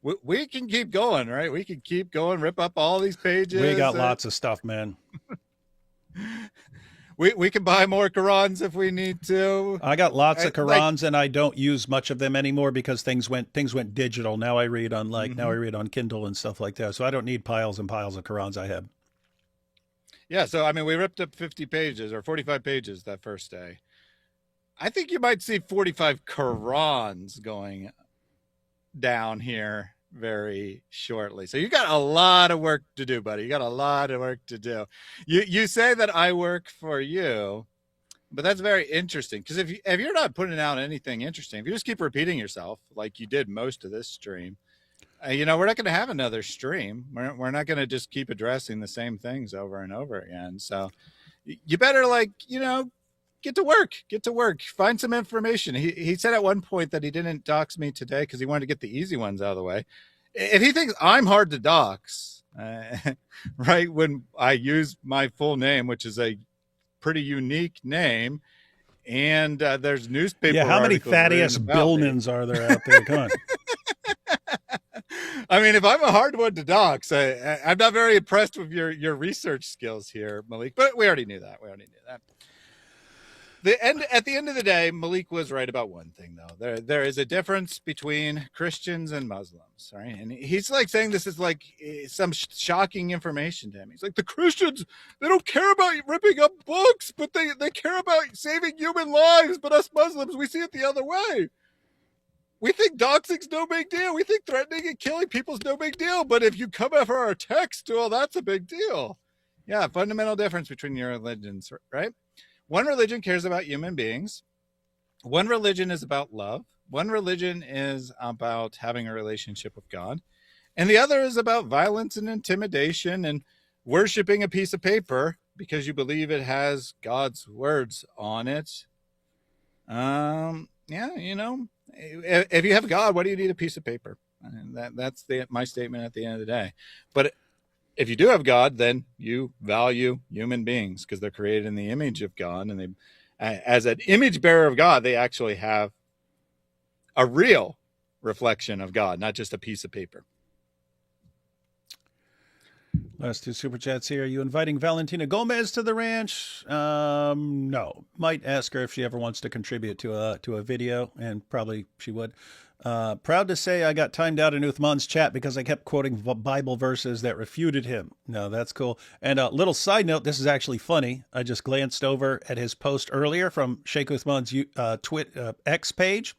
We can keep going, right? We can keep going, rip up all these pages. We got lots of stuff, man. We can buy more Qurans if we need to. I got lots of Qurans, and I don't use much of them anymore because things went digital. Now I read on now I read on Kindle and stuff like that. So I don't need piles and piles of Qurans I have. Yeah, so we ripped up 50 pages or 45 pages that first day. I think you might see 45 Qurans going down here very shortly. So you got a lot of work to do, buddy. You got a lot of work to do. You say that I work for you, but that's very interesting because if you're not putting out anything interesting, if you just keep repeating yourself like you did most of this stream, we're not going to have another stream. We're not going to just keep addressing the same things over and over again. So you better get to work, find some information. He said at one point that he didn't dox me today because he wanted to get the easy ones out of the way. If he thinks I'm hard to dox, right, when I use my full name, which is a pretty unique name, and there's newspaper how many articles Thaddeus written about me. Billmans are there out there? Come on. If I'm a hard one to dox, I'm not very impressed with your research skills here, Malik, but we already knew that. At the end of the day, Malik was right about one thing, though. There is a difference between Christians and Muslims, right? And he's saying this is some shocking information to him. He's like, the Christians, they don't care about ripping up books, but they care about saving human lives. But us Muslims, we see it the other way. we think doxing's no big deal. We think threatening and killing people's no big deal. But if you come after our text, well, that's a big deal. Yeah, fundamental difference between your religions, right? One religion cares about human beings. One religion is about love. One religion is about having a relationship with God. And the other is about violence and intimidation and worshiping a piece of paper because you believe it has God's words on it. Yeah, you know, if you have God, why do you need a piece of paper? And that's my statement at the end of the day. But if you do have God, then you value human beings because they're created in the image of God, and they, as an image bearer of God, they actually have a real reflection of God, not just a piece of paper. Last two super chats here. Are you inviting Valentina Gomez to the ranch? No. Might ask her if she ever wants to contribute to a video, and probably she would. Proud to say I got timed out in Uthman's chat because I kept quoting Bible verses that refuted him. No, that's cool. And a little side note, this is actually funny. I just glanced over at his post earlier from Sheikh Uthman's X page,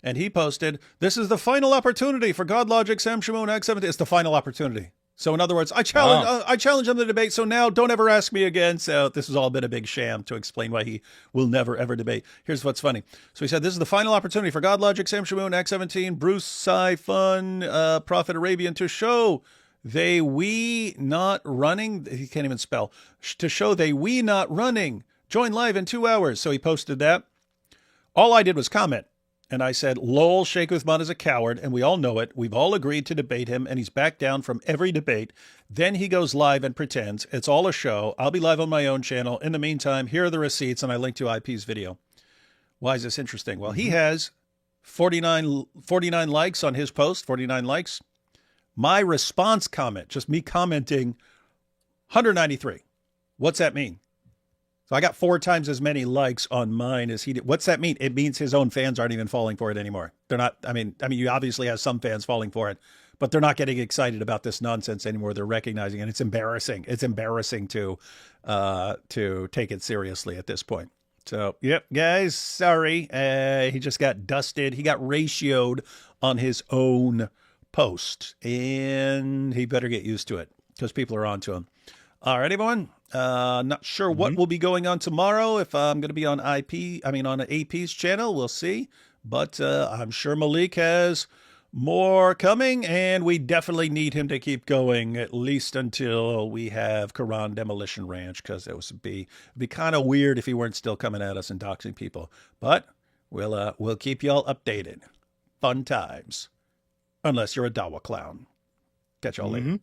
and he posted, "This is the final opportunity for GodLogic, Sam Shimon, X17." It's the final opportunity. So in other words, I challenge him to debate. So now don't ever ask me again. So this has all been a big sham to explain why he will never, ever debate. Here's what's funny. So he said, this is the final opportunity for GodLogic, Sam Shamoon, X17, Bruce, Sci, Fun, Prophet Arabian to show we not running. He can't even spell. To show we not running. Join live in 2 hours. So he posted that. All I did was comment. And I said, lol, Sheikh Uthman is a coward, and we all know it. We've all agreed to debate him, and he's backed down from every debate. Then he goes live and pretends. It's all a show. I'll be live on my own channel. In the meantime, here are the receipts, and I link to IP's video. Why is this interesting? Well, he has 49 likes on his post, 49 likes. My response comment, just me commenting, 193. What's that mean? So I got 4 times as many likes on mine as he did. What's that mean? It means his own fans aren't even falling for it anymore. They're not. I mean, you obviously have some fans falling for it, but they're not getting excited about this nonsense anymore. They're recognizing, and it's embarrassing. It's embarrassing to take it seriously at this point. So, yep, guys, sorry. He just got dusted. He got ratioed on his own post, and he better get used to it because people are on to him. All right, everyone. Not sure what will be going on tomorrow. If I'm going to be on on AP's channel, we'll see. But I'm sure Malik has more coming, and we definitely need him to keep going at least until we have Quran Demolition Ranch, because it would be kind of weird if he weren't still coming at us and doxing people. But we'll keep y'all updated. Fun times, unless you're a Dawa clown. Catch y'all later.